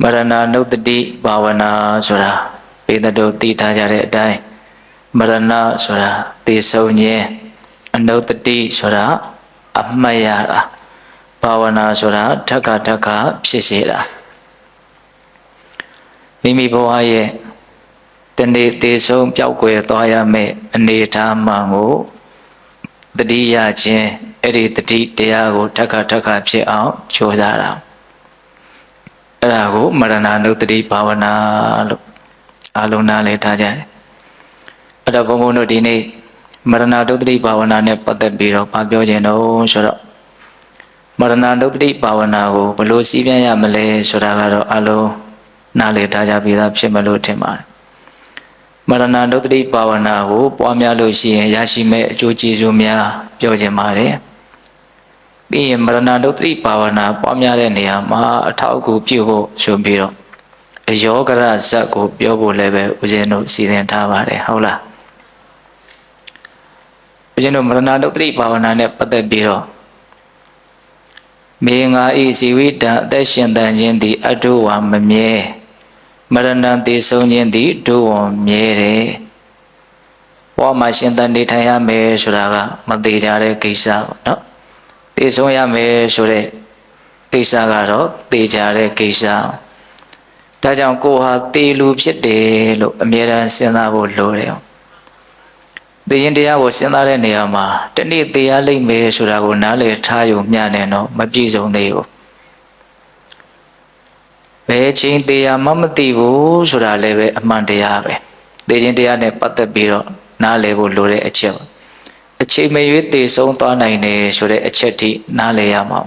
မရဏနုတ္တိဘာဝနာဆိုတာပေတတို့သိထားကြတဲ့အတိုင်းမရဏဆိုတာသိဆုံးခြင်းအနုတ္တိဆိုတာအမှတ်ရတာဘာဝနာဆိုတာထပ်ခါဖြစ်စေတာမိမိဘဝရဲ့တနေ့သိဆုံးပျောက်ကွယ်သွားရမယ့်အနေအထားမှန်ကိုတတိယခြင်းအဲ့ဒီတတိတရားကိုထပ်ခါဖြစ်အောင်ကြိုးစားတာအဲ့ဒါကိုမရဏနုတ္တိဘာဝနာလို့အလုံးနားလည်ထားကြတယ်အဲ့တော့ဘုန်းဘုန်းတို့ဒီနေ့မရဏနုတ္တိဘာဝနာနဲ့ပတ်သက်ပြီးတော့ပြောခြင်းတော့ဆိုတော့မရဏနုတ္တိဘာဝနာကိုဘယ်လိုစီးပြန်ရမလဲဆိုတာကတော့အလုံးနားလည်ထားကြပြီးသားဖြစ်မလို့ထင်ပါတယ်မရဏနုတ္တိဘာဝနာကိုပွားများလို့ရှိရင်ရရှိမဲ့အကျိုးကျေးဇူးများပြောခြင်းပါတယ်ပြီးရင်မရဏနုတ္တိဘာဝနာပွားများတဲ့နေရာမှာအထောက်အကူပြုဖို့ဆိုပြီးတော့အယောဂရဇတ်ကိုပြောဖို့လည်းပဲဦးဇင်းတို့စီစဉ်ထားပါတယ်ဟုတ်လားဦးဇင်းတို့မရဏနုတ္တိဘာဝနာနဲ့ပတ်သက်ပြီးတော့မေငါဤဇီဝိတံအသက်ရှင်တန်ခြင်းသည်အတုဝါမမြဲမရဏံသေဆုံးခြင်းသည်ဒုဝံမြဲတယ်ဘဝမှာရှင်သန်နေထိုင်ရမယ်ဆိုတာကမသေးကြတဲ့ကိစ္စပေါ့နော်သေဆုံးရမယ်ဆိုတဲ့ကိစ္စကတော့သေကြတဲ့ကိစ္စဒါကြောင့်ကိုယ်ဟာသေလူဖြစ်တယ်လို့အမြဲတမ်းစဉ်းစားဖို့လိုတယ်သေရင်တရားကိုစဉ်းစားတဲ့နေရာမှာတနေ့သေရလိမ့်မယ်ဆိုတာကိုနားလည်ထားရုံမျှနဲ့တော့မပြည့်စုံသေးဘူးဘယ်ချိန်သေရမှမသိဘူးဆိုတာလည်းပဲအမှန်တရားပဲသေခြင်းတရားနဲ့ပတ်သက်ပြီးတော့နားလည်ဖို့လိုတဲ့အချက်ပါအချိန်မရွေးသေဆုံးသွားနိုင်တယ်ဆိုတဲ့အချက်ထိနားလည်ရမှာ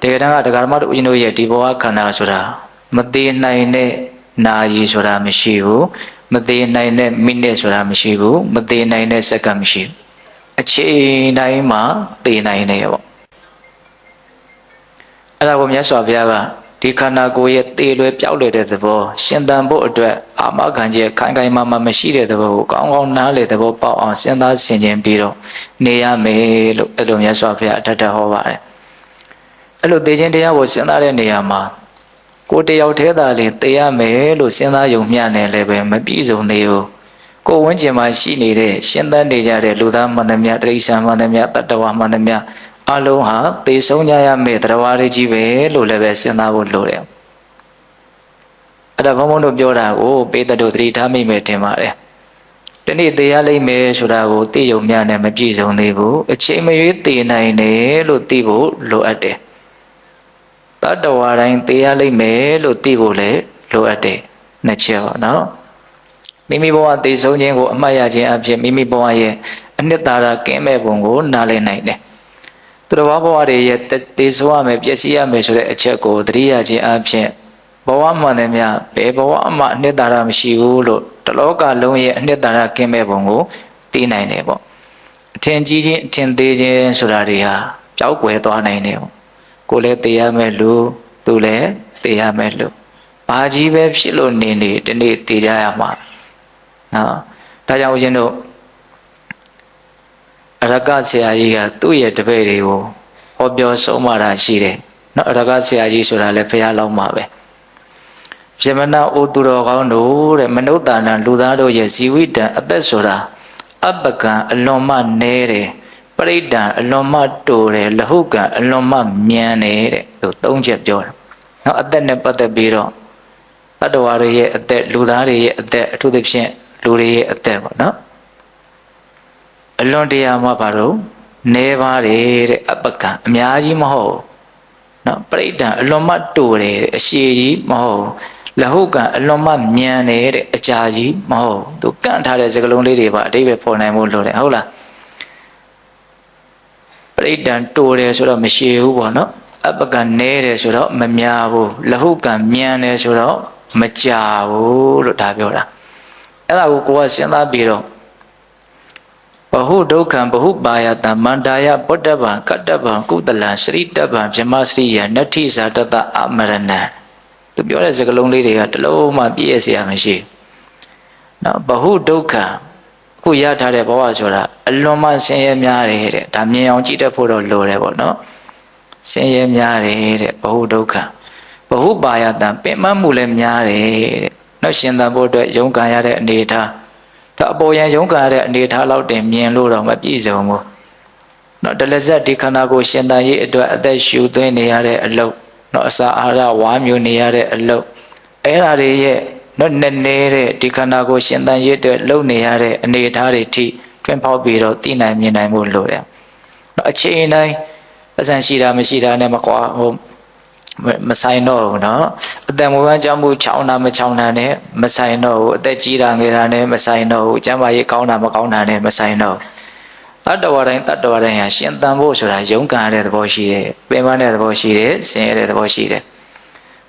တကယ်တမ်းကဒကာဓမ္မတို့ဦးဇင်းတို့ရဲ့ဒီဘဝခန္ဓာဆိုတာမသေးနိုင်တဲ့နာရီဆိုတာမရှိဘူးမသေးနိုင်တဲ့မိနစ်ဆိုတာမရှိဘူးမသေးနိုင်တဲ့စက္ကန့်မရှိဘူးအချိန်တိုင်းမှာသေနိုင်တယ်ပေါ့အဲ့ဒါကိုမြတ်စွာဘုရားကဒီခန္ဓာကိုယ်ရဲ့သေလွယ်ပျောက်လွယ်တဲ့သဘောရှင်သန်ဖို့အတွက်အာမခံချက်ခိုင်ခိုင်မာမာမရှိတဲ့သဘောကိုကောင်းကောင်းနားလည်သဘောပေါက်အောင်စဉ်းစားဆင်ခြင်ပြီးတော့နေရမယ်လို့အဲ့လိုမြတ်စွာဘုရားအထက်ထဟောပါတယ်အဲ့လိုသေခြင်းတရားကိုစဉ်းစားတဲ့နေရာမှာကိုယ်တယောက်တည်းသာလေသေရမယ်လို့စဉ်းစားယုံမျှနေလည်းပဲမပြည့်စုံသေးဘူးကိုယ်ဝန်းကျင်မှာရှိနေတဲ့ရှင်သန်နေကြတဲ့လူသားမှန်သမျှတိရစ္ဆာန်မှန်သမျှတတ္တဝါမှန်သမျှအလုံးဟာသေဆုံးကြရမယ့်တရားတွေကြီးပဲလို့လည်းပဲစဉ်းစားဖို့လိုတယ်အဲ့ဒါဘုန်းဘုန်းတို့ပြောတာကိုပေတတို့သတိထားမိမယ်ထင်ပါတယ်ဒီနေ့သေရလိမ့်မယ်ဆိုတာကိုသိယုံမျှနဲ့မပြည့်စုံသေးဘူးအချိန်မရွေးသေနိုင်တယ်လို့သိဖို့လိုအပ်တယ်တတ္တဝါတိုင်းသေရလိမ့်မယ်လို့သိဖို့လည်းလိုအပ်တယ်နှစ်ချက်ပါနော်မိမိဘဝသေဆုံးခြင်းကိုအမှတ်ရခြင်းအဖြစ်မိမိဘဝရဲ့အနှစ်သာရကင်းမဲ့ပုံကိုနားလည်နိုင်တယ်သူတော်ဘဝတွေရဲ့သေဆုံးရမယ်ပျက်စီးရမယ်ဆိုတဲ့အချက်ကိုသတိရခြင်းအဖြစ်ဘဝမှန်တယ်များဘယ်ဘဝမှအနှစ်သာရမရှိဘူးလို့တလောကလုံးရဲ့အနှစ်သာရကင်းမဲ့ပုံကိုသိနိုင်တယ်ပေါ့အထင်ကြီးခြင်းအထင်သေးခြင်းဆိုတာတွေဟာပျောက်ကွယ်သွားနိုင်တယ်ပေါ့ကိုယ်လည်းသေရမယ်လူသူလည်းသေရမယ်လူဘာကြီးပဲဖြစ်လို့နေဒီနေ့သေကြရမှာနော်ဒါကြောင့်ဦးဇင်းတို့အရကဆရာကြီးကသူ့ရဲ့တပည့်တွေကိုဟောပြောဆုံးမတာရှိတယ်နော်အရကဆရာကြီးဆိုတာလည်းဘုရားလောက်မှာပဲပြမနာအိုသူတော်ကောင်းတို့တဲ့မနုဿာနလူသားတို့ရဲ့ဇီဝိတံအသက်ဆိုတာအပကံအလွန်မှနဲတယ်ပရိဒံအလွန်မှတိုတယ်လဟုကံအလွန်မှမြန်တယ်တဲ့သူသုံးချက်ပြောတယ်နော်အသက်နဲ့ပတ်သက်ပြီးတော့တတ္တဝါတွေရဲ့အသက်လူသားတွေရဲ့အသက်အထူးသဖြင့်လူတွေရဲ့အသက်ပေါ့နော်အလွန်တရာမှဘာလို့နေပါတယ်တဲ့အပကံအများကြီးမဟုတ်နော်ပရိဒံအလွန်မှတိုတယ်အရှိကြီးမဟုတ်လဟုကံအလွန်မှမြန်တယ်တဲ့အကြာကြီးမဟုတ်သူကန့်ထားတဲ့စကားလုံးလေးတွေပါအတိပ္ပယ်ဖော်နိုင်ဖို့လိုတယ်ဟုတ်လားပရိဒံတိုတယ်ဆိုတော့မရှိဘူးပေါ့နော်အပကံနဲတယ်ဆိုတော့မများဘူးလဟုကံမြန်တယ်ဆိုတော့မကြာဘူးလို့ဒါပြောတာအဲ့ဒါကိုကစဉ်းစားပြီးတော့ဘဟုဒုက္ခံဘဟုပါယတမန္တာယဗုဒ္ဓဗံကတ္တဗံကုသလံစရိတဗံဗြဟ္မစရိယနတ္ထိဇာတတအမရဏံသူပြောတဲ့စကားလုံးလေးတွေကတလုံးမှပြည့်ရစရာမရှိနော်ဘဟုဒုက္ခံအခုရထားတဲ့ဘဝဆိုတာအလွန်မှဆင်းရဲများတယ်တဲ့ဒါမြင်အောင်ကြည့်တတ်ဖို့တော့လိုတယ်ပေါ့နော်ဆင်းရဲများတယ်တဲ့ဘဟုဒုက္ခံ ဘဟုပါယတံပင်မမှုလည်းများတယ်နော်ရှင်သန်ဖို့အတွက်ရုန်းကန်ရတဲ့အနေထားဒါအပေါ်ယံရုန်းကန်ရတဲ့အနေထားလောက်တင်မြင်လို့တော့မပြည့်စုံဘူးနော်တလက်ဆက်ဒီခန္ဓာကိုယ်ရှင်သန်ရေးအတွက်အသက်ရှူသွင်းနေရတဲ့အလုပ်နော်အစာအာဟာရဝါမျိုးနေရတဲ့အလုပ်အဲ့ဒါတွေရဲ့နော်နည်းနည်းတဲ့ဒီခန္ဓာကိုယ်ရှင်သန်ရေးအတွက်လုပ်နေရတဲ့အနေထားတွေထိတွင်ပေါက်ပြီးတော့သိနိုင်မြင်နိုင်ဖို့လိုတယ်နော်အချိန်တိုင်းအစံရှိတာမရှိတာနဲ့မကွာဟိုမဆိုင်တော့ဘူးနော်အတန်မွေးဝမ်းကြောင်းမှုချောင်းတာမချောင်းတာနဲ့မဆိုင်တော့ဘူးအသက်ကြီးတာငယ်တာနဲ့မဆိုင်တော့ဘူးကျန်းမာရေးကောင်းတာမကောင်းတာနဲ့မဆိုင်တော့တတ္တဝါတိုင်းဟာရှင်သန်ဖို့ဆိုတာယုံကံရတဲ့သဘောရှိတယ်ပင်ပန်းတဲ့သဘောရှိတယ်ဆင်းရဲတဲ့သဘောရှိတယ်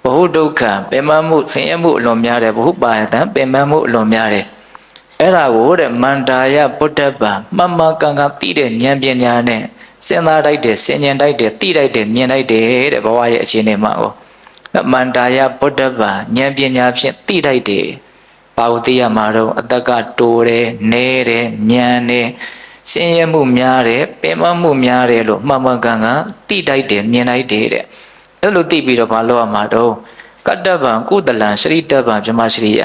ဘဟုဒုက္ခပင်ပန်းမှုဆင်းရဲမှုအလွန်များတယ်ဘဟုပါယတံပင်ပန်းမှုအလွန်များတယ်အဲ့ဒါကိုတဲ့မန္တာယဗုဒ္ဓဗံမှန်မှန်ကန်ကန်သိတဲ့ဉာဏ်ပညာနဲ့စဉ်းစားတိုက်တယ်ဆင်ញင်တိုက်တယ်သိတိုက်တယ်မြင်တိုက်တယ်တဲ့ဘဝရဲ့အခြေအနေမှာကိုမန္တာယဗုဒ္ဓဗံဉာဏ်ပညာဖြင့်သိတိုက်တယ်ဘာလို့သိရမှာတော့အတ္တကတိုးတယ်နဲတယ်မြန်တယ်ဆင်းရဲမှုများတယ်ပင်မမှုများတယ်လို့မှန်မှန်ကန်ကန်သိတိုက်တယ်မြင်တိုက်တယ်တဲ့အဲ့လိုသိပြီးတော့ဘာလို့ရမှာတော့ကတ္တဗံကုသလံစရိတဗံဗြဟ္မစရိယ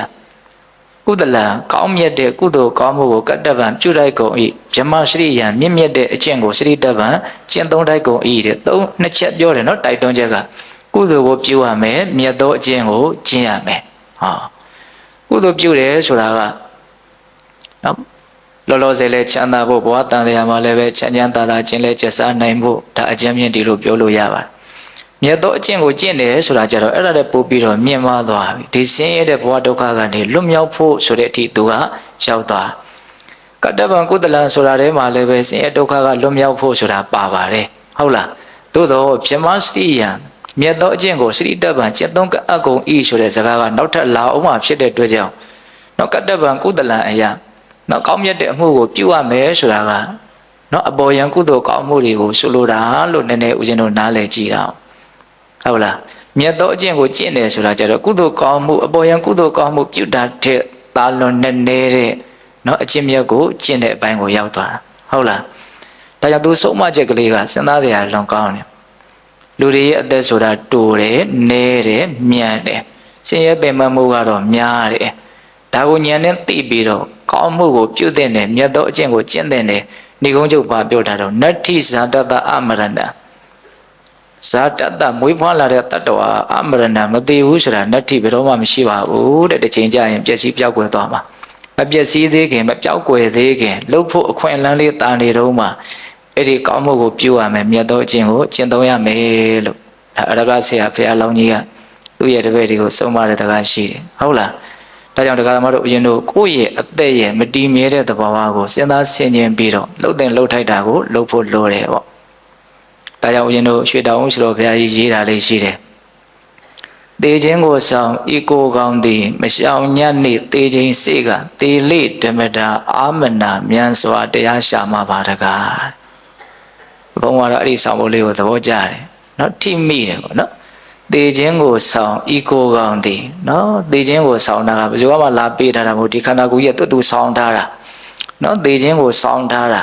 ကုသလံကောင်းမြတ်တဲ့ကုသိုလ်ကောင်းမှုကိုကတ္တဗံပြုလိုက်ကုန်၏ဗြဟ္မစရိယံမြင့်မြတ်တဲ့အကျင့်ကိုစရိတဗံကျင့်သုံးတိုက်ကုန်၏တဲ့နှစ်ချက်ပြောတယ်နော်တိုက်တွန်းချက်ကကုသိုလ်ကိုပြုရမယ်မြတ်သောအကျင့်ကိုကျင့်ရမယ်ဟောကုသိုလ်ပြုတယ်ဆိုတာကနော်လောလောဆယ်လဲချမ်းသာဖို့ဘဝတန်တရားမှာလည်းပဲချမ်းချမ်းသာသာခြင်းလဲကျက်စားနိုင်ဖို့ဒါအကျဉ်းမြင့်ဒီလိုပြောလို့ရပါတယ်မြတ်သောအကျင့်ကိုကျင့်တယ်ဆိုတာကြတော့အဲ့ဒါလည်းပို့ပြီးတော့မြင့်မားသွားပြီဒီဆင်းရဲတဲ့ဘဝဒုက္ခကနေလွတ်မြောက်ဖို့ဆိုတဲ့အထိသူကရောက်သွားကတ္တဗံကုသလံဆိုတာထဲမှာလည်းပဲဆင်းရဲဒုက္ခကလွတ်မြောက်ဖို့ဆိုတာပါပါတယ်ဟုတ်လားသို့တော့ဗြဟ္မစရိယံမြတ်သောအကျင့်ကိုစရိတဗံကျင့်သုံးကအကုန်ဤဆိုတဲ့စကားကနောက်ထပ်လာအောင်မှဖြစ်တဲ့အတွက်ကြောင့်နောက်ကတ္တဗံကုသလံအရာနော်ကောင်းမြတ်တဲ့အမှုကိုပြုရမယ်ဆိုတာကနော်အပေါ်ယံကုသိုလ်ကောင်းမှုတွေကိုဆိုလိုတာလို့နည်းနည်းဦးဇင်းတို့နားလည်ကြည့်တာဟုတ်လားမြတ်သောအကျင့်ကိုကျင့်တယ်ဆိုတာကြတော့ကုသိုလ်ကောင်းမှုအပေါ်ယံကုသိုလ်ကောင်းမှုပြုတာတဲ့တာလွန်နဲ့နေတဲ့နော်အကျင့်မြတ်ကိုကျင့်တဲ့အပိုင်းကိုရောက်သွားတာဟုတ်လားဒါကြောင့်သူဆုံးမချက်ကလေးကစဉ်းစားစရာလွန်ကောင်းတယ်လူတွေရဲ့အသက်ဆိုတာတိုတယ်နဲတယ်မြန်တယ်ဆင်းရဲပင်ပန်းမှုကတော့များတယ်ဒါကိုဉာဏ်နဲ့သိပြီးတော့ကောင်းမှုကိုပြုတဲ့နဲ့မြတ်သောအကျင့်ကိုကျင့်တဲ့နဲ့ဏိကုံးချုပ်ပါပြောတာတော့နတ္ထိဇာတတအမရဏဇာတတမွေးဖွားလာတဲ့တတ္တဝါအမရဏမသိဘူးဆိုတာနတ္ထိဘယ်တော့မှမရှိပါဘူးတဲ့တစ်ချိန်ကြာရင်ပျက်စီးပြောက်ကွယ်သွားမှာမပျက်စီးသေးခင်မပြောက်ကွယ်သေးခင်လှုပ်ဖို့အခွင့်အလမ်းလေးတာနေတော့မှအဲ့ဒီကောင်းမှုကိုပြုရမယ်မြတ်သောအကျင့်ကိုကျင့်သုံးရမယ်လို့အရဂဆရာဘုရားလောင်းကြီးကသူ့ရဲ့တပည့်တွေကိုဆုံးမတဲ့တကားရှိတယ်ဟုတ်လားဒါကြောင့်တရားဓမ္မတို့အရင်တို့ကိုယ့်ရဲ့အသက်ရဲ့မတည်မြဲတဲ့သဘောဝါကိုစဉ်းစားဆင်ခြင်ပြီးတော့လှုပ်တဲ့လှုပ်ထိုက်တာကိုလှုပ်ဖို့လိုတယ်ပေါ့ဒါကြောင့်အရင်တို့ရွှေတောင်ဦးရှိတော်ဘုရားကြီးရေးတာလေးရှိတယ်တေခြင်းကိုဆောင်ဤကိုကောင်းသည်မရှောင်ညတ်နေ့တေခြင်းစေကတေလိဓမ္မတာအာမနာမြန်စွာတရားရှာမှာပါတကားဘုံကတော့အဲ့ဒီဆောင်ဖို့လေးကိုသဘောကျတယ်နော်ထိမိတယ်ပေါ့နော်တေခြင်းကိုဆောင်ဤကိုကောင်းသည်နော်တေခြင်းကိုဆောင်တာကဘယ်သူမှလာပေးထားတာမဟုတ်ဒီခန္ဓာကိုယ်ကြီးကသူ့ဆောင်ထားတာနော်တေခြင်းကိုဆောင်ထားတာ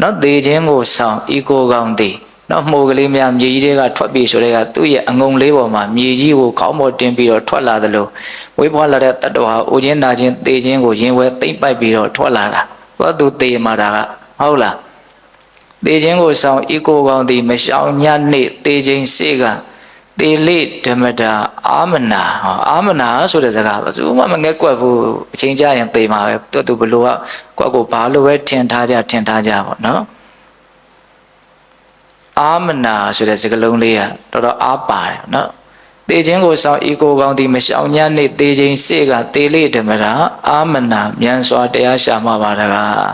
နော်တေခြင်းကိုဆောင်ဤကိုကောင်းသည်နော်မှုကလေးများမြေကြီးတွေကထွက်ပြီးဆိုတဲ့ကသူ့ရဲ့အငုံလေးပေါ်မှာမြေကြီးကိုခေါင်းပေါ်တင်ပြီးတော့ထွက်လာသလိုဝေးဖွားလာတဲ့တတ္တဝါအိုခြင်းနာခြင်းတေခြင်းကိုရင်ဝဲသိမ့်ပိုက်ပြီးတော့ထွက်လာတာဘာသူတေမှာတာကဟုတ်လားတေခြင်းကိုဆောင်ဤကိုကောင်းသည်မရှောင်ညနေ့တေခြင်းစေကတေလိဓမ္မတာအာမနာအာမနာဆိုတဲ့စကားဘာလို့မှမငဲ့ကွက်ဘူးအချိန်ကြာရင်သိမှာပဲသူဘလို့ကကွက်ကိုဘာလို့ပဲထင်ထားကြပေါ့နော်အာမနာဆိုတဲ့စကားလုံးလေးကတော်တော်အားပါတယ်နော်တေခြင်းကိုဆောင်ဤကိုကောင်းသည်မရှောင်ညနေ့တေခြင်းစေကတေလိဓမ္မတာအာမနာမြန်စွာတရားရှာမှာပါတကား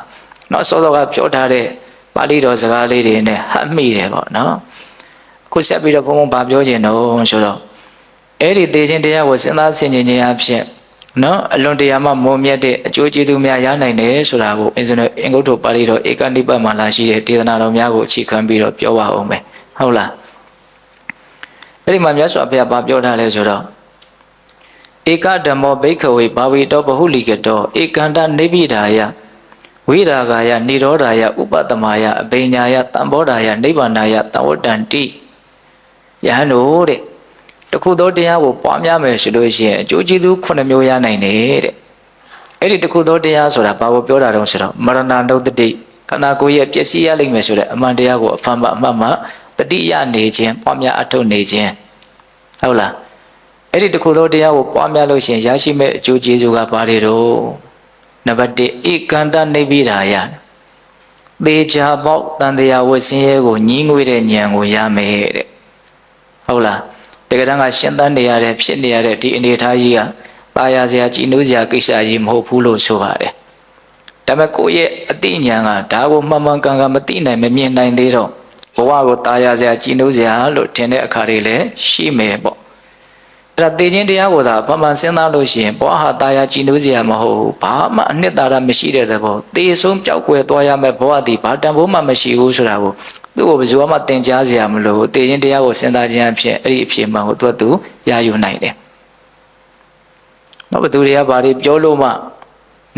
နော်စောစောကပြောထားတဲ့ပါဠိတော်စကားလေးတွေနဲ့ဟတ်မိတယ်ပေါ့နော်ခုဆက်ပြီးတော့ဘုံဘုံဗာပြောခြင်းတော့ဆိုတော့အဲ့ဒီတေခြင်းတရားကိုစဉ်းစားဆင်ခြင်ခြင်းအဖြစ်နော်အလွန်တရာမှမုံမြတ်တဲ့အကျိုးကျေးဇူးများရနိုင်တယ်ဆိုတာကိုအင်္ဂုတ္တပါဠိတော်ဧကနိပတ်မှာလာရှိတဲ့ဒေသနာတော်များကိုအခြေခံပြီးတော့ပြောပါအောင်မယ်ဟုတ်လားအဲ့ဒီမှာမြတ်စွာဘုရားဗာပြောထားလဲဆိုတော့ဧကဓမ္မောဘိက္ခဝေဘာဝေတောဘဟုလိကတောဧကန္တနိဗ္ဗိဒာယဝိရာဂာယနိရောဓာယဥပတမယအဘိညာယတံဘောဓာယနိဗ္ဗာနာယတံဝတ္တန္တိယဟန်တို့တဲ့တ တခုသောတရားကိုပွားများမယ်ဆိုလို့ရှိရင်အကျိုးကျေးဇူး9မျိုးရနိုင်တယ်တဲ့အဲ့ဒီတခုသောတရားဆိုတာဘာကိုပြောတာတုံးဆိုတော့မရဏနုတ္တိခန္ဓာကိုယ်ရဲ့ပျက်စီးရလိမ့်မယ်ဆိုတဲ့အမှန်တရားကိုအမှန်မှတတိယနေခြင်းပွားများအထုတ်နေခြင်းဟုတ်လားအဲ့ဒီတခုသောတရားကိုပွားများလို့ရှိရင်ရရှိမဲ့အကျိုးကျေးဇူးကဘာတွေတော့နံပါတ်1ဧကန္တနိဗ္ဗိဒာယသေချာပေါက်တန်တရားဝဆင်းရဲကိုညှင်းငွေတဲ့ဉာဏ်ကိုရမယ်တဲ့ဟုတ်လားတကယ်တမ်းကရှင်းတန်းနေရတဲ့ဖြစ်နေရတဲ့ဒီအနေထားကြီးကตายရစရာကြည်နူးစရာကိစ္စကြီးမဟုတ်ဘူးလို့ဆိုပါတယ်ဒါပေမဲ့ကိုယ့်ရဲ့အသိဉာဏ်ကဒါကိုမှန်မှန်ကန်ကန်မသိနိုင်မမြင်နိုင်သေးတော့ဘဝကိုตายရစရာကြည်နူးစရာလို့ထင်တဲ့အခါတွေလည်းရှိမယ်ပေါ့အဲ့ဒါသိခြင်းတရားကိုသာမှန်မှန်စဉ်းစားလို့ရှိရင်ဘဝဟာตายရကြည်နူးစရာမဟုတ်ဘူးဘာမှအနှစ်သာရမရှိတဲ့သဘောသေဆုံးကြောက်ွယ်သွားရမယ့်ဘဝတည်ဘာတန်ဖိုးမှမရှိဘူးဆိုတာကိုသူ့ကိုဘယ်သူမှသင်ကြားစရာမလိုဘူးသိခြင်းတရားကိုစဉ်းစားခြင်းအဖြစ်အဲ့ဒီအဖြစ်မှန်ကိုသူရယူနိုင်တယ်ဘယ်သူတွေကဘာတွေပြောလို့မှ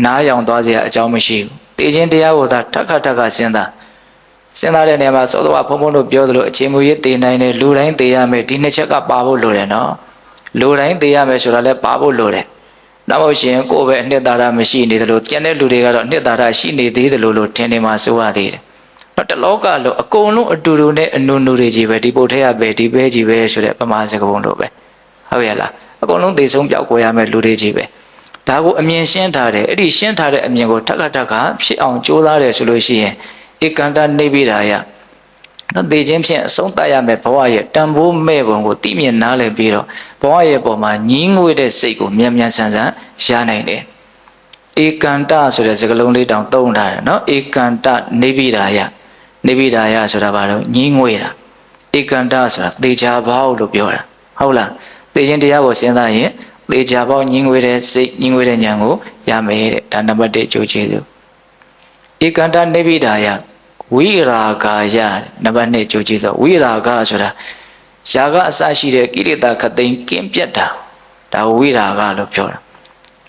နားယောင်သွားစရာအကြောင်းမရှိဘူး။သိခြင်းတရားကိုသာထက်ခါစဉ်းစားတဲ့နေရာမှာစောစောကဘုံဘုံတို့ပြောသလိုအချိန်မူရေးသိနိုင်တယ်လူတိုင်းသိရမယ်ဒီနှစ်ချက်ကပါဖို့လိုတယ်နော်။လူတိုင်းသိရမယ်ဆိုတာလည်းပါဖို့လိုတယ်။နောက်လို့ရှိရင်ကိုယ်ပဲအနှစ်သာရမရှိနေတယ်လို့ကျန်တဲ့လူတွေကတော့အနှစ်သာရရှိနေသေးတယ်လို့ထင်နေမှဆိုရသေးတယ်။တော့တလောကလို့အကုန်လုံးအတူတူနဲ့အနုနုတွေကြီးပဲဒီပုတ်ထဲကပဲဒီပဲကြီးပဲဆိုတဲ့ပမာစကပုံတို့ပဲ။ဟုတ်ရဲ့လား။အကုန်လုံးသိဆုံးပြောက်ကိုရမယ်လူတွေကြီးပဲဒါကိုအမြင်ရှင်းထားတယ်အဲ့ဒီရှင်းထားတဲ့အမြင်ကိုထက်ခါဖြစ်အောင်ကြိုးစားတယ်ဆိုလို့ရှိရင်ဧကန္တနိဗ္ဗိဒာယနော်သိခြင်းဖြင့်အဆုံးသတ်ရမယ်ဘဝရဲ့တန်ဖိုးမဲ့ပုံကိုသိမြင်နားလည်ပြီးတော့ဘဝရဲ့ပုံမှာညင်းငွေတဲ့စိတ်ကိုမြန်ဆန်ရနိုင်တယ်ဧကန္တဆိုတဲ့စကားလုံးလေးတောင်သုံးထားတယ်နော်ဧကန္တနိဗ္ဗိဒာယဆိုတာဘာလို့ညင်းငွေတာဧကန္တဆိုတာသေချာပေါက်လို့ပြောတာဟုတ်လားသိခြင်းတရားကိုစဉ်းစားရင်သေချာပေါက်ညှင်းငွေတဲ့စိတ်ညှင်းငွေတဲ့ဉာဏ်ကိုရမယ်တဲ့ဒါနံပါတ်1အကျိုးကျေးဇူးဧကန္တနိဗ္ဗိဒာယဝိရာဂာယနံပါတ်2အကျိုးကျေးဇူးဝိရာဂဆိုတာယာကအစရှိတဲ့ကိလေသာခသိမ်းကင်းပြတ်တာဒါဝိရာဂလို့ပြောတာ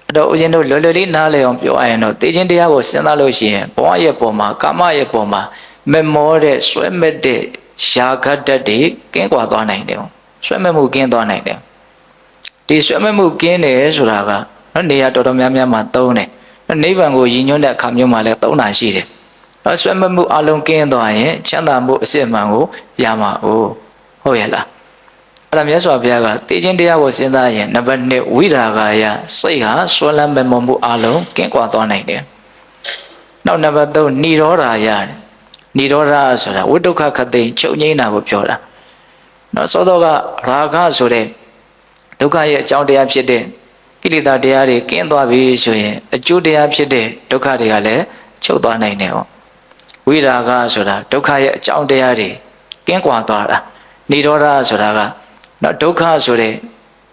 အဲ့တော့ဦးဇင်းတို့လွယ်လွယ်လေးနားလည်အောင်ပြောရရင်တော့သိခြင်းတရားကိုစဉ်းစားလို့ရှိရင်ဘဝရဲ့ပုံမှာကာမရဲ့ပုံမှာမမောတဲ့ဆွဲမဲ့တဲ့ယာဂတ္တတွေကင်းကွာသွားနိုင်တယ်ဆွဲမဲ့မှုကင်းသွားနိုင်တယ်ဒီဆွဲမဲ့မှုကင်းတယ်ဆိုတာကနေရာတော်တော်များများမှာသုံးတယ်နိဗ္ဗာန်ကိုရည်ညွှန်းတဲ့အခါမျိုးမှာလည်းသုံးတာရှိတယ်ဆွဲမဲ့မှုအလုံးကင်းသွားရင်ချမ်းသာမှုအစစ်မှန်ကိုရမှာဟုတ်ရဲ့လားအဲ့ဒါမြတ်စွာဘုရားကသိခြင်းတရားကိုစဉ်းစားရင်နံပါတ်1ဝိရာဂာယစိတ်ဟာဆွဲလန်းမဲ့မှုအလုံးကင်းကွာသွားနိုင်တယ်နောက်နံပါတ်3និရောဓာယនិရောဓဆိုတာဝိတုခခသိချုပ်ငိမ့်တာကိုပြောတာနောက်သောတော့ကရာဂဆိုတဲ့ဒုက္ခရဲ့အကြောင်းတရားဖြစ်တဲ့ကိလေသာတရားတွေကင်းသွားပြီဆိုရင်အကျိုးတရားဖြစ်တဲ့ဒုက္ခတွေကလည်းချုပ်သွားနိုင်တယ်ဟောဝိရာဂဆိုတာဒုက္ခရဲ့အကြောင်းတရားတွေကင်းကွာသွားတာនិရောဓဆိုတာကနော်ဒုက္ခဆိုတဲ့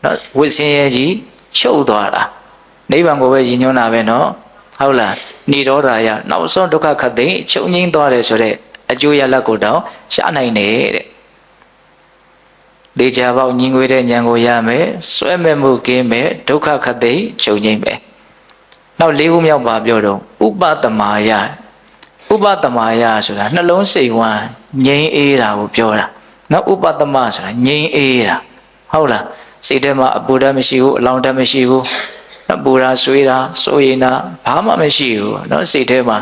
နော်ဝိဆင်းရဲကြီးချုပ်သွားတာနိဗ္ဗာန်ကိုပဲရည်ညွှန်းတာပဲနော်ဟုတ်လားនិရောဓယနောက်ဆုံးဒုက္ခခတ်သိချုပ်ငြိမ်းသွားတယ်ဆိုတဲ့အကျိုးရလဒ်ကိုတော့ရှာနိုင်တယ်တဲ့ဒေချာပေါက်ညင်ငွေတဲ့ဉာဏ်ကိုရမယ်ဆွဲမဲ့မှုကင်းမယ်ဒုက္ခခတ်သိချုပ်ငြိမ်းမယ်နောက်၄ခုမြောက်ပါပြောတော့ဥပတမာယဆိုတာနှလုံးစိတ်ဝမ်းငြိမ်းအေးတာကိုပြောတာနောက်ဥပတမဆိုတာငြိမ်းအေးတာဟုတ်လားစိတ်ထဲမှာအပူဓာတ်မရှိဘူးအလောင်းဓာတ်မရှိဘူးနော်ပူတာဆွေးတာစိုးရိမ်တာဘာမှမရှိဘူးနော်စိတ်ထဲမှာ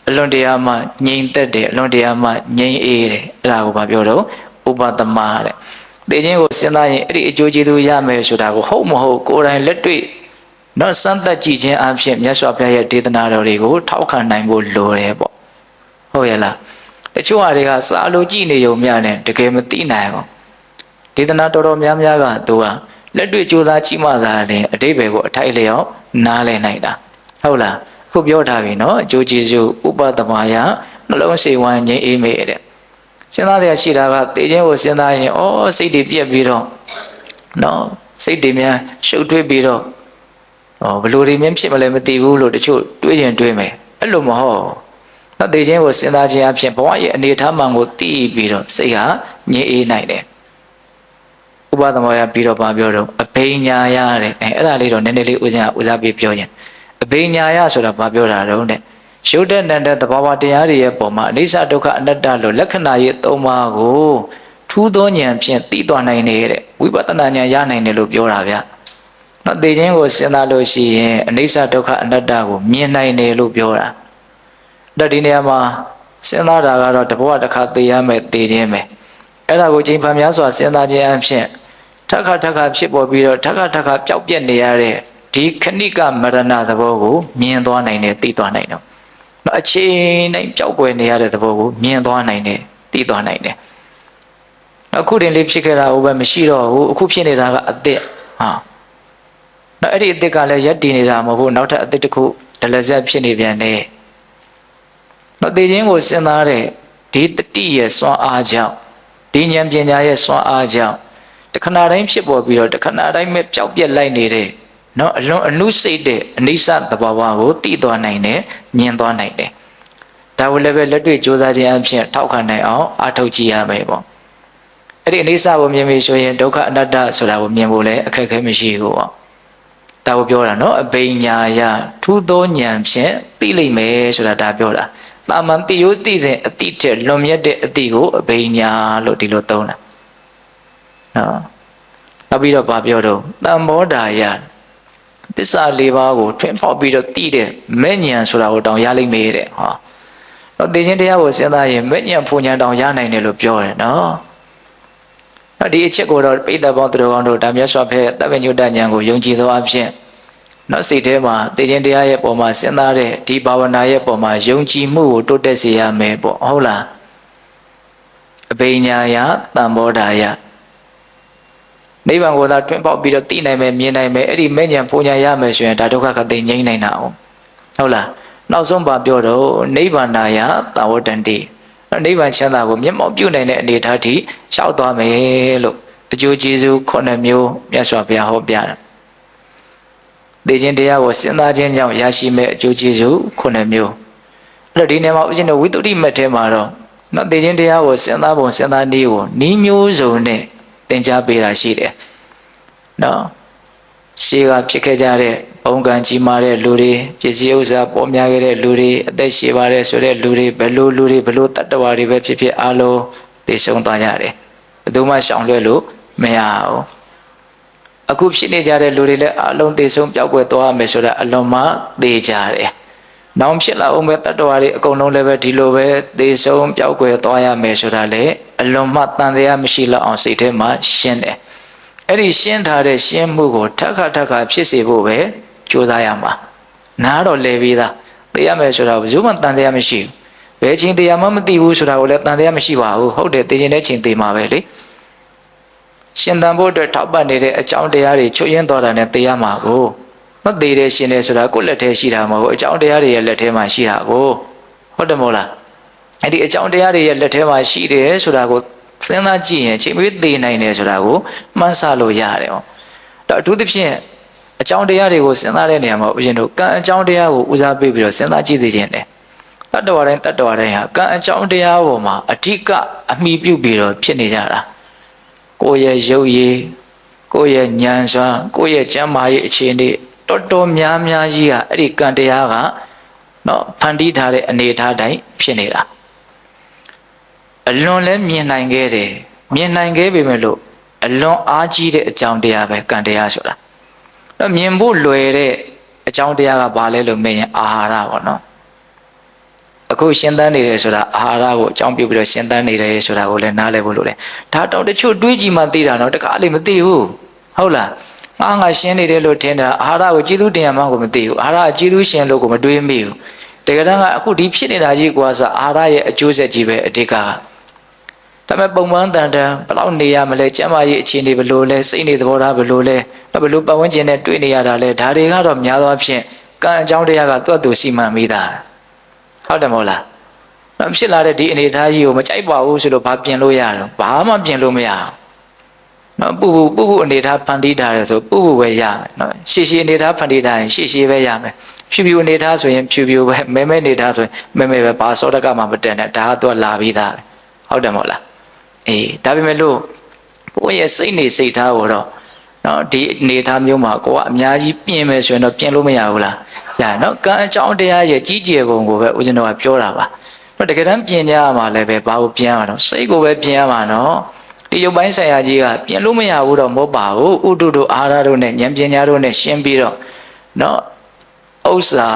အလွန်တရာမှငြိမ်သက်တယ်အလွန်တရာမှငြိမ်းအေးတယ်အဲ့ဒါကိုဘာပြောတော့ဥပတမတဲ့သိခြင်းကိုစဉ်းစားရင်အဲ့ဒီအကျိုးကျေးဇူးရမယ်ဆိုတာကိုဟုတ်မဟုတ်ကိုယ်တိုင်လက်တွေ့နော်စမ်းသပ်ကြည့်ခြင်းအပြင်မြတ်စွာဘုရားရဲ့ဒေသနာတော်တွေကိုထောက်ခံနိုင်ဖို့လိုတယ်ပေါ့ဟုတ်ရဲ့လားတချို့ဟာတွေကစာလို့ကြည့်နေုံများနဲ့တကယ်မသိနိုင်ဘူးဒေသနာတော်တော်များများကသူကလက်တွေ့ကြိုးစားကြည့်မှသာတယ်အတိပ္ပယ်ကိုအထိုက်လျောက်နားလည်နိုင်တာဟုတ်လားအခုပြောထားပြီနော်အကျိုးကျေးဇူးဥပတမယနှလုံးစိတ်ဝမ်းငြိမ်းအေးမေတဲ့စဉ်းစားရရှိတာကသိခြင်းကိုစဉ်းစားရင်စိတ်တွေပြက်ပြီးတော့နော်စိတ်တွေများရှုပ်ထွေးပြီးတော့ဘလို့တွေမြင်ဖြစ်မလဲမသိဘူးလို့တချို့တွေးရင်တွေးမယ်အဲ့လိုမဟုတ်နော်သိခြင်းကိုစဉ်းစားခြင်းအပြင်ဘဝရဲ့အနေအထားမှန်ကိုသိပြီးတော့စိတ်ဟာငြိမ်းအေးနိုင်တယ်ဥပသမယပြီးတော့ဗာပြောတော့အဘိညာယတဲ့အဲ့ဒါလေးတော့နည်းနည်းလေးဦးစားပြီးပြောရင်အဘိညာယဆိုတာဗာပြောတာတော့တဲ့ရုပ်တဲ့နံတဲ့သဘာဝတရားတွေရဲ့ပုံမှာအနိစ္စဒုက္ခအနတ္တလို့လက္ခဏာရဲ့၃ပါးကိုထူ းသောဉာဏ်ဖြင့်သိသွားနိုင်နေတဲ့ဝိပဿနာဉာဏ်ရနိုင်တယ်လို့ပြောတာဗျနော်သိခြင်းကိုစဉ်းစားလို့ရှိရင်အနိစ္စဒုက္ခအနတ္တကိုမြင်နိုင်တယ်လို့ပြောတာဒါဒီနေရာမှာစဉ်းစားတာကတော့တဘဝတစ်ခါသိရမယ်သိခြင်းပဲအဲ့ဒါကိုချိန်ဖန်များစွာစဉ်းစားခြင်းအဖြစ်ထပ်ခါဖြစ်ပေါ်ပြီးတော့ထပ်ခါပျောက်ပြက်နေရတဲ့ဒီခဏိကမရဏသဘောကိုမြင်သွားနိုင်တယ်သိသွားနိုင်တယ်နော်အချိန်တိုင်းပျောက်ကွယ်နေရတဲ့သဘောကိုမြင်သွားနိုင်တယ်သိသွားနိုင်တယ်အခုတင်လေးဖြစ်ခဲ့တာဟုတ်ပဲမရှိတော့ဘူးအခုဖြစ်နေတာကအသစ်ဟာနော်အဲ့ဒီအသစ်ကလည်းရက်တည်နေတာမဟုတ်ဘူးနောက်ထပ်အသစ်တစ်ခုဒလဇက်ဖြစ်နေပြန်တယ်နော်သိခြင်းကိုစဉ်းစားတဲ့ဒီတတိရဲ့စွမ်းအားကြောင့်ဒီဉာဏ်ပညာရဲ့စွမ်းအားကြောင့်တခဏတိုင်းဖြစ်ပေါ်ပြီးတော့တခဏတိုင်းပဲပျောက်ပြက်လိုက်နေတဲ့နော်အလွန်အနုစိတ်တဲ့အနိစ္စသဘာဝကိုသိသွားနိုင်တယ်မြင်သွားနိုင်တယ်ဒါကိုလည်းပဲလက်တွေ့ကြိုးစားခြင်းအဖြစ်ထောက်ခံနိုင်အောင်အားထုတ်ကြည့်ရမယ်ပေါ့အဲ့ဒီအနိစ္စကိုမြင်ပြီဆိုရင်ဒုက္ခအနတ္တဆိုတာကိုမြင်ဖို့လည်းအခက်အခဲမရှိဘူးပေါ့ဒါကိုပြောတာနော်အဘိညာယထူးသောဉာဏ်ဖြင့်သိလိမ့်မယ်ဆိုတာဒါပြောတာတာမန်သိရိုးသိတဲ့အတိတဲ့လွန်မြတ်တဲ့အတိကိုအဘိညာလို့ဒီလိုသုံးတာနော်နောက်ပြီးတော့ဗာပြောတော့တမ္ဘောဓာယသစ္စာ၄ပါးကိုထွင်ဖောက်ပြီးတော့သိတဲ့မဲ့ဉာဏ်ဆိုတာကိုတောင်ရလိမ့်မယ်တဲ့ဟောတော့သိခြင်းတရားကိုစဉ်းစားရင်မဲ့ဉာဏ်ဖူဉာဏ်တောင်ရနိုင်တယ်လို့ပြောတယ်နော်ဒီအချက်ကိုတော့ပိဋကပေါင်းသူတော်ကောင်းတို့ဒါမြတ်စွာဘုရားတပ္ပညုတဉာဏ်ကိုယုံကြည်သောအဖြစ်နော်စိတ်ထဲမှာသိခြင်းတရားရဲ့ပုံမှာစဉ်းစားတဲ့ဒီဘာဝနာရဲ့ပုံမှာယုံကြည်မှုကိုတိုးတက်စေရမယ်ပေါ့ဟုတ်လားအဘိညာယတမ္ဘောဓာယနိဗ္ဗာန်ကိုသာတွင်ပေါက်ပြီးတော့သိနိုင်မယ်မြင်နိုင်မယ်အဲ့ဒီမဲ့ဉာဏ်ပူဉာဏ်ရမယ်ဆိုရင်ဒါဒုက္ခကသိငြိမ့်နိုင်တာဟုတ်လားနောက်ဆုံးပါပြောတော့နိဗ္ဗာန်ယတာဝတ္တန္တိနိဗ္ဗာန်ချမ်းသာကိုမျက်မှောက်ပြုနိုင်တဲ့အနေအထားထိလျှောက်သွားမယ်လို့အကျိုးကျေးဇူး9မျိုးမြတ်စွာဘုရားဟောပြတာသိခြင်းတရားကိုစဉ်းစားခြင်းကြောင့်ရရှိမဲ့အကျိုးကျေးဇူး9မျိုးအဲ့တော့ဒီနေရာမှာဥစဉ်ဝိတ္တုတိမတ်ထဲမှာတော့နော်သိခြင်းတရားကိုစဉ်းစားပုံစဉ်းစားနည်းကိုနီးမျိုးစုံနဲ့သင်ကြားပေးတာရှိတယ်နော်ရှေးကဖြစ်ခဲ့ကြတဲ့ဘုံကံကြီးမာတဲ့လူတွေပစ္စည်းဥစ္စာပေါ်များခဲ့တဲ့လူတွေအသက်ရှည်ပါတယ်ဆိုတဲ့လူတွေဘယ်လိုလူတွေဘယ်လိုတတ္တဝါတွေပဲဖြစ်ဖြစ်အားလုံးသိဆုံးသွားကြတယ်ဘယ်သူမှရှောင်လွှဲလို့မရဘူးအခုဖြစ်နေကြတဲ့လူတွေလည်းအားလုံးသိဆုံးပျောက်ကွယ်သွားမယ်ဆိုတာအလွန်မှသိကြတယ်နောက်ဖြစ်လာအောင်ပဲတတ္တဝါတွေအကုန်လုံးလည်းပဲဒီလိုပဲသိဆုံးပျောက်ကွယ်သွားရမယ်ဆိုတာလေအလွန်မှတန်တရားမရှိလောက်အောင်စိတ်ထဲမှာရှင်းတယ်အဲ့ဒီရှင်းထားတဲ့ရှင်းမှုကိုထပ်ခါဖြစ်စေဖို့ပဲကြိုးစားရမှာနားတော့လဲပြီးသားသိရမယ်ဆိုတာဘယ်သူမှတန်တရားမရှိဘူးဘယ်ချိန်တရားမှမသိဘူးဆိုတာကိုလည်းတန်တရားမရှိပါဘူးဟုတ်တယ်သိခြင်းတဲ့ချိန်သိမှာပဲလေရှင်သန်ဖို့အတွက်ထောက်ပံ့နေတဲ့အကြောင်းတရားတွေချွတ်ယွင်းသွားတာနဲ့သိရမှာကိုမသိတဲ့ရှင်တယ်ဆိုတာကိုယ့်လက်ထဲရှိတာမဟုတ်ဘူးအကြောင်းတရားတွေရဲ့လက်ထဲမှာရှိတာကိုဟုတ်တယ်မို့လားအဲ့ဒီအကြောင်းတရားတွေရဲ့လက်ထဲမှာရှိတယ်ဆိုတာကိုစဉ်းစားကြည့်ရင်ချိန်မွေးသိနိုင်တယ်ဆိုတာကိုမှန်းဆလို့ရတယ်ဟောဒါအထူးသဖြင့်အကြောင်းတရားတွေကိုစဉ်းစားတဲ့နေရာမှာဦးဇင်းတို့ကံအကြောင်းတရားကိုဦးစားပေးပြီးတော့စဉ်းစားကြည့်သိခြင်းတယ်တတ္တဝါတိုင်းဟာကံအကြောင်းတရားပေါ်မှာအဓိကအမိပြုပြီးတော့ဖြစ်နေကြတာကိုယ့်ရဲ့ရုပ်ရည်ကိုယ့်ရဲ့ဉာဏ်စွမ်းကိုယ့်ရဲ့ကျမ်းမာရေးအခြေအနေတော်တော်များကြီးကအဲ့ဒီကံတရားကနော်ဖန်တီးထားတဲ့အနေအထားတိုင်းဖြစ်နေတာအလွန်လည်းမြင်နိုင်ခဲ့တယ်မြင်နိုင်ခဲ့ပေမဲ့လို့အလွန်အားကြီးတဲ့အကြောင်းတရားပဲကံတရားဆိုတာတော့မြင်ဖို့လွယ်တဲ့အကြောင်းတရားကဘာလဲလို့မေးရင်အာဟာရပေါ့နော်အခုရှင်းသန်းနေတယ်ဆိုတာအာဟာရကိုအကြောင်းပြုပြီးတော့ရှင်းသန်းနေတယ်ဆိုတာကိုလည်းနားလည်ဖို့လိုတယ်ဒါတော့တချို့တွေးကြည့်မှသိတာနော်တခါလေးမသိဘူးဟုတ်လားငါရှင်းနေတယ်လို့ထင်တာအာဟာရကိုကျေးဇူးတင်ရမှကိုမသိဘူးအာဟာရကျေးဇူးရှင်လို့ကိုမတွေးမိဘူးတကယ်တမ်းကအခုဒီဖြစ်နေတာကြီးကွာဆိုအာဟာရရဲ့အကျိုးဆက်ကြီးပဲအဓိကဒါပေမဲ့ပုံမှန်တန်ဘယ်လောက်နေရမလဲကျန်းမာရေးအခြေအနေဘယ်လိုလဲစိတ်နေသဘောထားဘယ်လိုလဲဘယ်လိုပတ်ဝန်းကျင်နဲ့တွေ့နေရတာလဲဒါတွေကတော့များသောအားဖြင့်ကံအကြောင်းတရားကသူ့အတူစီမံမိတာဟုတ်တယ်မဟုတ်လားဖြစ်လာတဲ့ဒီအနေအထားကြီးကိုမကြိုက်ပါဘူးဆိုလို့ဘာပြင်လို့ရတော့ဘာမှပြင်လို့မရအောင်နော်ပူအနေအထားဖန်တီးထားတယ်ဆိုပူပဲရမယ်နော်ရှည်အနေအထားဖန်တီးထားရင်ရှည်ပဲရမယ်ဖြူအနေအထားဆိုရင်ဖြူပဲမဲအနေအထားဆိုရင်မဲပဲဘာစောတကမှမတက်နဲ့ဒါကသူကလာပြီးသားပဲဟုတ်တယ်မဟုတ်လားအေးဒါပေမဲ့လို့ကိုယ့်ရဲ့စိတ်နေစိတ်ထားကိုတော့နော်ဒီအနေအထားမျိုးမှာကိုကအများကြီးပြင်မယ်ဆိုရင်တော့ပြင်လို့မရဘူးလားရနော်ကံအကြောင်းတရားရဲ့ကြီးကျယ်ပုံကိုပဲဦးဇင်းတော်ကပြောတာပါတော့တကယ်တမ်းပြင်ကြရမှာလည်းပဲဘာကိုပြင်ရမှာတော့စိတ်ကိုပဲပြင်ရမှာနော် ဒီရုပ်ပိုင်းဆိုင်ရာကြီးကပြင်လို့မရဘူးတော့မဟုတ်ပါဘူးဥဒုတို့အာရတို့နဲ့ဉာဏ်ပညာတို့နဲ့ရှင်းပြီးတော့နော်ဥစ္စာ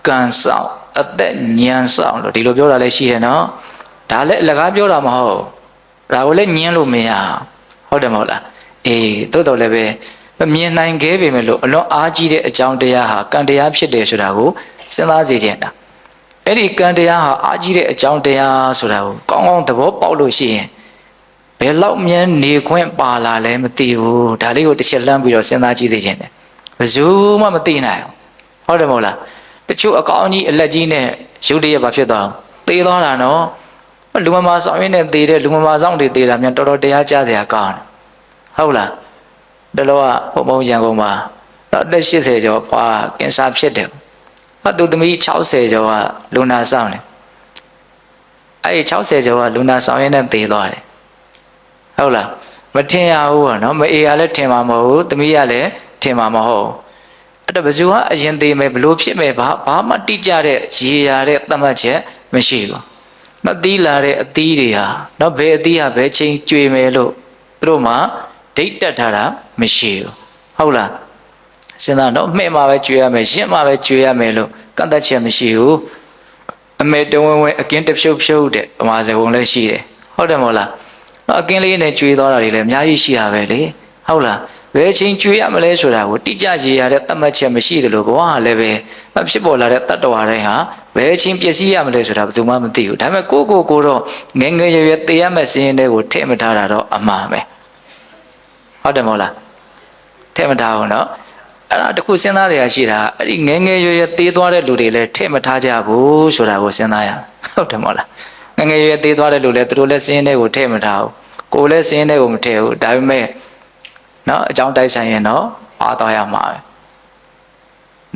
ကံဆောင်အသက်ဉာဏ်ဆောင်လို့ဒီလိုပြောတာလည်းရှိတယ်နော်ဒါလည်းအလကားပြောတာမဟုတ်ဒါကိုလည်းညင်းလို့မရဟုတ်တယ်မဟုတ်လားအေးတိုးတော်လည်းပဲမြင်နိုင်ခဲ့ပေမဲ့လို့အလွန်အားကြီးတဲ့အကြောင်းတရားဟာကံတရားဖြစ်တယ်ဆိုတာကိုစဉ်းစားစေချင်တာအဲ့ဒီကံတရားဟာအားကြီးတဲ့အကြောင်းတရားဆိုတာကိုကောင်းကောင်းသဘောပေါက်လို့ရှိရင်ဘယ်လောက်မြန်နေခွင့်ပါလာလဲမသိဘူးဒါလေးကိုတစ်ချက်လှမ်းပြီးတော့စဉ်းစားကြည့်သေးခြင်းတယ်ဘယ်သူမှမသိနိုင်ဘူးဟုတ်တယ်မဟုတ်လားတချို့အကောင်းကြီးအလက်ကြီးနဲ့ရုပ်တရက်ဘာဖြစ်သွားသေသွားတာနော်လူမမာဆောင်ရင်းနဲ့သေတဲ့လူမမာဆောင်တွေသေတာမြန်တော်တော်တရားကြစရာကောင်းတယ်ဟုတ်လားတလောကဘုံဘုံရန်ကုန်မှာအသက်80ကျော်ပွားကင်ဆာဖြစ်တယ်ဟာသူသမီး60ကျော်ကလူနာဆောင်တယ်အဲ့ဒီ60ကျော်ကလူနာဆောင်ရင်းနဲ့သေသွားတယ်ဟုတ်လားမထင်ရဘူးပေါ့နော်မအေးရလည်းထင်မှာမဟုတ်ဘူးသမီးကလည်းထင်မှာမဟုတ်အဲ့တော့ဘယ်သူကအရင်သေးမယ်ဘလို့ဖြစ်မယ်ဘာမှတိကျတဲ့ရေရတဲ့သတ်မှတ်ချက်မရှိဘူးမသီးလာတဲ့အသီးတွေဟာနော်ဘယ်အသီးဟာဘယ်ချိန်ကျွေမယ်လို့သူတို့မှဒိတ်တက်ထားတာမရှိဘူးဟုတ်လားစဉ်းစားတော့မှဲ့မှာပဲကျွေရမယ်ရှင်းမှာပဲကျွေရမယ်လို့ကန့်သက်ချက်မရှိဘူးအမေတဝင်းဝင်းအကင်းတဖြုတ်ဖြုတ်တဲ့ဗမာစကားလုံးလည်းရှိတယ်ဟုတ်တယ်မဟုတ်လားအကင်းလေးနဲ့ကျွေးသွားတာတွေလည်းအများကြီးရှိတာပဲလေဟုတ်လားဘယ်ချိန်ကျွေးရမလဲဆိုတာကိုတိကျရေရတဲ့သတ်မှတ်ချက်မရှိသလိုဘဝဟာလည်းပဲမဖြစ်ပေါ်လာတဲ့တတ္တဝါတိုင်းဟာဘယ်ချိန်ပျက်စီးရမလဲဆိုတာဘယ်သူမှမသိဘူးဒါပေမဲ့ကိုတော့ငယ်ငယ်ရွယ်ရွယ်သေရမယ့်စင်းတွေကိုထည့်မထားတာတော့အမှားပဲဟုတ်တယ်မဟုတ်လားထည့်မထားဘူးနော်အဲ့ဒါတခုစဉ်းစားရရှိတာအဲ့ဒီငယ်ငယ်ရွယ်ရွယ်သေသွားတဲ့လူတွေလည်းထည့်မထားကြဘူးဆိုတာကိုစဉ်းစားရဟုတ်တယ်မဟုတ်လားငငယ်ရွယ်သေးသွားတဲ့လူလည်းသူတို့လည်းစင်းတွေကိုထည့်မထားဘူးကိုယ်လည်းစင်းတွေကိုမထည့်ဘူးဒါပေမဲ့နော်အကြောင်းတိုက်ဆိုင်ရင်တော့အားသွားရမှာပဲ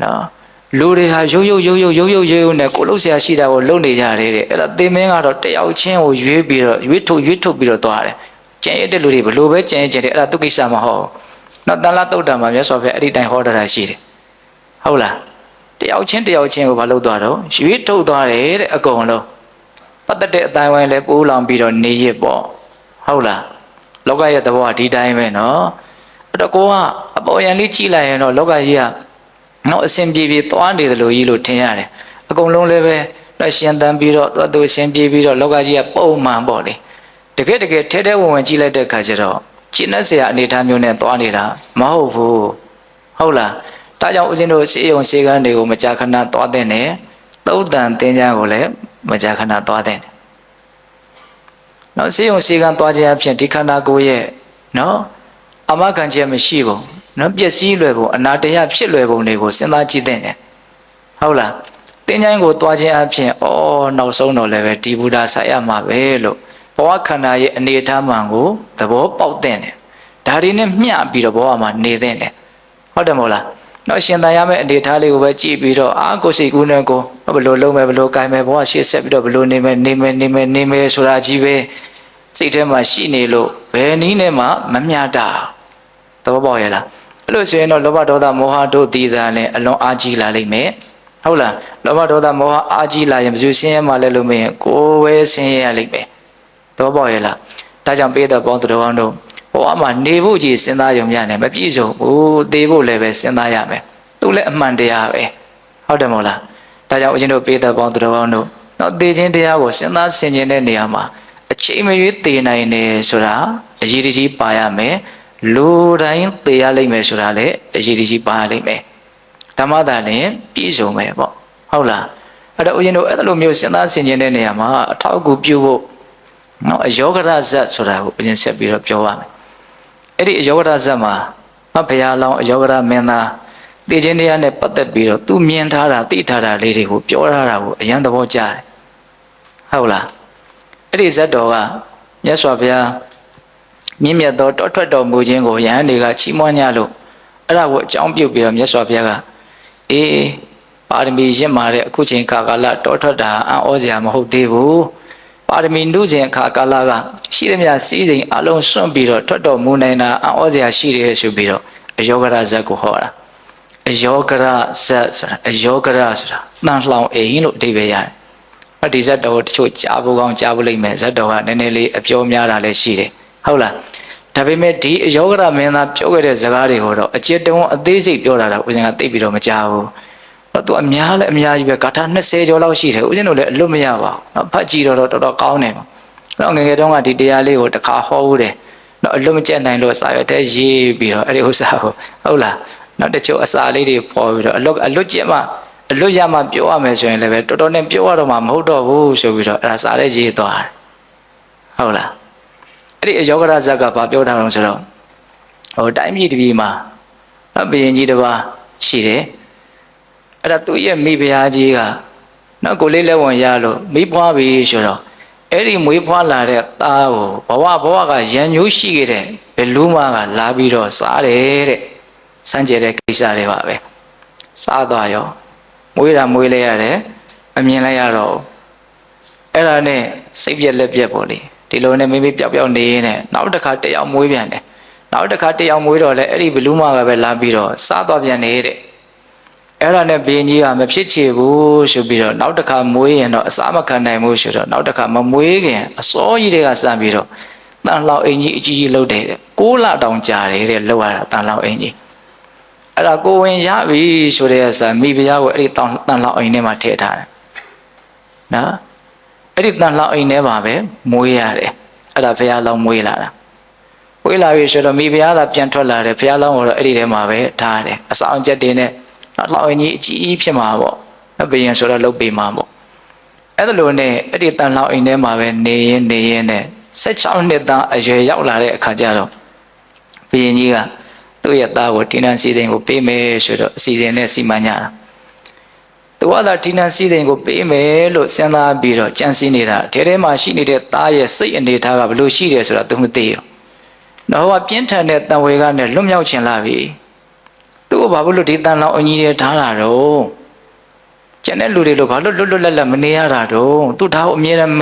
နော်လူတွေဟာရုပ်နဲ့ကိုလှုပ်ရှားရှိတာကိုလှုပ်နေကြတယ်တဲ့အဲ့ဒါသေမင်းကတော့တယောက်ချင်းကိုရွေးပြီးတော့ရွေးထုတ်ပြီးတော့သွားတယ်ကျန်ရတဲ့လူတွေဘလို့ပဲကျန်တယ်အဲ့ဒါသူကိစ္စမဟုတ်နော်တန်လာတုတ်တံမှာမြတ်စွာဘုရားအဲ့ဒီတိုင်ဟောတာရှိတယ်ဟုတ်လားတယောက်ချင်းကိုဘာလုပ်သွားတော့ရွေးထုတ်သွားတယ်တဲ့အကုန်လုံးပတ်သက်တဲ့အတိုင်းဝိုင်းလဲပိုးလောင်ပြီးတော့နေရပေါ့ဟုတ်လားလောကရဲ့သဘောကဒီတိုင်းပဲနော်အဲ့တော့ကိုကအပေါ်ယံလေးကြည့်လိုက်ရင်တော့လောကကြီးကနော်အစဉ်ပြေသွားနေတယ်လို့ကြီးလို့ထင်ရတယ်အကုန်လုံးလည်းပဲတော့ရှင်သန်ပြီးတော့သူအစဉ်ပြေပြီးတော့လောကကြီးကပုံမှန်ပေါ့လေတကယ်ထဲဝင်ကြည့်လိုက်တဲ့ခါကျတော့ကျင့်တဲ့ဆရာအနေထားမျိုးနဲ့သွားနေတာမဟုတ်ဘူးဟုတ်လားဒါကြောင့်ဦးဇင်းတို့စေယုံစေကန်းတွေကိုမကြာခဏသွားတဲ့နဲ့သုတ်တန်သင်္ချာကိုလည်းမကြာခဏသွားတဲ့နော်စေယုံစေကန်းသွားခြင်းအဖြစ်ဒီခန္ဓာကိုယ်ရဲ့နော်အမခံချက်မရှိဘူးနော်ပျက်စီးလွယ်ပုံအနာတရဖြစ်လွယ်ပုံတွေကိုစဉ်းစားကြည့်တဲ့နဲ့ဟုတ်လားသင်္ချိုင်းကိုသွားခြင်းအဖြစ်နောက်ဆုံးတော့လည်းပဲဒီဘုရားဆက်ရမှာပဲလို့ဘဝခန္ဓာရဲ့အနေအထားမှန်ကိုသဘောပေါက်တဲ့နဲ့ဒါတွေနဲ့မျှပြီးတော့ဘဝမှာနေတဲ့နဲ့ဟုတ်တယ်မဟုတ်လားနော်ရှင်တန်ရမယ့်အနေထားလေးကိုပဲကြည့်ပြီးတော့ကိုယ်စိတ်ကူးနဲ့ကိုဘယ်လိုလုပ်မယ်ဘယ်လိုကိုင်မယ်ဘဝရှေ့ဆက်ပြီးတော့ဘယ်လိုနေမယ်ဆိုတာကြီးပဲစိတ်ထဲမှာရှိနေလို့ဘယ်နည်းနဲ့မှမမျှတာသဘောပေါက်ရဲ့လားအဲ့လိုဆိုရင်တော့လောဘဒေါသမောဟတို့တည်တာနဲ့အလွန်အားကြီးလာလိမ့်မယ်ဟုတ်လားလောဘဒေါသမောဟအားကြီးလာရင်ဘယ်သူဆင်းရဲမှလဲလို့မင်းကိုယ်ပဲဆင်းရဲရလိမ့်မယ်သဘောပေါက်ရဲ့လားဒါကြောင့်ပေးတဲ့ပေါင်းသူတော်တို့ဘဝမှာနေဖို့ကြီးစဉ်းစားရုံများနဲ့မပြည့်စုံဘူးသေဖို့လည်းပဲစဉ်းစားရမယ်သူလည်းအမှန်တရားပဲဟုတ်တယ်မဟုတ်လားဒါကြောင့်ဦးဇင်းတို့ပေးတဲ့ပေါင်းသူတော်တို့တော့သေခြင်းတရားကိုစဉ်းစားဆင်ခြင်တဲ့နေရာမှာအချိန်မရွေးသေနိုင်တယ်ဆိုတာအရေးကြီးပါရမယ်လူတိုင်းသေရလိမ့်မယ်ဆိုတာလည်းအရေးကြီးပါရလိမ့်မယ်ဓမ္မသာလည်းပြည့်စုံမယ်ပေါ့ဟုတ်လားအဲ့တော့ဦးဇင်းတို့အဲ့လိုမျိုးစဉ်းစားဆင်ခြင်တဲ့နေရာမှာအထောက်အကူပြုဖို့နော်အယောဂရဇတ်ဆိုတာကိုဦးဇင်းဆက်ပြီးတော့ပြောရမယ်အဲ့ဒီအယောဂရဇတ်မှာဘုရားလောင်းအယောဂရမင်းသားသိခြင်းတရားနဲ့ပတ်သက်ပြီးတော့သူမြင်ထားတာသိထားတာလေးတွေကိုပြောထားတာကိုအယံသဘောကျတယ်ဟုတ်လားအဲ့ဒီဇတ်တော်ကမြတ်စွာဘုရားမြင့်မြတ်သောတောထွက်တော်မူခြင်းကိုယဟန်တွေကချီးမွမ်းကြလို့အဲ့ဒါကိုအကြောင်းပြုပြီးတော့မြတ်စွာဘုရားကပါရမီရင့်မာတဲ့အခုချိန်ကာလတောထွက်တာအံ့ဩစရာမဟုတ်သေးဘူးပါရမီနုစဉ်အခါကာလကရှိသမျှစီးစိမ်အလုံးစွန့်ပြီးတော့ထွက်တော်မူနိုင်တာအံ့ဩစရာရှိတယ်ဆိုပြီးတော့အယောဂရဇတ်ကိုဟောတာအယောဂရဇတ်ဆိုတာအယောဂရဆိုတာတန်လှောင်အိမ်လို့အဓိပ္ပာယ်ရတယ်ဒီဇတ်တော်တချို့ကြားဖို့ကောင်းကြားဖို့လိမ့်မယ်ဇတ်တော်ကနည်းနည်းလေးအပြောများတာလည်းရှိတယ်ဟုတ်လား ဒါပေမဲ့ဒီယောဂရမင်းသားပြောခဲ့တဲ့စကားတွေကိုတော့အจิตတုံးအသေးစိတ်ပြောတာတော့ဦးဇင်းကသိပြီးတော့မကြားဘူးတော့သူအများလည်းအများကြီးပဲဂါထာ20ကျော်လောက်ရှိတယ်ဦးဇင်းတို့လည်းအလွတ်မရပါဘူးနော်ဖတ်ကြည့်တော့တော်တော်ကောင်းတယ်ပေါ့နော်ငယ်ငယ်တုန်းကဒီတရားလေးကိုတစ်ခါဟောဦးတယ်နော်အလွတ်မကျက်နိုင်လို့စာရွက်ထဲရေးပြီးတော့အဲ့ဒီဥစ္စာကိုဟုတ်လားနော်တချို့အစာလေးတွေပေါ်ပြီးတော့အလွတ်ကျက်မှအလွတ်ရမှပြောရမယ်ဆိုရင်လည်းပဲတော်တော်နဲ့ပြောရတော့မှမဟုတ်တော့ဘူးဆိုပြီးတော့အဲ့ဒါစာလေးရေးသွားတယ်ဟုတ်လားအဲ့ဒီအယောဂရဇက်ကဘာပြောတာလဲဆိုတော့ဟိုတိုင်းပြည်တစ်ပြည်မှာဘုရင်ကြီးတစ်ပါးရှိတယ်အဲ့ဒါသူ့ရဲ့မိဖုရားကြီးကနော်ကိုလေးလက်ဝင်ရလို့မိဖွားပြီဆိုတော့အဲ့ဒီမွေးဖွားလာတဲ့သားကိုဘဝကရန်ညိုးရှိခဲ့တဲ့ဘယ်လူမှကလာပြီးတော့စားတယ်တဲ့စမ်းကြဲတဲ့ကိစ္စတွေပါပဲစားသွားရောမွေးလဲရတယ်အမြင်လိုက်ရတော့အဲ့ဒါနဲ့စိတ်ပြက်လက်ပြက်ပေါ့လေဒီလိုနဲ့မိမိပျောက်နေနေနောက်တစ်ခါတယောက်မွေးပြန်တယ်နောက်တစ်ခါတယောက်မွေးတော့လဲအဲ့ဒီဘလူးမကပဲလာပြီးတော့စားသွားပြန်နေတဲ့အဲ့ဒါနဲ့ဘင်းကြီးကမဖြစ်ချေဘူးဆိုပြီးတော့နောက်တစ်ခါမွေးရင်တော့အစားမခံနိုင်ဘူးဆိုတော့နောက်တစ်ခါမမွေးခင်အစောကြီးတွေကစပြီးတော့တန်လောက်အင်ကြီးအကြီးကြီးလှုပ်တယ်တဲ့6လတောင်ကြာတယ်တဲ့လှုပ်ရတာတန်လောက်အင်ကြီးအဲ့ဒါကိုဝင်ရပြီဆိုတဲ့ဆာမိဖုရားကိုအဲ့ဒီတန်လောက်အိမ်ထဲမှာထည့်ထားတယ်နော်အဲ့ဒီတန်လောက်အိမ်ထဲမှာပဲမွေးရတယ်အဲ့ဒါဘုရားလောင်းမွေးလာတာမွေးလာပြီဆိုတော့မိဖုရားကပြန်ထွက်လာတယ်ဘုရားလောင်းကိုတော့အဲ့ဒီထဲမှာပဲထားတယ်အဆောင်ချက်တွေနဲ့လောက်အိမ်ကြီးအကြီးဖြစ်မှာပေါ့ဘယင်ဆိုတော့လုတ်ပေမှာပေါ့အဲ့ဒါလိုနဲ့အဲ့ဒီတန်လောက်အိမ်ထဲမှာပဲနေရင်နဲ့16နှစ်သားအရွယ်ရောက်လာတဲ့အခါကျတော့ဘယင်ကြီးကသူ့ရဲ့သားကိုဌိနံစည်းစိမ်ကိုပေးမယ်ဆိုတော့အစီအစဉ်နဲ့စီမံကြတာသူကသာဌိနံစည်းစိမ်ကိုပေးမယ်လို့စဉ်းစားပြီးတော့ကြံစည်နေတာထဲမှာရှိနေတဲ့သားရဲ့စိတ်အနေထားကဘယ်လိုရှိတယ်ဆိုတာသူမသိဘူးတော့ဟောပြင်းထန်တဲ့တန်ဝေကနဲ့လွတ်မြောက်ခြင်းလာပြီသူ့ကိုဘာလို့ဒီတန်လောက်အကြီးတွေထားတာတော့ကျန်တဲ့လူတွေလို့ဘာလို့လွတ်လပ်မနေရတာတော့သူဒါကိုအမြဲတမ်း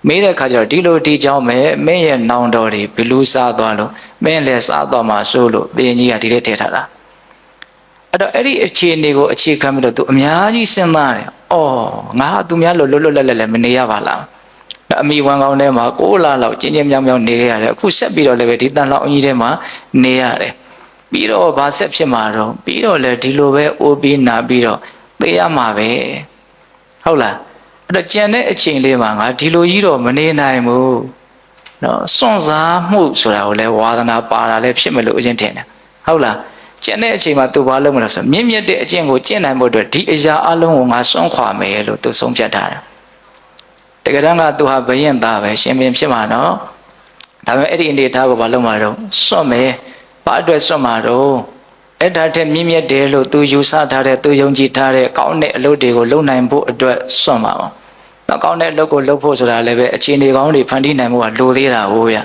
မေးတဲ့အခါကျတော့ဒီလိုဒီကြောင်းပဲမင်းရဲ့နောင်တော်တွေဘလူးစားသွားလို့မင်းလည်းစားသွားမှာဆိုလို့ဘုရင်ကြီးကဒီထဲထည့်ထားတာအဲ့တော့အဲ့ဒီအခြေအနေကိုအခြေခံပြီးတော့သူအများကြီးစဉ်းစားတယ်။အော်ငါသူများလို့လွတ်လပ်လည်းမနေရပါလား။အမိဝန်ကောင်းထဲမှာ6လလောက်ကျင်းမြောင်းနေခဲ့ရတယ်အခုဆက်ပြီးတော့လည်းပဲဒီတန်လောက်အကြီးထဲမှာနေရတယ်ပြီးတော့ဘာဆက်ဖြစ်မှာတော့ပြီးတော့လည်းဒီလိုပဲအိုးပြီးနာပြီးတော့သိရမှာပဲဟုတ်လားအဲ့တော့ကြံတဲ့အချိန်လေးမှာငါဒီလိုကြီးတော့မနေနိုင်ဘူးနော်စွန့်စားမှုဆိုတာကိုလည်းဝါသနာပါတာလည်းဖြစ်မလို့အရင်ထင်တယ်ဟုတ်လားကျန်တဲ့အချိန်မှာသူဘာလုပ်မလဲဆိုမြင့်မြတ်တဲ့အကျင့်ကိုကျင့်နိုင်ဖို့အတွက်ဒီအရာအလုံးကိုငါစွန့်ခွာမယ်လို့သူဆုံးဖြတ်ထားတယ်တကယ်တမ်းကသူဟာဘယင်သားပဲရှင်ဘင်ဖြစ်မှာနော်ဒါပေမဲ့အဲ့ဒီအနေထားကိုဘာလုပ်မှာတော့စွန့်မယ်ဘာအတွက်စွန့်မှာတော့အဲ့ဒါတည်းမြင့်မြတ်တယ်လို့သူယူဆထားတဲ့သူယုံကြည်ထားတဲ့ကောင်းတဲ့အလုပ်တွေကိုလုပ်နိုင်ဖို့အတွက်စွန့်မှာပါတော့ကောင်းတဲ့အလုပ်ကိုလုပ်ဖို့ဆိုတာလည်းပဲအခြေအနေကောင်းတွေဖန်တီးနိုင်ဖို့ကလိုသေးတာဟုတ်ဗျ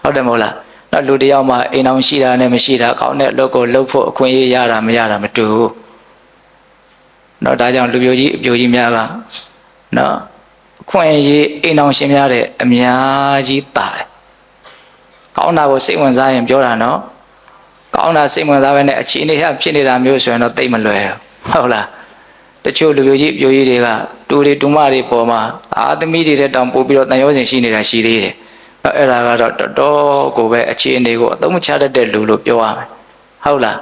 ဟုတ်တယ်မဟုတ်လားတော့လူတယောက်မှအိမ်အောင်ရှိတာနဲ့မရှိတာကောင်းတဲ့အလုပ်ကိုလုပ်ဖို့အခွင့်အရေးရတာမရတာမတူဘူးတော့ဒါကြောင့်လူပြိုကြီးအပြိုကြီးများကနော်အခွင့်အရေးအိမ်အောင်ရှင်များတဲ့အများကြီးတာတယ်ကောင်းတာကိုစိတ်ဝင်စားရင်ပြောတာနော်ကောင်းတာစိတ်ဝင်စားပဲနဲ့အခြေအနေဖြစ်နေတာမျိုးဆိုရင်တော့သိမလွယ်ဟုတ်လားတချို့လူပြိုကြီးအပြိုကြီးတွေကတူတွေတူမတွေပေါ်မှာအာသမီးတွေတဲ့တောင်ပို့ပြီးတော့တန်ရောစင်ရှိနေတာရှိသေးတယ်အဲ့ဒါကတော့တော်တော်ကိုပဲအခြေအနေကိုအသုံးချတတ်တဲ့လူလို့ပြောရမယ်ဟုတ်လား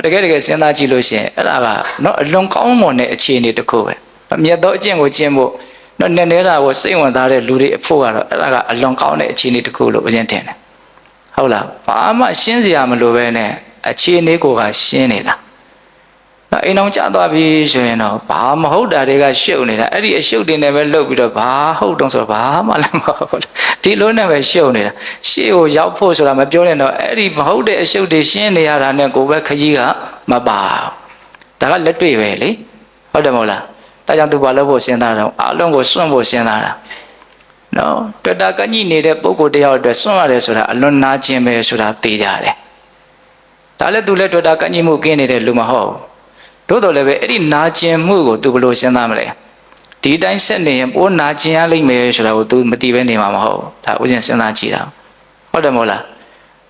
တကယ်စဉ်းစားကြည့်လို့ရှိရင်အဲ့ဒါကနော်အလွန်ကောင်းမွန်တဲ့အခြေအနေတစ်ခုပဲအမြတ်သောအကျင့်ကိုကျင့်ဖို့နော်နည်းနည်းတာကိုစိတ်ဝင်စားတဲ့လူတွေအဖို့ကတော့အဲ့ဒါကအလွန်ကောင်းတဲ့အခြေအနေတစ်ခုလို့အရင်တင်တယ်ဟုတ်လားဘာမှရှင်းစရာမလိုပဲနဲ့အခြေအနေကိုကရှင်းနေတာနော်အိမ်အောင်ကျသွားပြီဆိုရင်တော့ဘာမဟုတ်တာတွေကရှုပ်နေတာအဲ့ဒီအရှုပ်တွေနဲ့ပဲလှုပ်ပြီးတော့ဘာဟုတ်တော့ဆိုတော့ဘာမှလည်းမဟုတ်ဒီလိုနဲ့ပဲရှုပ်နေတာရှေ့ကိုရောက်ဖို့ဆိုတာမပြောနဲ့တော့အဲ့ဒီမဟုတ်တဲ့အရှုပ်တွေရှင်းနေရတာနဲ့ကိုယ်ပဲခကြီးကမပါဒါကလက်တွေ့ပဲလေဟုတ်တယ်မဟုတ်လားဒါကြောင့်သူဘာလုပ်ဖို့စဉ်းစားတော့အလုံးကိုစွန့်ဖို့စဉ်းစားတာနော်တွေ့တာကညိနေတဲ့ပုံကိုတယောက်အတွက်စွန့်ရတယ်ဆိုတာအလွန်နာကျင်ပဲဆိုတာသိကြတယ်ဒါလည်းသူလည်းတွေ့တာကညိမှုကင်းနေတဲ့လူမဟုတ်သို့တော်လည်းပဲအဲ့ဒီနာကျင်မှုကိုသူဘယ်လိုစဉ်းစားမလဲဒီတိုင်းဆက်နေရင်ပိုးနာကျင်ရလိမ့်မယ်ဆိုတာကိုသူမသိပဲနေမှာမဟုတ်ဒါဥစဉ်စဉ်းစားကြည့်တာဟုတ်တယ်မဟုတ်လာ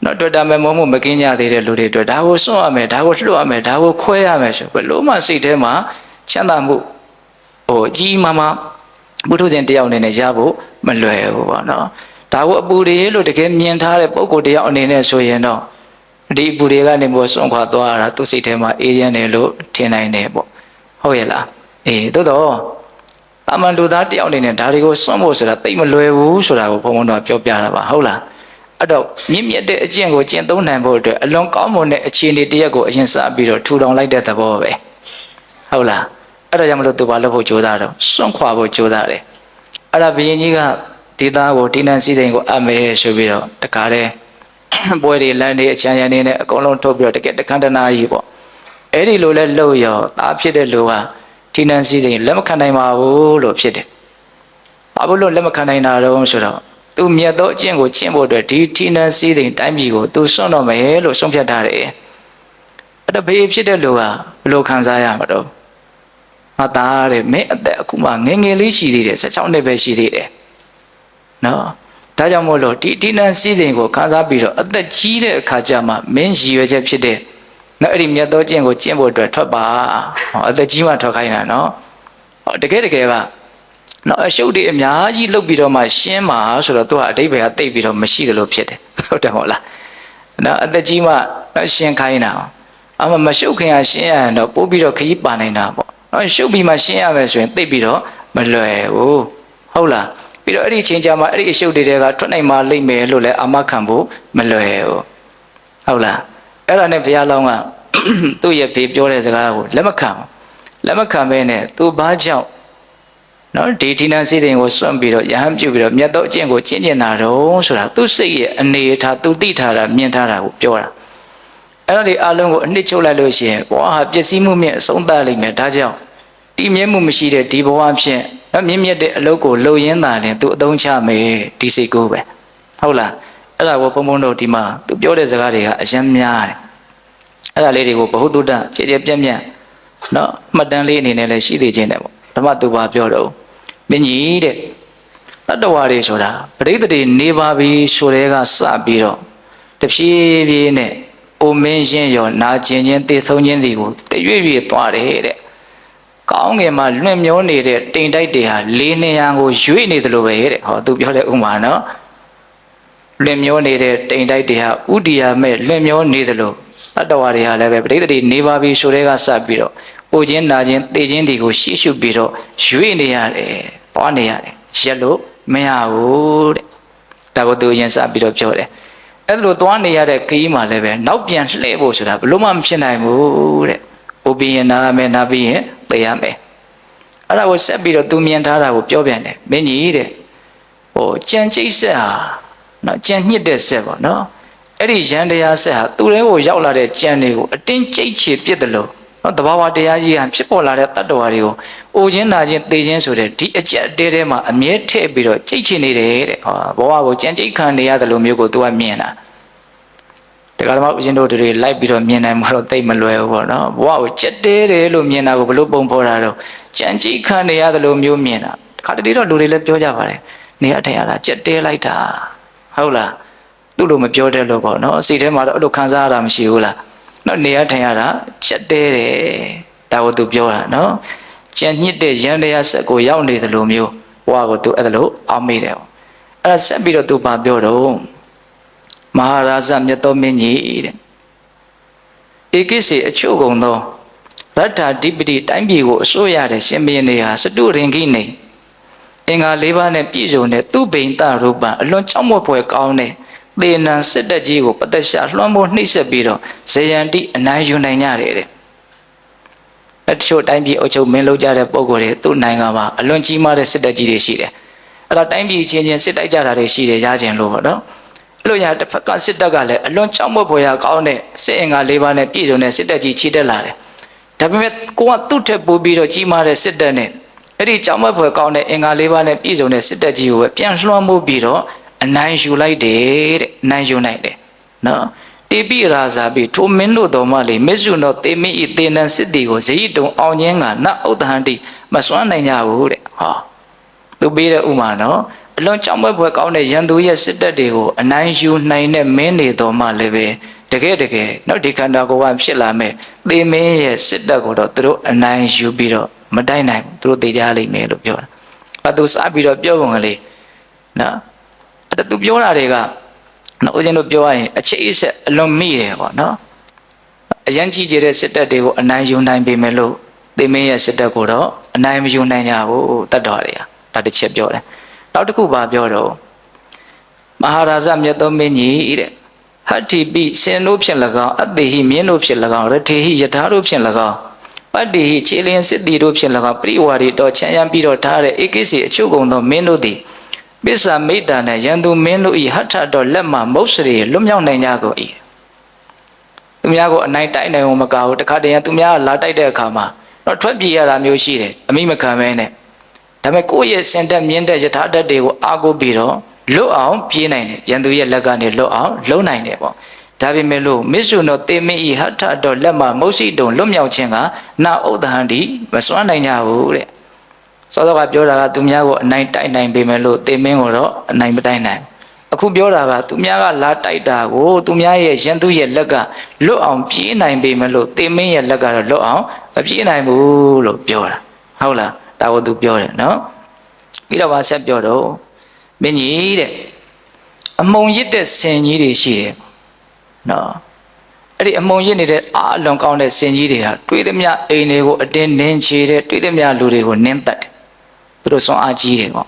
းနော်တွေ့တာမဲ့မမှုမကင်းကြသေးတဲ့လူတွေအတွက်ဒါကိုစွန့်ရမယ်ဒါကိုလှုပ်ရမယ်ဒါကိုခွဲရမယ်ဆိုဘယ်လိုမှစိတ်ထဲမှာချမ်းသာမှုကြီးမားမားဘုထုဇဉ်တယောက်အနေနဲ့ရဖို့မလွယ်ဘူးပေါ့နော် ဒါကိုအပူတွေလို့တကယ်မြင်ထားတဲ့ပုံကိုယ်တယောက်အနေနဲ့ဆိုရင်တော့ဒီအပူတွေကနေပြီးစွန့်ခွာသွားတာသူ့စိတ်ထဲမှာအေးရနေလို့ထင်နိုင်တယ်ပေါ့ဟုတ်ရဲ့လားသို့တော့အမှန်လူသားတယောက်အနေနဲ့ဒါတွေကိုစွန့်ဖို့ဆိုတာသိမလွယ်ဘူးဆိုတာကိုဘုံဘုံတော့ပြောပြတာပါဟုတ်လားအဲ့တော့မြင့်မြတ်တဲ့အကျင့်ကိုကျင့်သုံးနိုင်ဖို့အတွက်အလွန်ကောင်းမွန်တဲ့အခြေအနေတရက်ကိုအရင်စပြီးတော့ထူထောင်လိုက်တဲ့သဘောပဲဟုတ်လားအဲ့ဒါကြောင့်မလို့သူဘာလုပ်ဖို့ကြိုးစားတော့စွန့်ခွာဖို့ကြိုးစားတယ်အဲ့ဒါဘုရင်ကြီးကဒီသားကိုတိဏ္ဍစီသိန်ကိုအပ်မယ်ဆိုပြီးတော့တခါတည်းပွဲတွေလမ်းတွေအချမ်းရံနေနဲ့အကုန်လုံးထုတ်ပြီးတော့တကယ်တခန္ဓနာကြီးပေါ့အဲ့ဒီလိုလဲလှုပ်ရောသားဖြစ်တဲ့လူဟာတိဏ္ဍစီသိန်လက်မခံနိုင်ပါဘူးလို့ဖြစ်တယ်ဘာလို့လက်မခံနိုင်တာတော့ဆိုတော့သူမြတ်သောအကျင့်ကိုကျင့်ဖို့အတွက်ဒီတိဏ္ဍစီသိန်တိုင်းပြည်ကိုသူစွန့်တော့မယ်လို့ဆုံးဖြတ်ထားတယ်အဲ့တော့ဘေးဖြစ်တဲ့လူဟာဘယ်လိုခံစားရမှာတော့ငါသားတဲ့မင်းအသက်အခုမှငယ်ငယ်လေးရှိသေးတယ်16နှစ်ပဲရှိသေးတယ်နော်ဒါကြောင့်မို့လို့ဒီတိဏ္ဍစီသိန်ကိုခံစားပြီးတော့အသက်ကြီးတဲ့အခါကျမှမင်းရည်ရွယ်ချက်ဖြစ်တဲ့နော်အဲ့ဒီမြတ်သောကျင့်ကိုကျင့်ဖို့အတွက်ထွက်ပါအသက်ကြီးမှထွက်ခိုင်းတာနော်တကယ်ကနော်အရှုပ်တွေအများကြီးလုပ်ပြီးတော့မှရှင်းမှာဆိုတော့သူကအတိတ်ဘယ်ကတိတ်ပြီးတော့မရှိသလိုဖြစ်တယ်ဟုတ်တယ်မဟုတ်လားနော်အသက်ကြီးမှရှင်းခိုင်းတာအမှမရှုပ်ခင်ရှင်းရရင်တော့ပို့ပြီးတော့ခရီးပါနိုင်တာပေါ့နော်ရှုပ်ပြီးမှရှင်းရမယ်ဆိုရင်တိတ်ပြီးတော့မလွယ်ဘူးဟုတ်လားပြီးတော့အဲ့ဒီချိန်ကျမှအဲ့ဒီအရှုပ်တွေကထွက်နိုင်မှလိမ့်မယ်လို့လည်းအာမခံဖို့မလွယ်ဘူးဟုတ်လားအဲ့ဒါနဲ့ဘုရားလောင်းကသူ့ရဲ့ဖေပြောတဲ့စကားကိုလက်မခံပဲနဲ့သူဘာကြောင့်နော်ဒီတိဏ္ဍစီသိန်ကိုစွန့်ပြီးတော့ယဟန်ပြုပြီးတော့မြတ်သောအကျင့်ကိုကျင့်ကျင်တာတော့ဆိုတာသူ့စိတ်ရဲ့အနေထားသူသိထားတာမြင်ထားတာကိုပြောတာအဲ့ဒါဒီအလုံးကိုအနှစ်ချုပ်လိုက်လို့ရှိရင်ဘဝဟာပျက်စီးမှုမြင့်အဆုံးသတ်လိမ့်မယ်ဒါကြောင့်တည်မြဲမှုမရှိတဲ့ဒီဘဝဖြင့်နော်မြင့်မြတ်တဲ့အလုပ်ကိုလှုပ်ရင်းသာရင်သူအသုံးချမယ်ဒီစိတ်ကိုပဲဟုတ်လားအဲ့ဒါကိုဘုံဘုံတို့ဒီမှာသူပြောတဲ့စကားတွေကအရင်များတယ်အဲ့ဒါလေးတွေကိုဘ ഹു တုတ္တခြေခြေပြက်ပြက်နော်မှတ်တမ်းလေးအနေနဲ့လည်းရှိသေးခြင်းတယ်ပေါ့ဓမ္မသူပါပြောတော့မင်းကြီးတဲ့တတ္တဝါတွေဆိုတာပရိသေတွေနေပါပြီဆိုတဲ့ကစပြီးတော့တဖြည်းဖြည်းနဲ့အိုမင်းရင်ရောနာကျင်ချင်းသေဆုံးခြင်းစီကိုတရွေ့ရွေ့သွားတယ်တဲ့ကောင်းငယ်မှာလွင့်မျောနေတဲ့တိမ်တိုက်တွေဟာလေးနေရန်ကိုရွေ့နေတယ်လို့ပဲတဲ့ဟောသူပြောတဲ့ဥမာနော်လွင့်မျောနေတဲ့တိမ်တိုက်တွေဟာဥဒိယမဲ့လွင့်မျောနေတယ်လို့တတ္တဝါတွေဟာလည်းပဲပရိသေတွေနေပါပြီဆိုတဲ့ကစပြီးတော့အိုခြင်းနာခြင်းသေခြင်းတွေကိုရှေ့ရှုပြီးတော့ရွေ့နေရတယ်သွားနေရတယ်ရက်လို့မရဘူးတဲ့ဒါကိုသူအရင်စပြီးတော့ပြောတယ်အဲ့လိုသွားနေရတဲ့ခရီးမှာလည်းပဲနောက်ပြန်လှည့်ဖို့ဆိုတာဘလို့မှမဖြစ်နိုင်ဘူးတဲ့အိုပြီးရင်နာမယ်နာပြီးရင်သေရမယ်အဲ့ဒါကိုဆက်ပြီးတော့သူမြင်ထားတာကိုပြောပြန်တယ်မင်းကြီးတဲ့ကြံကျိတ်ဆက်ဟာနော်ကြံညှစ်တဲ့ဆက်ပေါ့နော်အဲ့ဒီရန်တရားဆက်ဟာသူ့ထဲကိုရောက်လာတဲ့ကြံတွေကိုအတင်းကျိတ်ချေပြစ်တယ်လို့နော်တဘာဝတရားကြီးဟာဖြစ်ပေါ်လာတဲ့တတ္တဝါတွေကိုအိုခြင်းနာခြင်းသေခြင်းဆိုတဲ့ဒီအကျက်တဲထဲမှာအမြဲထည့်ပြီးတော့ကြိတ်ချနေတယ်တဲ့ဘဝကိုကြံကြိတ်ခံနေရတယ်လို့မျိုးကိုသူကမြင်တာတက္ကမဦးဇင်းတို့တွေလိုက်ပြီးတော့မြင်နိုင်မှာတော့သိမလွယ်ဘူးပေါ့နော်ဘဝကိုကြက်တဲတယ်လို့မြင်တာကိုဘလို့ပုံဖော်တာတော့ကြံကြိတ်ခံနေရတယ်လို့မျိုးမြင်တာတခါတလေတော့လူတွေလည်းပြောကြပါတယ်နေရထိုင်ရတာကြက်တဲလိုက်တာဟုတ်လားသူ့လိုမပြောတဲ့လို့ပေါ့နော်စိတ်ထဲမှာတော့အဲ့လိုခံစားရတာမရှိဘူးလားနော်နေရထိုင်ရတာချက်တဲတယ်ဒါကိုသူပြောတာနော်ကြံညစ်တဲ့ရန်တရားဆက်ကိုရောက်နေတယ်လို့မျိုးဘဝကိုသူအဲ့ဒါလို့အောက်မေ့တယ်ပေါ့အဲ့ဒါဆက်ပြီးတော့သူပါပြောတော့မဟာရာဇမြတ်သောမင်းကြီးတဲ့ဧကိစေအချို့ကုန်သောရတ္ထာဓိပတိတိုင်းပြည်ကိုအစိုးရတဲ့ရှင်ဘုရင်တွေဟာစတုရင်ခိနေအင်္ဂါ၄ပါးနဲ့ပြည့်စုံတဲ့သူဘိန်တရူပံအလွန်ကြောက်မွက်ဖွယ်ကောင်းတဲ့သေနံစစ်တပ်ကြီးကိုပသက်ရှာလွှမ်းမိုးနှိပ်စက်ပြီးတော့ဇယန္တိအနိုင်ယူနိုင်ကြတယ်တဲ့တချို့တိုင်းပြည်အုပ်ချုပ်မင်းလုပ်ကြတဲ့ပုံကိုယ်တွေသူ့နိုင်ငံမှာအလွန်ကြီးမားတဲ့စစ်တပ်ကြီးတွေရှိတယ်အဲ့တော့တိုင်းပြည်ချင်းချင်းစစ်တိုက်ကြတာတွေရှိတယ်ရခြင်းလို့ပေါ့နော်အဲ့လိုညာတစ်ဖက်ကစစ်တပ်ကလည်းအလွန်ကြောက်မွက်ဖွယ်ရာကောင်းတဲ့စစ်အင်္ဂါ၄ပါးနဲ့ပြည့်စုံတဲ့စစ်တပ်ကြီးချီတက်လာတယ်ဒါပေမဲ့ကိုကသူ့ထက်ပိုပြီးတော့ကြီးမားတဲ့စစ်တပ်နဲ့အဲ့ဒီကြောက်မွက်ဖွယ်ကောင်းတဲ့အင်္ဂါ၄ပါးနဲ့ပြည့်စုံတဲ့စစ်တပ်ကြီးကိုပဲပြန်လွှမ်းမိုးပြီးတော့အနိုင်ယူလိုက်တယ်တဲ့အနိုင်ယူနိုင်တယ်နော်တေပိရာဇာပိထိုမင်းတို့တော်မလေးမစ္ဆုနောတေမိဤတေနံစစ်တီကိုဇိတုံအောင်ခြင်းကနဥဒ္ဒဟန္တိမစွမ်းနိုင်ကြဘူးတဲ့ဟောသူပေးတဲ့ဥမာနော်အလွန်ကြောက်မက်ဖွယ်ကောင်းတဲ့ရန်သူရဲ့စစ်တပ်တွေကိုအနိုင်ယူနိုင်တဲ့မင်းတွေတော်မှလည်းပဲတကယ်နော်ဒီခန္ဓာကိုယ်ကဖြစ်လာမဲ့သေမင်းရဲ့စစ်တပ်ကိုတော့သူတို့အနိုင်ယူပြီးတော့မတိုက်နိုင်ဘူးသူတို့သိကြလိမ့်မယ်လို့ပြောတာသူစပြီးတော့ပြောပုံကလေးနော်အ သူပြောတာတွေကနော်ဦးဇင်းတို့ပြောရရင်အခြေအဆက်အလွန်မိတယ်ပေါ့နော်အရန်ကြီးကျတဲ့စစ်တပ်တွေကိုအနိုင်ယူနိုင်ပေမဲ့လို့သေမင်းရဲ့စစ်တပ်ကိုတော့အနိုင်မယူနိုင်ကြဘူးတတ်တော်တွေကဒါတစ်ချက်ပြောတယ်နောက်တစ်ခုပါပြောတော့မဟာရာဇမြတ်သောမင်းကြီးတဲ့ဟတ္တိပိရှင်တို့ဖြင့်၎င်းအတ္တိဟိမြင်းတို့ဖြင့်၎င်းရထေဟိယထာတို့ဖြင့်၎င်းပတ္တိဟိခြေလျင်စစ်တီတို့ဖြင့်၎င်းပရိဝါရီတော်ချမ်းရံပြီးတော့ထားတဲ့ဧကိစီအချုပ်ကုန်သောမင်းတို့သည်ပစ္စာမိတ္တာနဲ့ယန္တုမင်းတို့ဤဟထတော်လက်မှမုတ်စရီလွတ်မြောက်နိုင်ကြကုန်၏သူများကိုအနိုင်တိုက်နိုင်အောင်မကဘူးတခါတည်းရန်သူများလာတိုက်တဲ့အခါမှာတော့ထွက်ပြေးရတာမျိုးရှိတယ်အမိမခံမဲနဲ့ဒါပေမဲ့ကိုယ့်ရဲ့စင်တက်မြင့်တဲ့ယထာတတ်တွေကိုအားကိုးပြီးတော့လွတ်အောင်ပြေးနိုင်တယ်ရန်သူရဲ့လက်ကနေလွတ်အောင်လုံနိုင်တယ်ပေါ့ဒါပေမဲ့လို့မစ္ဆုနောတေမင်းဤဟထတော်လက်မှမုတ်စီတုံလွတ်မြောက်ခြင်းကနာဥဒ္ဒဟံဒီမစွမ်းနိုင်ကြဘူးတဲ့စောစောကပြောတာကသူများကိုအနိုင်တိုက်နိုင်ပေမဲ့လို့တေမင်းကိုတော့အနိုင်မတိုက်နိုင်အခုပြောတာကသူများကလာတိုက်တာကိုသူများရဲ့ရန်သူရဲ့လက်ကလွတ်အောင်ပြေးနိုင်ပေမဲ့လို့တေမင်းရဲ့လက်ကတော့လွတ်အောင်မပြေးနိုင်ဘူးလို့ပြောတာဟုတ်လားဒါကိုသူပြောတယ်နော်ပြီးတော့ဗာဆက်ပြောတော့မင်းကြီးတဲ့အမုံရစ်တဲ့ဆင်ကြီးတွေရှိတယ်နော်အဲ့ဒီအမုံရစ်နေတဲ့အားအလွန်ကောင်းတဲ့ဆင်ကြီးတွေဟာတွေးသမျှအိမ်တွေကိုအတင်းနင်းချေတဲ့တွေးသမျှလူတွေကိုနင်းတက်တယ်သူတို့စွမ်းအားကြီးတယ်ပေါ့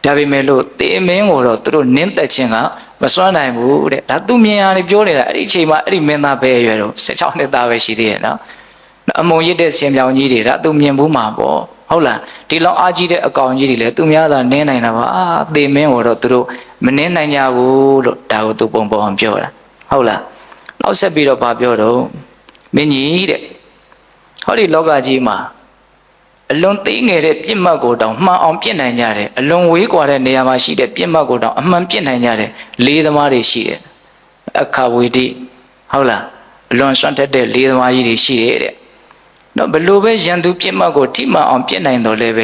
ဒါပေမဲ့လို့တေမင်းကိုတော့သူတို့နင်းတက်ခြင်းကမစွမ်းနိုင်ဘူးတဲ့ဒါသူမြင်ရတယ်ပြောနေတာအဲ့ဒီအချိန်မှာအဲ့ဒီမင်းသားပဲရွယ်တော့16နှစ်သားပဲရှိသေးရဲ့နော်အမုံရစ်တဲ့ဆင်ပြောင်ကြီးတွေဒါသူမြင်ဘူးမှာပေါ့ဟုတ်လားဒီလောက်အားကြီးတဲ့အကောင်ကြီးတွေလည်းသူများသာနင်းနိုင်တာပါသေမင်းကိုတော့သူတို့မနင်းနိုင်ကြဘူးလို့ဒါကိုသူပုံပေါ်အောင်ပြောတာဟုတ်လားနောက်ဆက်ပြီးတော့ဗာပြောတော့မင်းကြီးတဲ့ဟောဒီလောကကြီးမှာအလွန်သေးငယ်တဲ့ပြစ်မှတ်ကိုတောင်မှန်အောင်ပြစ်နိုင်ကြတယ်အလွန်ဝေးကွာတဲ့နေရာမှာရှိတဲ့ပြစ်မှတ်ကိုတောင်အမှန်ပြစ်နိုင်ကြတယ်လေးသမားတွေရှိတယ်အခဝေတိဟုတ်လားအလွန်စွန့်တက်တဲ့လေးသမားကြီးတွေရှိတယ်တဲ့နော်ဘလို့ပဲရန်သူပြစ်မှတ်ကိုထိမှန်အောင်ပြစ်နိုင်တော့လည်းပ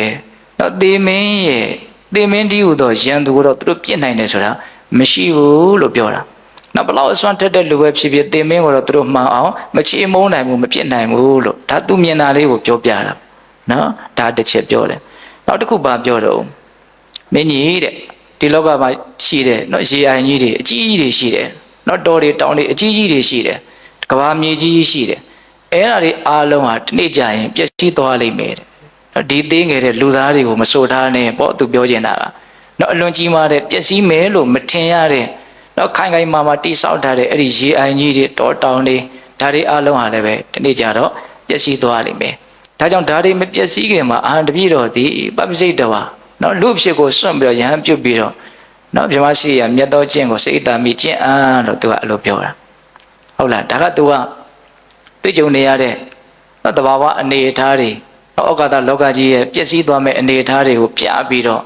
ဲနော်သေမင်းဒီဟုသောရန်သူကိုတော့သူတို့ပြစ်နိုင်တယ်ဆိုတာမရှိဘူးလို့ပြောတာနော်ဘလောက်အစွမ်းတက်တဲ့လူပဲဖြစ်ဖြစ်သေမင်းကိုတော့သူတို့မှန်အောင်မချေမုန်းနိုင်ဘူးမပြစ်နိုင်ဘူးလို့ဒါသူမြင်တာလေးကိုပြောပြတာနော်ဒါတစ်ချက်ပြောတယ်နောက်တစ်ခုပါပြောတော့မင်းကြီးတဲ့ဒီလောကမှာရှိတဲ့နော်ရေအိုင်ကြီးတွေအကြီးကြီးတွေရှိတယ်နော်တော်တွေတောင်တွေအကြီးကြီးတွေရှိတယ်ကဘာမြေကြီးကြီးရှိတယ်အဲ့ဒါတွေအားလုံးဟာဒီနေ့ကျရင်ပျက်စီးသွားလိမ့်မယ်တဲ့နော်ဒီသေးငယ်တဲ့လူသားတွေကိုမဆိုထားနဲ့ပေါ့သူပြောချင်တာကနော်အလွန်ကြီးမားတဲ့ပျက်စီးမယ်လို့မထင်ရတဲ့နော်ခိုင်ခိုင်မာမာတိဆောက်ထားတဲ့အဲ့ဒီရေအိုင်ကြီးတွေတောတောင်တွေဒါတွေအားလုံးဟာလည်းပဲဒီနေ့ကျတော့ပျက်စီးသွားလိမ့်မယ်ဒါကြောင့်ဒါတွေမပျက်စီးခင်မှာအာတပြည့်တော်သည်ပပ္ပစိတ်တော်နော်လူဖြစ်ကိုစွန့်ပြီးတော့ယဟန်ပြုတ်ပြီးတော့နော်ဗြဟ္မရှိရမြတ်သောကျင့်ကိုစိတ်တာမိကျင့်အားလို့သူကအဲ့လိုပြောတာဟုတ်လားဒါကသူကတွေ့ကြုံနေရတဲ့နော်တဘာဝအနေအထားတွေနော်ဩကာသလောကကြီးရဲ့ပျက်စီးသွားမဲ့အနေအထားတွေကိုပြပြီးတော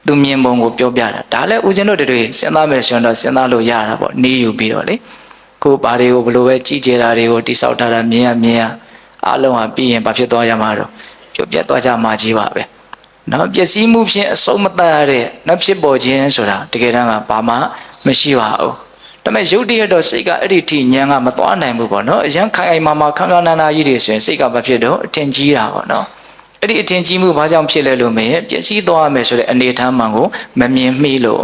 ့သူမြင်ပုံကိုပြောပြတာဒါလည်းဦးဇင်းတို့တွေစဉ်းစားမယ်ဆိုတော့စဉ်းစားလို့ရတာပေါ့နေယူပြီးတော့လေကိုဘာတွေကိုဘလို့ပဲကြီးကျယ်တာတွေကိုတိဆောက်ထားတာမြင်ရအလုံးဟာပြီးရင်ဘာဖြစ်သွားရမှာတော့ပြတ်ပြတ်သွားကြမှာကြီးပါပဲနော်ပျက်စီးမှုဖြင့်အဆုံးမတတ်ရတဲ့နော်ဖြစ်ပေါ်ခြင်းဆိုတာတကယ်တမ်းကဘာမှမရှိပါဘူးဒါပေမဲ့ယုတ်တရက်တော့စိတ်ကအဲ့ဒီထိဉာဏ်ကမသွားနိုင်ဘူးပေါ့နော်အရန်ခိုင်ခိုင်မာမာခန်းခန်းနာနာကြီးတွေဆိုရင်စိတ်ကဘာဖြစ်တော့အထင်ကြီးတာပေါ့နော်အဲ့ဒီအထင်ကြီးမှုဘာကြောင့်ဖြစ်လဲလို့မေးပျက်စီးသွားမယ်ဆိုတဲ့အနေအထားမှန်ကိုမမြင်မိလို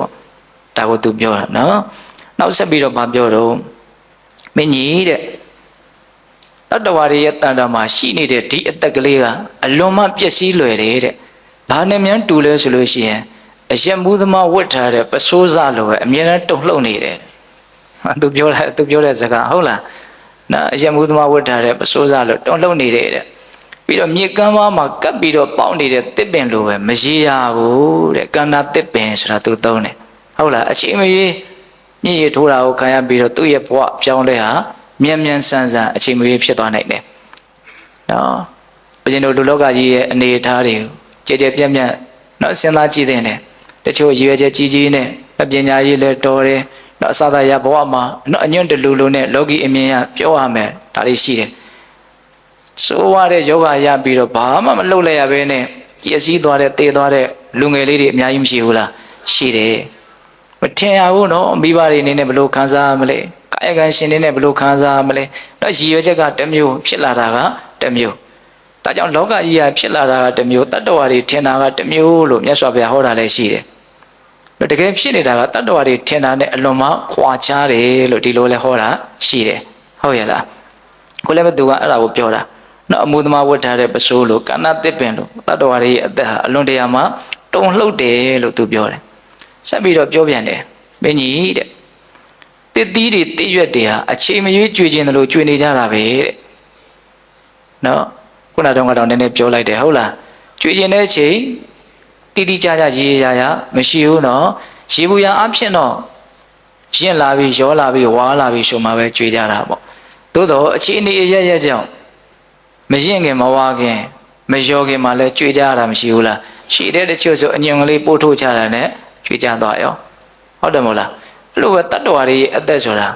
့ဒါကိုသူပြောတာနော်နောက်ဆက်ပြီးတော့ဗာပြောတော့မင်းကြီးတဲ့တတ္တဝါတွေရဲ့တန်တာမှာရှိနေတဲ့ဒီအသက်ကလေးကအလွန်မှပျက်စီးလွယ်တယ်တဲ့။ဘာနဲ့မြန်တူလဲဆိုလို့ရှိရင်အရက်မှုသမားဝတ်ထားတဲ့ပစိုးစားလိုပဲအမြဲတမ်းတုံ့လှုပ်နေတယ်။သူပြောတဲ့စကားဟုတ်လား။နော်အရက်မှုသမားဝတ်ထားတဲ့ပစိုးစားလိုတုံ့လှုပ်နေတယ်တဲ့။ပြီးတော့မြေကမ်းမှာကပ်ပြီးတော့ပေါက်နေတဲ့တစ်ပင်လိုပဲမရေရဘူးတဲ့။ကန္နာတစ်ပင်ဆိုတာသူသုံးတယ်။ဟုတ်လားအချိန်မရေမြည်ရထိုးတာကိုခံရပြီးတော့သူ့ရဲ့ဘဝပြောင်းလဲဟာမြန်ဆန်အချိန်မရွေးဖြစ်သွားနိုင်တယ်နော်ဦးဇင်းတို့လူလောကကြီးရဲ့အနေအထားတွေကိုကြဲပြန့်နော်စဉ်းစားကြည့်တဲ့နဲ့တချို့ရည်ရွယ်ချက်ကြီးနဲ့ပညာရေးလည်းတော်တယ်နော်အစသာရဘဝမှာနော်အညွန့်တလူနဲ့လောကီအမြင်ရပြောရမယ်ဒါလေးရှိတယ်ဆိုးရတဲ့ယောဂရပြီးတော့ဘာမှမလုပ်လိုက်ရဘဲနဲ့ရည်စည်းသွားတဲ့တေသွားတဲ့လူငယ်လေးတွေအများကြီးမရှိဘူးလားရှိတယ်မထင်ရဘူးနော်မိဘတွေအနေနဲ့ဘယ်လိုခံစားရမလဲကာယကံရှင်နေနဲ့ဘယ်လိုခံစားရမလဲတော့ရည်ရွယ်ချက်ကတစ်မျိုးဖြစ်လာတာကတစ်မျိုးဒါကြောင့်လောကကြီးကဖြစ်လာတာကတစ်မျိုးတတ္တဝါတွေထင်တာကတစ်မျိုးလို့မြတ်စွာဘုရားဟောတာလည်းရှိတယ် တကယ်ဖြစ်နေတာကတတ္တဝါတွေထင်တာနဲ့အလွန်မှခွာခြားတယ်လို့ဒီလိုလဲဟောတာရှိတယ်ဟုတ်ရဲ့လားကိုလည်းပဲသူကအဲ့ဒါကိုပြောတာနော်အမှုသမားဝတ်ထားတဲ့ပစိုးလို့ကဏ္ဍတစ်ပင်လို့တတ္တဝါတွေရဲ့အသက်ဟာအလွန်တရာမှတုံလှုပ်တယ်လို့သူပြောတယ်ဆက်ပြီးတော့ပြောပြန်တယ်မင်းကြီးတဲ့တစ်သီးတွေတည့်ရွက်တွေဟာအချိန်မရွေးကြွေခြင်းတယ်လို့ကြွေနေကြတာပဲတဲ့နော်ခုနကတော့နည်းနည်းပြောလိုက်တယ်ဟုတ်လားကြွေခြင်းတဲ့အချိန်တိတိကျကျရေးရရမရှိဘူးနော်ရေဘူးရအဖြစ်တော့ရင့်လာပြီးရောလာပြီးဝါလာပြီးဆိုမှပဲကြွေကြတာပေါ့သို့တော့အချိန်အရရကြောင့်မရင်ခင်မဝါခင်မရောခင်မှလည်းကြွေကြရတာမရှိဘူးလားရှိတဲ့တချို့ဆိုအညွန်ကလေးပို့ထုတ်ချတာနဲ့ကြွေကြသွားရောဟုတ်တယ်မို့လားအဲ့လိုပဲတတ္တဝါတွေရဲ့အသက်ဆိုတာ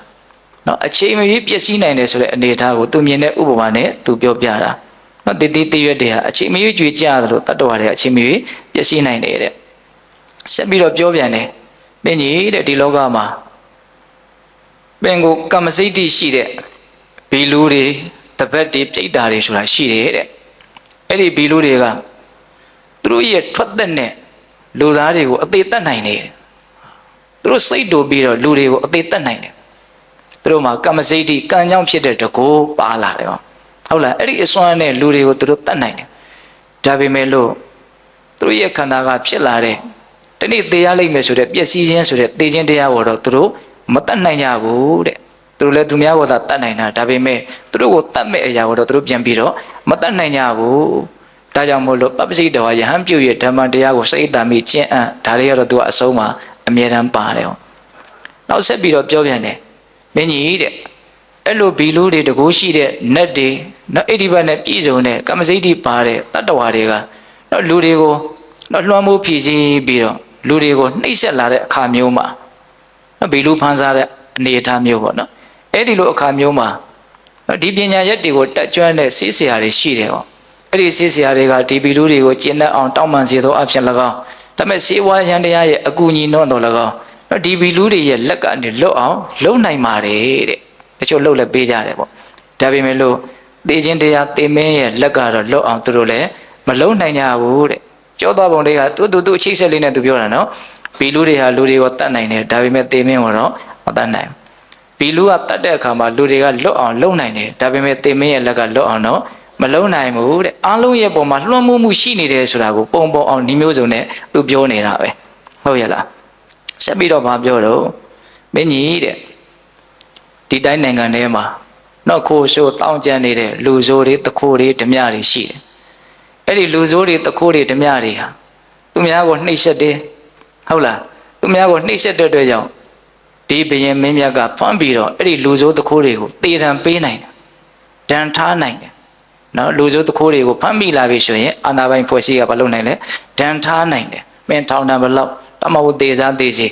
နော်အချိန်မရွေးပျက်စီးနိုင်တယ်ဆိုတဲ့အနေအထားကိုသူမြင်တဲ့ဥပမာနဲ့သူပြောပြတာနော်တည်တည်ရွက်တွေဟာအချိန်မရွေးကြွေကြတယ်လို့တတ္တဝါတွေအချိန်မရွေးပျက်စီးနိုင်တယ်တဲ့ဆက်ပြီးတော့ပြောပြန်တယ်မင်းကြီးတဲ့ဒီလောကမှာပင်ကိုကမ္မစိတ်တိရှိတဲ့ဘီလူတွေတပတ်တွေပြိတ္တာတွေဆိုတာရှိတယ်တဲ့အဲ့ဒီဘီလူတွေကသူတို့ရဲ့ထွက်သက်နဲ့လူသားတွေကိုအသေးသက်နိုင်တယ်သူတို့စိတ်တူပြီးတော့လူတွေကိုအသေးသက်နိုင်တယ်သူတို့မှာကမ္မစိတ်တိကံကြောင့်ဖြစ်တဲ့တကူပါလာတယ်ဟုတ်လားအဲ့ဒီအစွမ်းနဲ့လူတွေကိုသူတို့တတ်နိုင်တယ်ဒါပေမဲ့လို့သူတို့ရဲ့ခန္ဓာကဖြစ်လာတဲ့ဒီနေ့သေရလိမ့်မယ်ဆိုတဲ့ပျက်စီးခြင်းဆိုတဲ့သေခြင်းတရားကိုတော့သူတို့မတတ်နိုင်ကြဘူးတဲ့သူတို့လည်းသူများကိုသာတတ်နိုင်တာဒါပေမဲ့သူတို့ကိုတတ်မဲ့အရာကိုတော့သူတို့ပြန်ပြီးတော့မတတ်နိုင်ကြဘူးဒါကြောင့်မို့လို့ပပ္ပစိတဝါယဟန်ပြုရဲ့ဓမ္မတရားကိုစိတ်တမ်းပြီးကျင့်အပ်ဒါတွေကတော့သူကအဆုံးမှာအမြဲတမ်းပါတယ်နောက်ဆက်ပြီးတော့ပြောပြန်တယ်မင်းကြီးတဲ့အဲ့လိုဘီလူတွေတကူရှိတဲ့နတ်တွေနော်အိဋ္ဌိပတ်နဲ့ပြည့်စုံတဲ့ကမ္မစိတ္တိပါတဲ့တတ္တဝါတွေကနော်လူတွေကိုနော်လွှမ်းမိုးဖြည့်ဆည်းပြီးတော့လူတွေကိုနှိပ်စက်လာတဲ့အခါမျိုးမှာနော်ဘီလူဖန်ဆားတဲ့အနေအထားမျိုးပေါ့နော်အဲ့ဒီလိုအခါမျိုးမှာနော်ဒီပညာရက်တွေကိုတက်ကြွတဲ့ဆေးဆရာတွေရှိတယ်ပေါ့အဲ့ဒီဆေးဆရာတွေကဒီဘီလူတွေကိုကျင့်တတ်အောင်တောင်းပန်စေသောအဖြစ်၎င်းဒါပေမဲ့စေဝါရန်တရားရဲ့အကူအညီတော့တော်၎င်းနော်ဒီဘီလူတွေရဲ့လက်ကနေလွတ်အောင်လုံနိုင်ပါတယ်တဲ့တချို့လှုပ်လည်းပေးကြတယ်ပေါ့ဒါပေမဲ့လို့သေခြင်းတရားသေမင်းရဲ့လက်ကတော့လွတ်အောင်သူတို့လည်းမလုံနိုင်ကြဘူးတဲ့ပြောသွားပုံတွေကသူအချိတ်ဆက်လေးနဲ့သူပြောတာနော်ဘီလူတွေဟာလူတွေကိုတတ်နိုင်တယ်ဒါပေမဲ့သေမင်းကိုတော့မတတ်နိုင်ဘူးဘီလူကတတ်တဲ့အခါမှာလူတွေကလွတ်အောင်လုံနိုင်တယ်ဒါပေမဲ့သေမင်းရဲ့လက်ကလွတ်အောင်တော့မလုံနိုင်ဘူးတဲ့အားလုံးရဲ့ပုံမှာလွှမ်းမိုးမှုရှိနေတယ်ဆိုတာကိုပုံအောင်ဒီမျိုးစုံနဲ့သူပြောနေတာပဲဟုတ်ရဲ့လားဆက်ပြီးတော့မပြောတော့မင်းကြီးတဲ့ဒီတိုင်းနိုင်ငံထဲမှာနောက်ခိုးရှိုးတောင်းကြမ်းနေတဲ့လူဆိုးတွေတခိုးတွေဓမြတွေရှိတယ်အဲ့ဒီလူဆိုးတွေတခိုးတွေဓမြတွေဟာသူများကိုနှိပ်စက်တယ်ဟုတ်လားသူများကိုနှိပ်စက်တဲ့အတွက်ကြောင့်ဒီဘယင်မင်းမြတ်ကဖမ်းပြီးတော့အဲ့ဒီလူဆိုးတခိုးတွေကိုတေတံပေးနိုင်တယ်ဒဏ်ထားနိုင်တယ်နော်လူဆိုးတခိုးတွေကိုဖမ်းမိလာပြီဆိုရင်အာနာပိုင်ဖွဲ့စည်းကမလုပ်နိုင်လဲဒဏ်ထားနိုင်တယ်မင်းထောင်တံဘလောက်တမဟုတ်သေးစားသေးစီ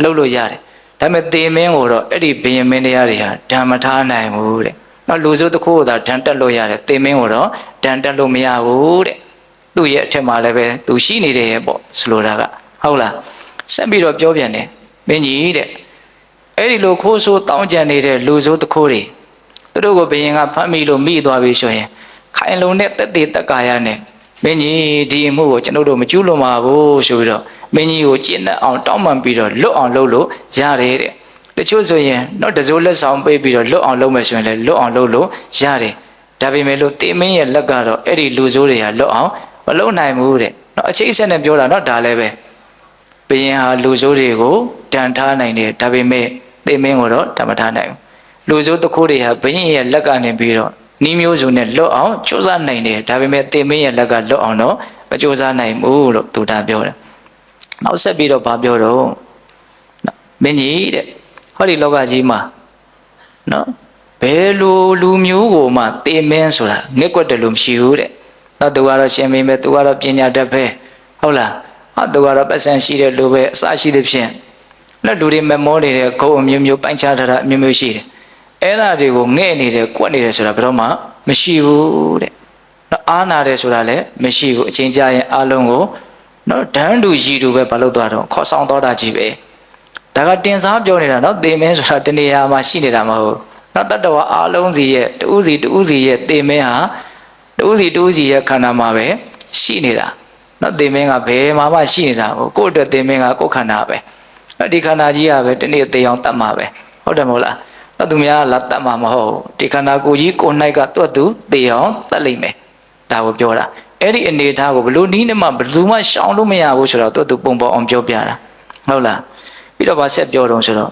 လှုပ်လို့ရတယ်ဒါပေမဲ့သေမင်းကိုတော့အဲ့ဒီဘယင်မင်းတရားတွေဟာဓမ္မထားနိုင်ဘူးတဲ့။နော်လူစုတစ်ခုကသာဓာန်တက်လို့ရတယ်သေမင်းကိုတော့ဓာန်တက်လို့မရဘူးတဲ့။သူ့ရဲ့အထက်မှာလည်းပဲသူရှိနေတယ်ပေါ့ဆိုလိုတာကဟုတ်လား။ဆက်ပြီးတော့ပြောပြန်တယ်မင်းကြီးတဲ့။အဲ့ဒီလိုခိုးဆိုးတောင်းကြံနေတဲ့လူစုတစ်ခုတွေသူတို့ကိုဘယင်ကဖမ်းမိလို့မိသွားပြီဆိုရင်ခိုင်လုံတဲ့တက်သေးတက်ကာယနဲ့မင်းကြီးဒီအမှုကိုကျွန်တော်တို့မကျူးလွန်ပါဘူးဆိုပြီးတော့မင်းကြီးကိုကျင့်တတ်အောင်တောင်းပန်ပြီးတော့လွတ်အောင်လုပ်လို့ရတယ်တဲ့တချို့ဆိုရင်တော့တစိုးလက်ဆောင်ပေးပြီးတော့လွတ်အောင်လုပ်မယ်ဆိုရင်လည်းလွတ်အောင်လုပ်လို့ရတယ်ဒါပေမဲ့လို့တေမင်းရဲ့လက်ကတော့အဲ့ဒီလူဆိုးတွေဟာလွတ်အောင်မလုပ်နိုင်ဘူးတဲ့နော်အချိတ်အဆက်နဲ့ပြောတာနော်ဒါလည်းပဲဘယင်ဟာလူဆိုးတွေကိုတန်ထားနိုင်တယ်ဒါပေမဲ့တေမင်းကိုတော့တမထားနိုင်ဘူးလူဆိုးတစ်ခုတွေဟာဘယင်ရဲ့လက်ကနေပြီးတော့နီးမျိုးစုံနဲ့လွတ်အောင်ကြိုးစားနိုင်တယ်ဒါပေမဲ့တေမင်းရဲ့လက်ကလွတ်အောင်တော့မကြိုးစားနိုင်ဘူးလို့သူတာပြောတယ်နောက်ဆက်ပြီးတော့ဗာပြောတော့မင်းကြီးတဲ့ဟောဒီလောကကြီးမှာနော်ဘယ်လိုလူမျိုးကိုမှတေမင်းဆိုတာငက်ွက်တယ်လို့မရှိဘူးတဲ့နောက်သူကတော့ရှင်မင်းပဲသူကတော့ပညာတတ်ပဲဟုတ်လားသူကတော့ပတ်စံရှိတဲ့လူပဲအစရှိတဲ့ဖြင့်လက်လူတွေမမောနေတဲ့ဂုံအမျိုးမျိုးပိုင်းခြားထားတာအမျိုးမျိုးရှိတယ်အဲ့ဓာတွေကိုငဲ့နေတယ်ကွက်နေတယ်ဆိုတာဘယ်တော့မှမရှိဘူးတဲ့နော်အားနာတယ်ဆိုတာလည်းမရှိဘူးအချိန်ကြာရင်အလုံးကိုနော်ဒန်းတူရည်တူပဲမလုပ်သွားတော့ခေါ်ဆောင်တော့တာကြီးပဲဒါကတင်စားပြောနေတာနော်သေမင်းဆိုတာတနေရာမှာရှိနေတာမဟုတ်နော်တတ္တဝါအလုံးစီရဲ့တူးစီရဲ့သေမင်းဟာတူးစီရဲ့ခန္ဓာမှာပဲရှိနေတာ နော်သေမင်းကဘယ်မှာမှရှိနေတာကိုယ့်အတွက်သေမင်းကကိုယ်ခန္ဓာပဲဒီခန္ဓာကြီးကပဲဒီနေ့သေအောင်တတ်မှာပဲဟုတ်တယ်မဟုတ်လားသူများလာတတ်မှာမဟုတ်ဒီခန္ဓာကိုယ်ကြီးကိုယ်၌ကသူ့သူသေအောင်တတ်လိမ့်မယ်ဒါကိုပြောတာအဲ့ဒီအနေထားကိုဘလို့နီးနဲ့မှဘယ်သူမှရှောင်လို့မရဘူးဆိုတော့သူ့သူပုံပေါ်အောင်ပြောပြတာဟုတ်လားပြီးတော့ဗာဆက်ပြောတော့ဆိုတော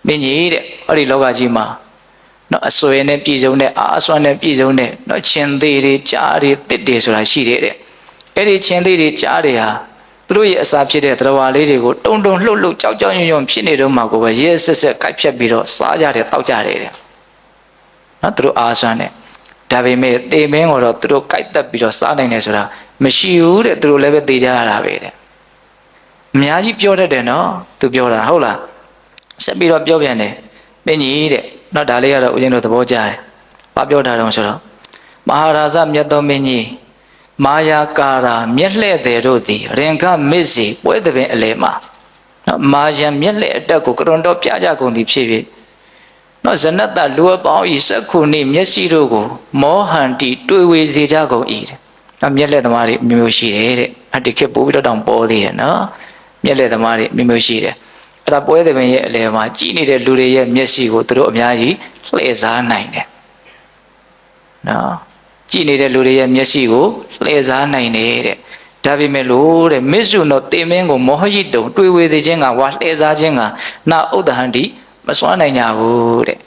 ့မင်းကြီးတဲ့အဲ့ဒီလောကကြီးမှာနော်အစွဲနဲ့ပြည်စုံတဲ့အာစွမ်းနဲ့ပြည်စုံတဲ့နော်ချင်းသေးတွေကြားတွေတစ်တွေဆိုတာရှိတယ်တဲ့အဲ့ဒီချင်းသေးတွေကြားတွေဟာသူတို့ရဲ့အစာဖြစ်တဲ့တရားလေးတွေကိုတုံတုံလှုပ်လှုပ်ကြောက်ကြောက်ရွံ့ရွံ့ဖြစ်နေတော့မှကိုပဲရဲဆက်ဆက်ကိုက်ဖြတ်ပြီးတော့စားကြတယ်တောက်ကြတယ်တဲ့နော်သူတို့အာစွမ်းနဲ့ဒါပေမဲ့တေမင်းကိုတော့သူတို့ကိုက်တက်ပြီးတော့စားနိုင်တယ်ဆိုတာမရှိဘူးတဲ့သူတို့လည်းပဲသိကြရတာပဲတဲ့အများကြီးပြောတတ်တယ်နော်သူပြောတာဟုတ်လားဆက်ပြီးတော့ပြောပြန်တယ်မင်းကြီးတဲ့နော်ဒါလေးကတော့ဦးဇင်းတို့သဘောကျတယ်ဘာပြောတာတုံးဆိုတော့မဟာရာဇမြတ်သောမင်းကြီးမာယာကာရာမျက်လှဲ့တယ်တို့သည်ရင်ခမစ္စီပွဲသဘင်အလေမှာနော်မာယံမျက်လှဲ့အတက်ကိုကရွန်တော်ပြကြကုန်သည်ဖြစ်ဖြစ်နော်ဇနတ္တလူအပေါင်းဤစက္ခုနှင့်မျက်စိတို့ကိုမောဟန်တီတွေ့ဝေစေကြကုန်၏တဲ့နော်မျက်လှဲ့သမားတွေမျိုးမျိုးရှိတယ်တဲ့ဒီခေတ်ပို့ပြီးတော့တောင်ပေါ်သေးတယ်နော်မျက်လှဲ့သမားတွေမျိုးမျိုးရှိတယ်အဲ့ဒါပွဲသဘင်ရဲ့အလယ်မှာကြည်နေတဲ့လူတွေရဲ့မျက်စိကိုသူတို့အများကြီးလှည့်စားနိုင်တယ်နော်ကြည်နေတဲ့လူတွေရဲ့မျက်စိကိုလှည့်စားနိုင်တယ်တဲ့ဒါပေမဲ့လို့တဲ့မစ္ဆုနောတေမင်းကိုမောဟိတုံတွေ့ဝေစေခြင်းကဝါလှည့်စားခြင်းကနာဥဒ္ဒဟန္တိမစွမ်းနိုင်ကြဘူးတဲ့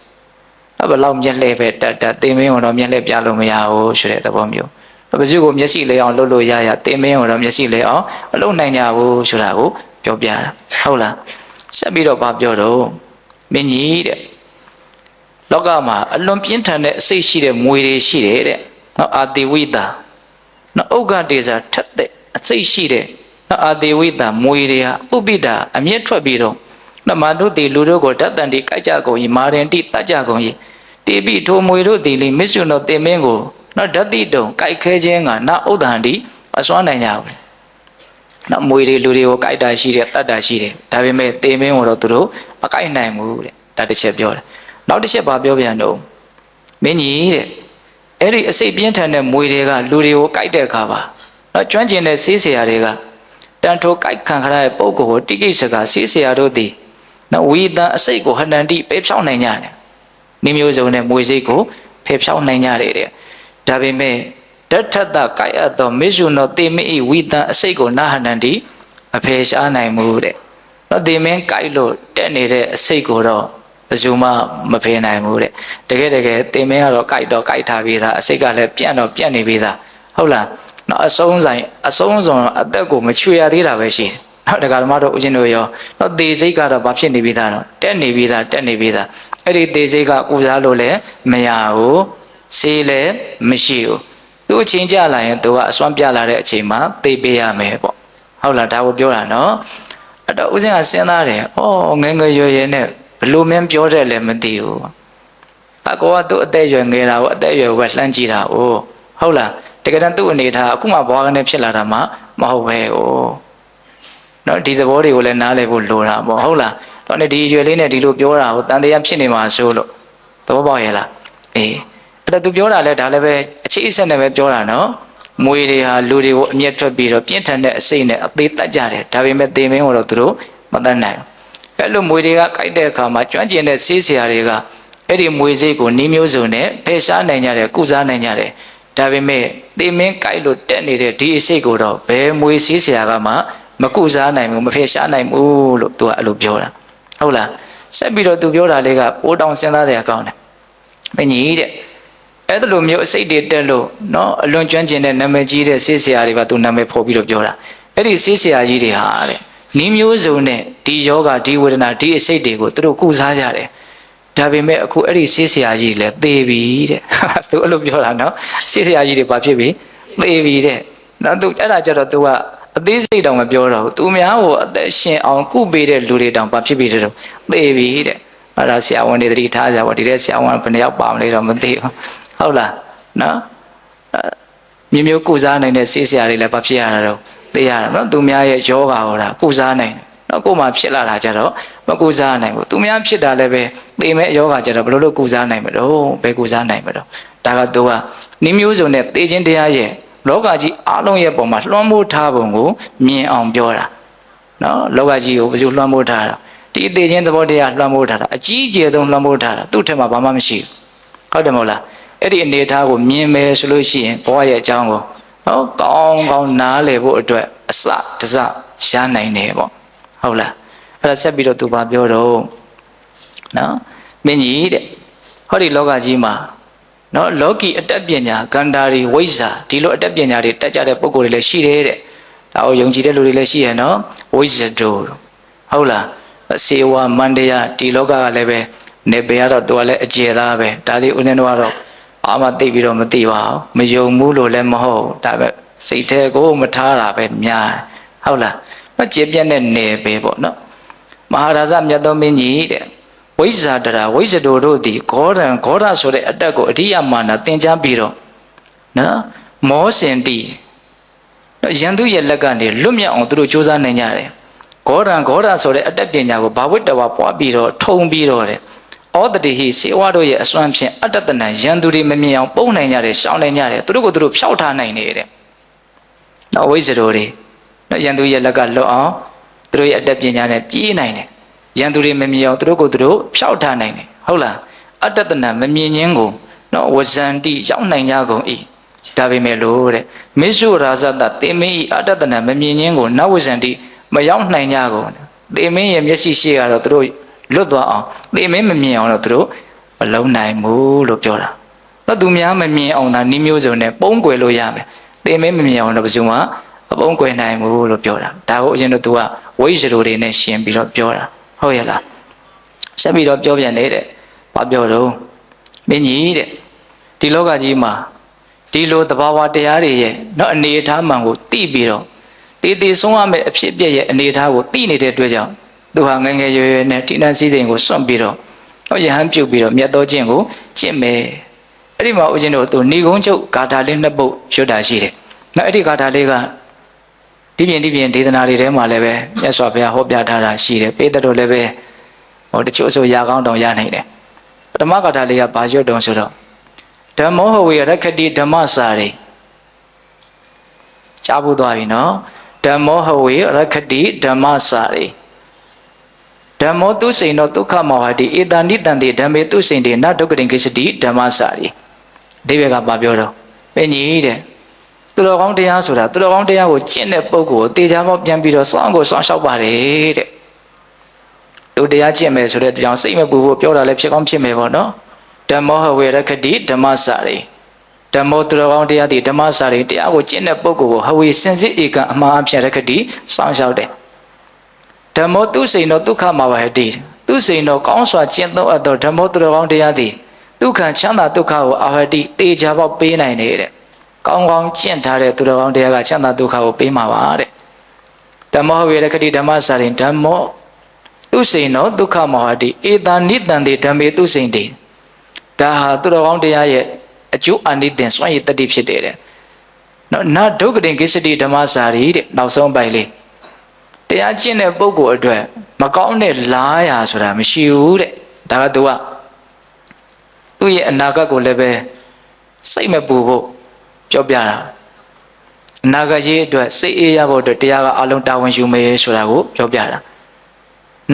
ဘယ်လောက်မျက်လှည့်ပဲတတ်တေမင်းကိုတော့မျက်လှည့်ပြလို့မရဘူးဆိုတဲ့သဘောမျိုးဘယ်သူကိုမျက်စိလဲအောင်လုပ်လို့ရတေမင်းကိုတော့မျက်စိလဲအောင်မလုပ်နိုင်ကြဘူးဆိုတာကိုပြောပြတာဟုတ်လားဆက်ပြီးတော့ပြောတော့မင်းကြီးတဲ့လောကမှာအလွန်ပြင်းထန်တဲ့အစိတ်ရှိတဲ့မွေတွေရှိတယ်တဲ့နော်အာတိဝိတာနော်ဥက္ကတေဇာထက်တဲ့အစိတ်ရှိတဲ့နော်အာတိဝိတာမွေတွေဟာဥပိတာအမျက်ထွက်ပြီးတော့နမတို့ဒီလူတို့ကိုတတ်တန်တိကြိုက်ကြကုန်၏မာရင်တိတတ်ကြကုန်၏တေပိထိုမွေတို့ဒီလိမစ္ဆုနောတေမင်းကိုနော်ဓာတိတုံကြိုက်ခဲခြင်းကနာဥဒ္ဒဟန္တိအစွမ်းနိုင်ကြဘူးနော်မွေတွေလူတွေကိုကြိုက်တာရှိတယ်တတ်တာရှိတယ်ဒါပေမဲ့တေမင်းကိုတော့သူတို့မကြိုက်နိုင်ဘူးတဲ့ဒါတစ်ချက်ပြောတယ်နောက်တစ်ချက်ပါပြောပြန်တော့မင်းကြီးတဲ့အဲ့ဒီအစိတ်ပြင်းထန်တဲ့မွေတွေကလူတွေကိုကြိုက်တဲ့အခါပါနော်ကျွမ်းကျင်တဲ့ဆေးဆရာတွေကတန်ထိုးကြိုက်ခံခရတဲ့ပုံကိုတိကိစ္စကဆေးဆရာတို့သည်နော်ဝီတန်အစိတ်ကိုဟန္တန်တိပဲဖြောင်းနိုင်ကြတယ်မိမျိုးစုံနဲ့မွေစိတ်ကိုဖယ်ဖြောင်းနိုင်ကြတယ်တဲ့ဒါပေမဲ့တထတကိုက်အပ်သောမစ္ဆုနောတေမိဝီတန်အစိတ်ကိုနာဟန္တန်တိအဖယ်ရှားနိုင်မှုတဲ့နော်တေမင်းကြိုက်လို့တက်နေတဲ့အစိတ်ကိုတော့ဘယ်သူမှမဖယ်နိုင်ဘူးတဲ့တကယ်တေမင်းကတော့ကြိုက်တော့ကြိုက်ထားပြီးသားအစိတ်ကလည်းပြန့်တော့ပြန့်နေပြီးသားဟုတ်လားနော်အဆုံးစွန်အသက်ကိုမချွေရသေးတာပဲရှိတယ်နော်ဒကာဓမ္မတို့ဦးဇင်းတို့ရောနော်သေစိတ်ကတော့ဘာဖြစ်နေပြီးသားတော့တက်နေပြီးသားအဲ့ဒီသေစိတ်ကကုစားလို့လည်းမရဘူးဆေးလည်းမရှိဘူးသူ့အချိန်ကြလာရင်သူကအစွမ်းပြလာတဲ့အချိန်မှာသိပေးရမယ်ပေါ့ဟုတ်လားဒါကိုပြောတာနော်အဲ့တော့ဦးဇင်းကစဉ်းစားတယ်ဩငယ်ရွယ်နဲ့ဘလို့မင်းပြောတယ်လည်းမသိဘူးအကောကသူ့အသက်ရွယ်ငယ်တာကိုအသက်ရွယ်ဝက်လှမ်းကြည့်တာဟုတ်လားတကယ်တမ်းသူ့အနေထားအခုမှဘွားကနေဖြစ်လာတာမှမဟုတ်ပဲနော်ဒီသဘောတွေကိုလည်းနားလည်ဖို့လိုတာပေါ့ဟုတ်လားတော့ဒီရွယ်လေးနဲ့ဒီလိုပြောတာကိုတန်တရားဖြစ်နေမှာဆိုလို့သဘောပေါက်ရဲ့လားအေးအဲ့တော့သူပြောတာလဲဒါလည်းပဲအခြေအဆက်နဲ့ပဲပြောတာနော်မွေတွေဟာလူတွေကိုအမျက်ထွက်ပြီးတော့ပြင်းထန်တဲ့အစိတ်နဲ့အသေးတတ်ကြတယ်ဒါပေမဲ့သေမင်းကိုတော့သူတို့မတတ်နိုင်ဘူးအဲ့လိုမွေတွေကကြိုက်တဲ့အခါမှာကျွမ်းကျင်တဲ့ဆေးဆရာတွေကအဲ့ဒီမွေစိတ်ကိုနှီးမျိုးစုံနဲ့ဖယ်ရှားနိုင်ကြတယ်ကုစားနိုင်ကြတယ်ဒါပေမဲ့သေမင်းကြိုက်လို့တက်နေတဲ့ဒီအစိတ်ကိုတော့ဘယ်မွေဆေးဆရာကမှမကုစားနိုင်ဘူးမဖယ်ရှားနိုင်ဘူးလို့သူကအဲ့လိုပြောတာဟုတ်လားဆက်ပြီးတော့သူပြောတာလေးကပိုးတောင်စဉ်းစားတဲ့အကောင်းတယ်မင်းကြီးတဲ့အဲ့ဒါလိုမျိုးအစိတ်တွေတက်လို့နော်အလွန်ကျွမ်းကျင်တဲ့နာမည်ကြီးတဲ့ဆေးဆရာတွေကသူနာမည်ဖော်ပြီးတော့ပြောတာအဲ့ဒီဆေးဆရာကြီးတွေဟာတဲ့နီးမျိုးစုံနဲ့ဒီယောဂဒီဝေဒနာဒီအစိတ်တွေကိုသူတို့ကုစားကြတယ်ဒါပေမဲ့အခုအဲ့ဒီဆေးဆရာကြီးလည်းသေပြီတဲ့သူအဲ့လိုပြောတာနော်ဆေးဆရာကြီးတွေဘာဖြစ်ပြီသေပြီတဲ့နော်သူအဲ့ဒါကြတော့သူကအသေးစိတ်တောင်မပြောတော့ဘူးသူများကိုအသက်ရှင်အောင်ကုပေးတဲ့လူတွေတောင်ဘာဖြစ်ပြီတဲ့သေပြီတဲ့အဲ့ဒါဆရာဝန်တွေတတိထားကြပါဒီတဲ့ဆရာဝန်ဘယ်နှယောက်ပါမလဲတော့မသိဘူးဟုတ်လားနော်မျိုးကုစားနိုင်တဲ့ဆေးဆရာတွေလည်းဘာဖြစ်ရတာတော့သိရတာနော်သူများရဲ့ယောဂါဟောတာကုစားနိုင်နော်ကိုယ်မှဖြစ်လာတာကြတော့မကုစားနိုင်ဘူးသူများဖြစ်တာလည်းပဲသိမဲ့ယောဂါကြတော့ဘယ်လိုလုပ်ကုစားနိုင်မလို့ဘယ်ကုစားနိုင်မလို့ဒါကသူကနှီးမျိုးစုံနဲ့သိချင်းတရားရဲ့ လောကကြီးအားလုံးရဲ့ပုံမှာလွှမ်းမိုးထားပုံကိုမြင်အောင်ပြောတာနော်လောကကြီးကိုဘယ်သူလွှမ်းမိုးထားတာဒီအသေးချင်းသဘောတရားလွှမ်းမိုးထားတာအကြီးအကျယ်ဆုံးလွှမ်းမိုးထားတာသူ့ထက်မှာဘာမှမရှိဘူးဟုတ်တယ်မဟုတ်လားအဲ့ဒီအနေအထားကိုမြင်မယ်ဆိုလို့ရှိရင်ဘဝရဲ့အကြောင်းကိုနော်ကောင်းကောင်းနားလည်ဖို့အတွက်အစတစရှားနိုင်တယ်ပေါ့ဟုတ်လားအဲ့ဒါဆက်ပြီးတော့သူဘာပြောတော့နော်မင်းကြီးတဲ့ဟောဒီလောကကြီးမှာနော်လောကီအတတ်ပညာဂန္ဓာတွေဝိဇ္ဇာဒီလိုအတတ်ပညာတွေတက်ကြတဲ့ပုဂ္ဂိုလ်တွေလည်းရှိတယ်တဲ့ဒါကိုယုံကြည်တဲ့လူတွေလည်းရှိရနော်ဝိဇ္ဇတောဟုတ်လားစေဝမန္တယဒီလောကကလည်းပဲနေပေကတော့သူကလည်းအကျေသားပဲဒါဒီဦးဇင်းတို့ကတော့အာမသိပြီးတော့မသိပါဘူးမယုံဘူးလို့လည်းမဟုတ်ဒါပဲစိတ်ထဲကိုမထားတာပဲများဟုတ်လားမကျေပြတ်တဲ့နေပဲပေါ့နော်မဟာရာဇမြတ်သောမင်းကြီးတဲ့ဝိဇ္ဇာတရာဝိဇ္ဇတောတို့သည်ဂေါရဆိုတဲ့အတက်ကိုအရိယမာနသင်ကြားပြီးတော့နော်မောစင်တိရန်သူရဲ့လက်ကနေလွတ်မြောက်အောင်သူတို့ကြိုးစားနိုင်ကြတယ်ဂေါရဆိုတဲ့အတက်ပညာကိုဘာဝိတ္တဝါပွားပြီးတော့ထုံပြီးတော့တဲ့ဩတတိဟိစေဝါတို့ရဲ့အစွမ်းဖြင့်အတ္တတနံရန်သူတွေမမြင်အောင်ပုံနိုင်ကြတယ်ရှောင်နိုင်ကြတယ်သူတို့ကိုသူတို့ဖျောက်ထားနိုင်တယ်နော်ဝိဇ္ဇတောတွေနော်ရန်သူရဲ့လက်ကလွတ်အောင်သူတို့ရဲ့အတတ်ပညာနဲ့ပြေးနိုင်တယ်ရန်သူတွေမမြင်အောင်သူတို့ကိုသူတို့ဖျောက်ထားနိုင်တယ်ဟုတ်လားအတ္တတနံမမြင်ခြင်းကိုနော်ဝဇန္တိရောက်နိုင်ကြကုန်၏ဒါပေမဲ့လို့တဲ့မိစ္ဆုရာဇတသေမင်းဤအတ္တတနံမမြင်ခြင်းကိုနဝဇန္တိမရောက်နိုင်ကြကုန်သေမင်းရဲ့မျက်စိရှိကတော့သူတို့လွတ်သွားအောင်သေမင်းမမြင်အောင်တော့သူတို့မလုံးနိုင်ဘူးလို့ပြောတာတော့သူများမမြင်အောင်သာနှီးမျိုးစုံနဲ့ပုံကွယ်လို့ရမယ်သေမင်းမမြင်အောင်တော့ဘယ်သူမှအပုံကွယ်နိုင်ဘူးလို့ပြောတာဒါကိုအရင်တော့သူကဝိဇ္ဇရိုတွေနဲ့ရှင်ပြီးတော့ပြောတာဟုတ်ရဲ့လားဆက်ပြီးတော့ပြောပြန်နေတဲ့ဘာပြောတော့မင်းကြီးတဲ့ဒီလောကကြီးမှာဒီလိုသဘာဝတရားတွေရဲ့နော်အနေအထားမှန်ကိုသိပြီးတော့တည်ဆုံးရမယ့်အဖြစ်အပျက်ရဲ့အနေအထားကိုသိနေတဲ့အတွက်ကြောင့်သူဟာငယ်ငယ်ရွယ်ရွယ်နဲ့တိဏ္ဍစည်းစိမ်ကိုစွန့်ပြီးတော့ယဟန်ပြုတ်ပြီးတော့မြတ်သောကျင့်ကိုကျင့်မယ်အဲ့ဒီမှာဦးဇင်းတို့သူဏိကုံးချုပ်ဂါထာလေးနှစ်ပုဒ်ရွတ်တာရှိတယ်နော်အဲ့ဒီဂါထာလေးကဒီပြင်ဒေသနာတွေထဲမှာလည်းပဲမြတ်စွာဘုရားဟောပြထားတာရှိတယ်ပေတတို့လည်းပဲဟောတချို့ဆိုရာကောင်းတောင်ရနိုင်တယ်ပထမဂါထာလေးကဘာရွတ်တုံဆိုတော့ဓမ္မောဟဝေရခတိဓမ္မစာရိကြားဖို့သွားပြီနော်ဓမ္မောဟဝေရခတိဓမ္မစာရိဓမ္မောသူစိန်သောဒုက္ခမောဟတိဧတန္တိတံတိဓမ္မေသူစိန်တေနဒုက္ခတိကိစ္စတိဓမ္မစာရိအဓိပ္ပာယ်ကဘာပြောတော့ပင်ကြီးတဲ့သူတော်ကောင်းတရားဆိုတာသူတော်ကောင်းတရားကိုကျင့်တဲ့ပုဂ္ဂိုလ်ကိုတေချာပေါက်ပြန်ပြီးတော့စောင့်လျှောက်ပါတယ်တဲ့သူတရားကျင့်မယ်ဆိုတဲ့ကြောင့်စိတ်မပူဖို့ပြောတာလည်းဖြစ်ကောင်းဖြစ်မယ်ပေါ့နော်ဓမ္မောဟဝေရခတိဓမ္မစာရိဓမ္မောသူတော်ကောင်းတရားဒီဓမ္မစာရိတရားကိုကျင့်တဲ့ပုဂ္ဂိုလ်ကိုဟဝေစင်စစ်ဧကံအမှားအဖြစ်ရခတိစောင့်လျှောက်တယ်ဓမ္မောသူစိန်သောဒုက္ခမဝဟတိသူစိန်သောကောင်းစွာကျင့်သုံးအပ်သောဓမ္မောသူတော်ကောင်းတရားသည်ဒုက္ခချမ်းသာဒုက္ခကိုအဟတိတေချာပေါက်ပေးနိုင်တယ်ကောင်းကောင်းကျင့်ထားတဲ့သူတော်ကောင်းတရားကချမ်းသာဒုက္ခကိုပေးမှာပါတဲ့ဓမ္မောဟဝေရခတိဓမ္မစာရိဓမ္မောသူစိန်သောဒုက္ခမဝဟတိဧတနိတံတေဓမ္မေသူစိန်တေဒါဟာသူတော်ကောင်းတရားရဲ့အကျိုးအနိသင်စွမ်းရည်တတိဖြစ်တယ်နော်နဒုက္ခတိကိစ္စတိဓမ္မစာရိတဲ့နောက်ဆုံးပိုက်လေးတရားကျင့်တဲ့ပုဂ္ဂိုလ်အတွက်မကောင်းတဲ့လားရာဆိုတာမရှိဘူးတဲ့ဒါကသူကသူ့ရဲ့အနာဂတ်ကိုလည်းပဲစိတ်မပူဖို့ပြောပြတာအနာဂတ်ရေးအတွက်စိတ်အေးရဖို့အတွက်တရားကအလုံးတာဝန်ယူမယ်ဆိုတာကိုပြောပြတာ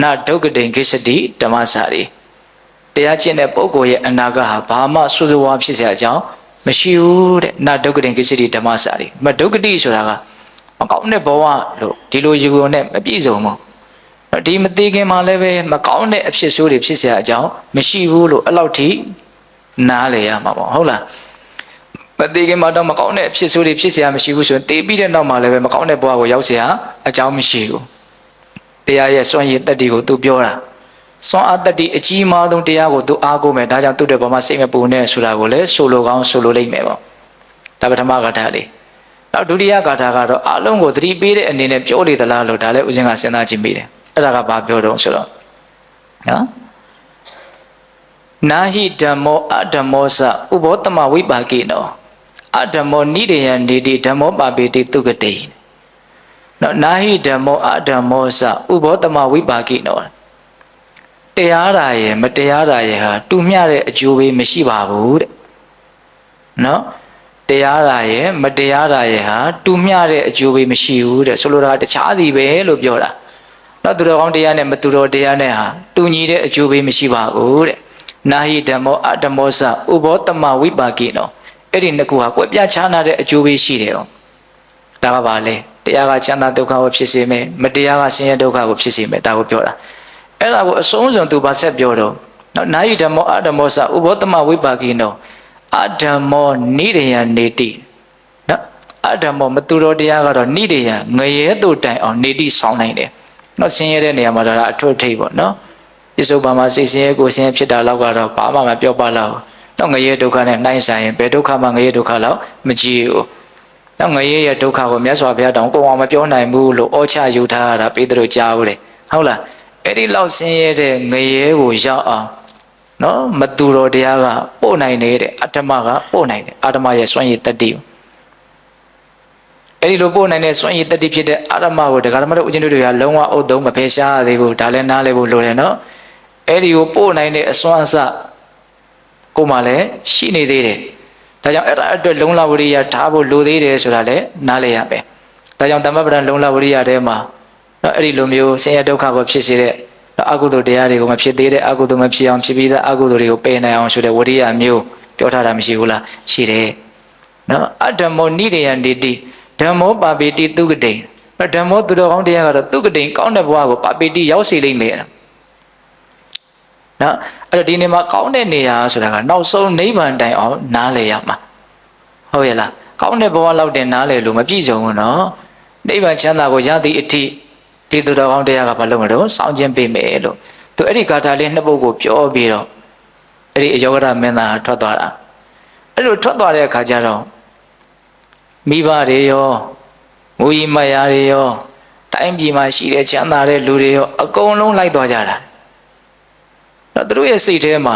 နဒုက္ခတိကိစ္စတိဓမ္မစာရိတရားကျင့်တဲ့ပုဂ္ဂိုလ်ရဲ့အနာဂတ်ဟာဘာမှဆိုးဆိုးဝါးဖြစ်เสียအကြောင်းမရှိဘူးတဲ့နဒုက္ခတိကိစ္စတိဓမ္မစာရိမဒုက္ခတိဆိုတာကမကောင်းတဲ့ဘဝလို့ဒီလိုယူုံနဲ့မပြည့်စုံဘူးဒီမသိခင်မှာလည်းပဲမကောင်းတဲ့အဖြစ်ဆိုးတွေဖြစ်เสียအကြောင်းမရှိဘူးလို့အဲ့လောက်ထိနားလေရမှာပေါ့ဟုတ်လားမသိခင်မှာတော့မကောင်းတဲ့အဖြစ်ဆိုးတွေဖြစ်เสียမရှိဘူးဆိုရင်သိပြီးတဲ့နောက်မှာလည်းပဲမကောင်းတဲ့ဘဝကိုရောက်เสียအကြောင်းမရှိဘူးတရားရဲ့စွန့်ရည်တတ္တိကိုသူပြောတာစွန့်အားတတ္တိအကြီးမားဆုံးတရားကိုသူအားကိုးမယ်ဒါကြောင့်သူ့တဲ့ဘဝမှာစိတ်မပူနဲ့ဆိုတာကိုလည်းဆိုလိုကောင်းဆိုလိုလိမ့်မယ်ပေါ့ဒါပထမဂါထာလေးနောက်ဒုတိယဂါထာကတော့အလုံးကိုသတိပေးတဲ့အနေနဲ့ပြောလေသလားလို့ဒါလည်းဦးဇင်းကစဉ်းစားကြည့်မိတယ်အဲ့ဒါကဘာပြောတော့ဆိုတော့နော်နာဟိဓမ္မောအဓမ္မောစဥဘောတမဝိပါကိနောအဓမ္မောနိဒေယံနေတိဓမ္မောပါပေတိတုဂတိနော်နာဟိဓမ္မောအဓမ္မောစဥဘောတမဝိပါကိနောတရားရာရဲ့မတရားရာရဲ့ဟာတူမျှတဲ့အကျိုးပေးမရှိပါဘူးတဲ့နော် တရားရာရဲ့မတရားရာရဲ့ဟာတူမျှတဲ့အကျိုးပေးမရှိဘူးတဲ့ဆိုလိုတာတခြားသည်ပဲလို့ပြောတာနော်သူတော်ကောင်းတရားနဲ့မသူတော်တရားနဲ့ဟာတူညီတဲ့အကျိုးပေးမရှိပါဘူးတဲ့နာဟိဓမ္မောအဓမ္မောစဥဘောတမဝိပါကိနောအဲ့ဒီနှစ်ခုဟာကွဲပြားခြားနာတဲ့အကျိုးပေးရှိတယ်ဒါကပါလေတရားကချမ်းသာဒုက္ခကိုဖြစ်စေမယ်မတရားကဆင်းရဲဒုက္ခကိုဖြစ်စေမယ်ဒါကိုပြောတာအဲ့ဒါကိုအဆုံးစွန်သူပါဆက်ပြောတော့နော်နာဟိဓမ္မောအဓမ္မောစဥဘောတမဝိပါကိနောအဓမ္မောနိရိယနေတိနော်အဓမ္မောမသူတော်တရားကတော့နိရိယငရဲတို့တိုင်အောင်နေတိဆောင်နိုင်တယ်နော်ဆင်းရဲတဲ့နေရာမှာဒါအထွတ်ထိပ်ပေါ့နော်ပြစ္ဆုတ်ပါမှာစိတ်ဆင်းရဲကိုဆင်းရဲဖြစ်တာလောက်ကတော့ဘာမှမပြောပါတော့တော့ငရဲဒုက္ခနဲ့နှိုင်းဆိုင်ရင်ဘယ်ဒုက္ခမှငရဲဒုက္ခလောက်မကြည့်ဘူးတော့ငရဲရဲ့ဒုက္ခကိုမြတ်စွာဘုရားတောင်ကိုယ်အောင်မပြောနိုင်ဘူးလို့ဩချယူထားတာပေတရုကြားဘူးလေဟုတ်လားအဲ့ဒီလောက်ဆင်းရဲတဲ့ငရဲကိုရောက်အောင်နော်မသူတော်တရားကပို့နိုင်တယ်တဲ့အတ္တမကပို့နိုင်တယ်အာတမရဲ့စွန့်ရည်တတ္တိအဲ့ဒီလိုပို့နိုင်တဲ့စွန့်ရည်တတ္တိဖြစ်တဲ့အာတမကိုဒကာဓမ္မတို့ဦးဇင်းတို့တွေကလုံးဝအုပ်သုံးမဖယ်ရှားသေးဘူးဒါလည်းနားလည်ဖို့လိုတယ်နော်အဲ့ဒီကိုပို့နိုင်တဲ့အစွမ်းအစကိုမှလည်းရှိနေသေးတယ်ဒါကြောင့်အဲ့ဒါအတွက်လုံလဝရိယထားဖို့လိုသေးတယ်ဆိုတာလည်းနားလည်ရမယ်ဒါကြောင့်တမ္ပပဒံလုံလဝရိယထဲမှာနော်အဲ့ဒီလိုမျိုးဆင်းရဲဒုက္ခကိုဖြစ်စေတဲ့အကုသိုလ်တရားတွေကိုမဖြစ်သေးတဲ့အကုသိုလ်မဖြစ်အောင်ဖြစ်ပြီးသားအကုသိုလ်တွေကိုပယ်နိုင်အောင်ဆိုတဲ့ဝရိယမျိုးပြောထားတာမရှိဘူးလားရှိတယ်နော်အဓမ္မောနိရိယန္တိတိဓမ္မောပါပိတိသုကတိဓမ္မောသူတော်ကောင်းတရားကတော့သုကတိကောင်းတဲ့ဘဝကိုပါပိတိရောက်စေလိမ့်မယ်နော်အဲ့တော့ဒီနေမှာကောင်းတဲ့နေရာဆိုတာကနောက်ဆုံးနိဗ္ဗာန်တိုင်အောင်နားလည်ရမှာဟုတ်ရဲ့လားကောင်းတဲ့ဘဝလောက်တင်နားလည်လို့မပြည့်စုံဘူးနော်နိဗ္ဗာန်ချမ်းသာကိုရသည့်အထိဒီသူတော်ကောင်းတရားကဘာလို့မလို့စောင့်ခြင်းပေးမယ်လို့သူအဲ့ဒီဂါထာလေးနှစ်ပုဒ်ကိုပြောပြီးတော့အဲ့ဒီအယောဂရမင်းသားထွက်သွားတာအဲ့လိုထွက်သွားတဲ့အခါကျတော့မိဘတွေရောမူကြီးမယားတွေရောတိုင်းပြည်မှာရှိတဲ့ချမ်းသာတဲ့လူတွေရောအကုန်လုံးလိုက်သွားကြတာတော့သူတို့ရဲ့စိတ်ထဲမှာ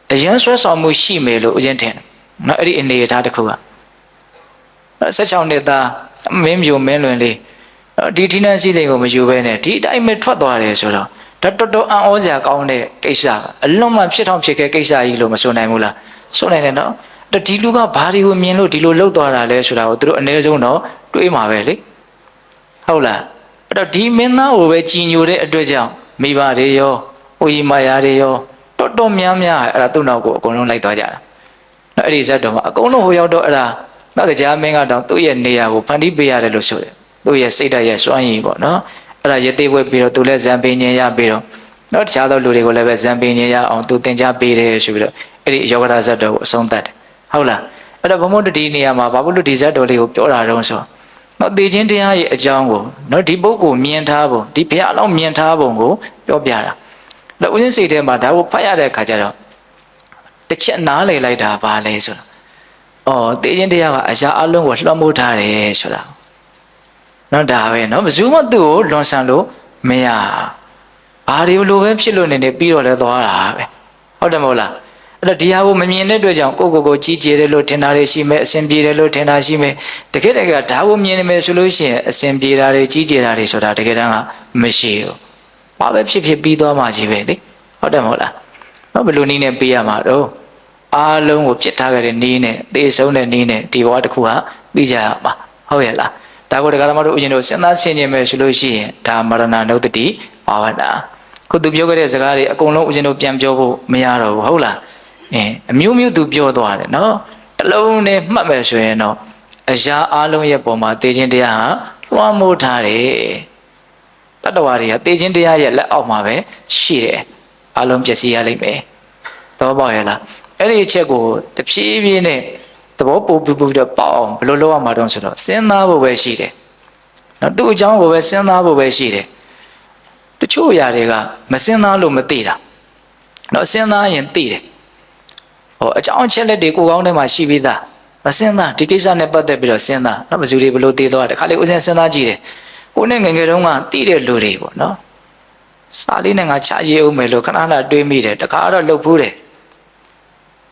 အယံဆွဲဆောင်မှုရှိမယ်လို့ဦးဇင်းထင်တယ်နော်အဲ့ဒီအနေအထားတစ်ခုက16နှစ်သားမင်းမျိုးမင်းလွင်လေးဒီဌိနန်းစည်းစိမ်ကိုမယူဘဲနဲ့ဒီအတိုင်းပဲထွက်သွားတယ်ဆိုတော့ဒါတော်တော်အံ့ဩစရာကောင်းတဲ့ကိစ္စအလွန်မှဖြစ်ထောင်ဖြစ်ခဲ့ကိစ္စကြီးလို့မဆိုနိုင်ဘူးလားဆိုနိုင်တယ်နော်ဒီလူကဘာတွေကိုမြင်လို့ဒီလိုလှုပ်သွားတာလဲဆိုတာကိုသူတို့အနည်းဆုံးတော့တွေးမှာပဲလေဟုတ်လားအဲ့တော့ဒီမင်းသားကိုပဲကြည်ညိုတဲ့အတွက်ကြောင့်မိဘတွေရောဦးကြီးမယားတွေရောတော်တော်များများအဲ့ဒါသူ့နောက်ကိုအကုန်လုံးလိုက်သွားကြတာနော်အဲ့ဒီဇက်တော်မှာအကုန်လုံးဟိုရောက်တော့အဲ့ဒါနောက်ကြားမင်းကတော့သူ့ရဲ့နေရာကိုဖန်တီးပေးရတယ်လို့ဆိုတယ်သူ့ရဲ့စိတ်ဓာတ်ရဲ့စွမ်းရည်ပေါ့နော်အဲ့ဒါရသေးပွဲပြီးတော့သူလည်းဇံပင်ញင်ရပြီးတော့နော်တခြားသောလူတွေကိုလည်းပဲဇံပင်ញင်ရအောင်သူသင်ကြားပေးတယ်ဆိုပြီးတော့အဲ့ဒီယောဂရဇတ်တော်ကိုအဆုံးသတ်တယ်ဟုတ်လားအဲ့တော့ဘုံဘုံဒီနေရာမှာဘာလို့ဒီဇတ်တော်လေးကိုပြောတာတုံးဆိုနော်သိချင်းတရားရဲ့အကြောင်းကိုနော်ဒီပုဂ္ဂိုလ်မြင်ထားပုံဒီဘုရားအလောင်းမြင်ထားပုံကိုပြောပြတာအဲ့ဦးဇင်းစိတ်ထဲမှာဒါကိုဖတ်ရတဲ့အခါကျတော့တစ်ချက်နားလည်လိုက်တာပါလဲဆိုတာသိချင်းတရားကအရာအလုံးကိုလွှမ်းမိုးထားတယ်ဆိုတာနော်ဒါပဲနော်ဘယ်သူမှသူ့ကိုလွန်ဆန်လို့မရဘာတွေလိုပဲဖြစ်လို့နေနေပြီးတော့လဲသွားတာပဲဟုတ်တယ်မဟုတ်လားအဲ့တော့ဒီဟာကိုမမြင်တဲ့အတွက်ကြောင့်ကိုကြီးကျယ်တယ်လို့ထင်တာတွေရှိမယ်အစဉ်ပြေတယ်လို့ထင်တာရှိမယ်တကယ်တကယ်ဒါကိုမြင်နေမယ်ဆိုလို့ရှိရင်အစဉ်ပြေတာတွေကြီးကျယ်တာတွေဆိုတာတကယ်တမ်းကမရှိဘူးဘာပဲဖြစ်ဖြစ်ပြီးသွားမှကြီးပဲလေဟုတ်တယ်မဟုတ်လားနော်ဘယ်လိုနည်းနဲ့ပေးရမှာတော့အားလုံးကိုပြစ်ထားကြတဲ့နည်းနဲ့သေဆုံးတဲ့နည်းနဲ့ဒီဘဝတစ်ခုဟာပြီးကြရမှာဟုတ်ရဲ့လားဒါကိုတရားဓမ္မတို့ဦးဇင်းတို့စဉ်းစားဆင်ခြင်မယ်ဆိုလို့ရှိရင်ဒါမရဏနုဒတိဘာဝနာခုသူပြောခဲ့တဲ့စကားတွေအကုန်လုံးဦးဇင်းတို့ပြန်ပြောဖို့မရတော့ဘူးဟုတ်လားအမျိုးမျိုးသူပြောသွားတယ်နော်တလုံးနဲ့မှတ်မယ်ဆိုရင်တော့အရာအလုံးရဲ့ပုံမှာသေခြင်းတရားဟာလွှမ်းမိုးထားတယ်တတ္တဝါတွေကသေခြင်းတရားရဲ့လက်အောက်မှာပဲရှိတယ်အလုံးပျက်စီးရလိမ့်မယ်သဘောပေါက်ရဲ့လားအဲ့ဒီအချက်ကိုတဖြည်းဖြည်းနဲ့သဘောပို့ပြီးတော့ပေါက်အောင်ဘယ်လိုလုပ်ရမှာတုံးဆိုတော့စဉ်းစားဖို့ပဲရှိတယ်နော်သူ့အကြောင်းကိုပဲစဉ်းစားဖို့ပဲရှိတယ်တချို့အရာတွေကမစဉ်းစားလို့မသိတာနော်စဉ်းစားရင်သိတယ်အကြောင်းအချက်လက်တွေကိုကောင်းထဲမှာရှိပြီးသားမစဉ်းစားဒီကိစ္စနဲ့ပတ်သက်ပြီးတော့စဉ်းစားနော်ဘယ်သူတွေဘယ်လိုသိသွားတယ်ခါလေးဦးဇင်းစဉ်းစားကြည့်တယ်ကိုနဲ့ငယ်ငယ်တုန်းကသိတဲ့လူတွေပေါ့နော်စာလေးနဲ့ငါချရေးအောင်မယ်လို့ခဏခဏတွေးမိတယ်တခါတော့လှုပ်ဖူးတယ်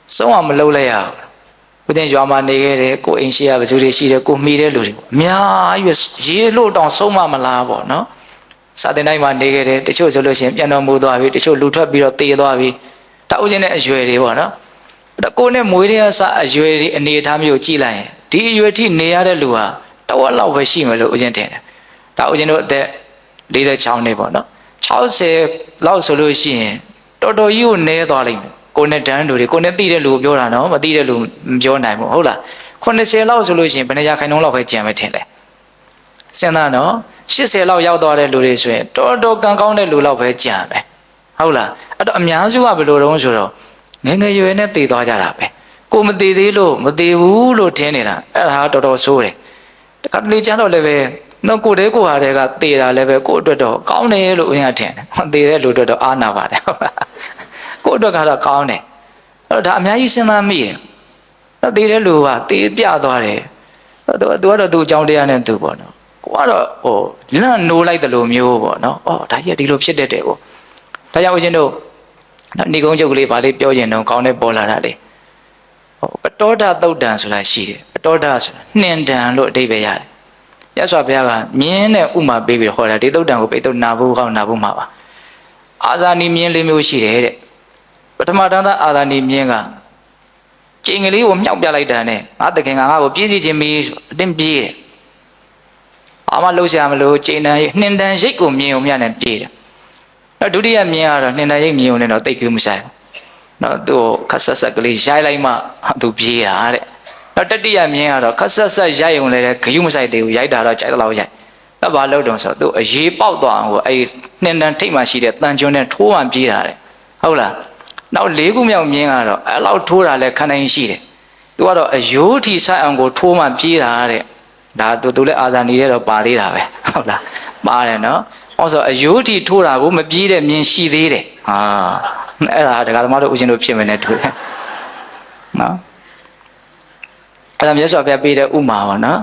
ဆုံးအောင်မလှုပ်လိုက်ရဘူးဦးဇင်းရွာမှာနေခဲ့တယ်ကိုအိမ်ရှိရဘယ်သူတွေရှိတယ်ကိုမိတဲ့လူတွေပေါ့အများကြီးရေးလို့တောင်ဆုံးမလားပေါ့နော်စာတင်တိုင်းမှာနေခဲ့တယ်တချို့ဆိုလို့ရှိရင်ပြန်တော်မူသွားပြီတချို့လူထွက်ပြီးတော့တေးသွားပြီဒါဦးဇင်းနဲ့အရွယ်တွေပေါ့နော် ကိုနဲ့မွေးတဲ့အစအရွယ်ဒီအနေအထားမျိုးကြည့်လိုက်ရင်ဒီအရွယ်ထိနေရတဲ့လူဟာတဝက်လောက်ပဲရှိမယ်လို့ဦးဇင်းထင်တယ်ဒါဦးဇင်းတို့အသက်46နှစ်ပေါ့နော်60လောက်ဆိုလို့ရှိရင်တော်တော်ကြီးကိုနည်းသွားလိမ့်မယ်ကိုနဲ့တန်းလူတွေကိုနဲ့သိတဲ့လူကိုပြောတာနော်မသိတဲ့လူမပြောနိုင်ဘူးဟုတ်လား80လောက်ဆိုလို့ရှိရင်ဘယ်နှရာခိုင်နှုန်းလောက်ပဲကျန်မယ်ထင်လဲစဉ်းစားနော်80လောက်ရောက်သွားတဲ့လူတွေဆိုရင်တော်တော်ကံကောင်းတဲ့လူလောက်ပဲကျန်မယ်ဟုတ်လားအဲ့တော့အများစုကဘယ်လိုတုံးဆိုတော့ငယ်ငယ်ရွယ်နဲ့တည်သွားကြတာပဲကိုမတည်သေးလို့မတည်ဘူးလို့ထင်နေတာအဲ့ဒါတော်တော်ဆိုးတယ်တခါတလေကျတော့လည်းပဲနော်ကိုတဲကိုဟာတွေကတည်တာလည်းပဲကိုအတွက်တော့ကောင်းတယ်လို့ဦးဇင်းကထင်တယ်တည်တဲ့လူအတွက်တော့အားနာပါတယ်ဟုတ်လားကိုအတွက်ကတော့ကောင်းတယ်အဲ့တော့ဒါအများကြီးစဉ်းစားမိတယ်နော်တည်တဲ့လူကတည်ပြသွားတယ်သူကတော့သူ့အကြောင်းတရားနဲ့သူပေါ့နော်ကိုကတော့ဟိုလန့်နိုးလိုက်တယ်လို့မျိုးပေါ့နော်အော်ဒါကြီးကဒီလိုဖြစ်တတ်တယ်ပေါ့ဒါကြောင့်ဦးဇင်းတို့ဏိကုံးချုပ်ကလေးဗာလေးပြောရင်တော့ကောင်းတဲ့ပေါ်လာတာလေဟိုပတောဒသုတ်တံဆိုတာရှိတယ်ပတောဒဆိုတာနှင်တံလို့အဓိပ္ပာယ်ရတယ်ရသော်ဘုရားကမြင်းနဲ့ဥမာပေးပြီးဟောတာဒီသုတ်တံကိုပိတ်သုတ်နာဖို့ကောင်းနာဖို့မှာပါအာဇာနည်မြင်းလေးမျိုးရှိတယ်တဲ့ပထမတန်းသားအာဇာနည်မြင်းကကျင်ကလေးကိုမြောက်ပြလိုက်တာနဲ့ငါတခင်ကငါ့ကိုပြေးစီခြင်းမီးအတင်းပြေးတယ်အာမလှုပ်ရှားမလို့ကျင်တန်နှင်တန်ရိတ်ကိုမြင်ုံမြနဲ့ပြေးတယ်ဒုတိယမြင်ကတော့နှင်တန်ရိတ်မြင်ုံနဲ့တော့တိတ်ကူးမဆိုင်ဘူးနော်သူ့ခက်ဆက်ဆက်ကလေးရိုက်လိုက်မှသူပြေးတာတဲ့နောက်တတိယမြင်ကတော့ခက်ဆက်ဆက်ရိုက်ုံလည်းဂယုမဆိုင်သေးဘူးရိုက်တာတော့ကြိုက်တော့ရိုက်တော့ဘာလို့တုံးဆိုတော့သူအရေးပေါက်သွားအောင်ကိုအဲ့နှင်တန်ထိတ်မှရှိတဲ့တန်ကျွန်းနဲ့ထိုးမှပြေးတာတဲ့ဟုတ်လားနောက်၄ခုမြောက်မြင်ကတော့အဲ့လောက်ထိုးတာလဲခဏင်းရှိတယ်သူကတော့အယိုးထီဆိုင်အောင်ကိုထိုးမှပြေးတာတဲ့ဒါသူလည်းအာဇာနည်တဲ့တော့ပါသေးတာပဲဟုတ်လားပါတယ်နော်ဟောဆိုအယိုးထီထိုးတာကိုမပြေးတဲ့မြင်ရှိသေးတယ်ဟာအဲ့ဒါဒကာသမားတို့ဦးရှင်တို့ဖြစ်မယ်နဲ့တွေ့တယ်နော်အဲ့ဒါမြတ်စွာဘုရားပေးတဲ့ဥမာပါနော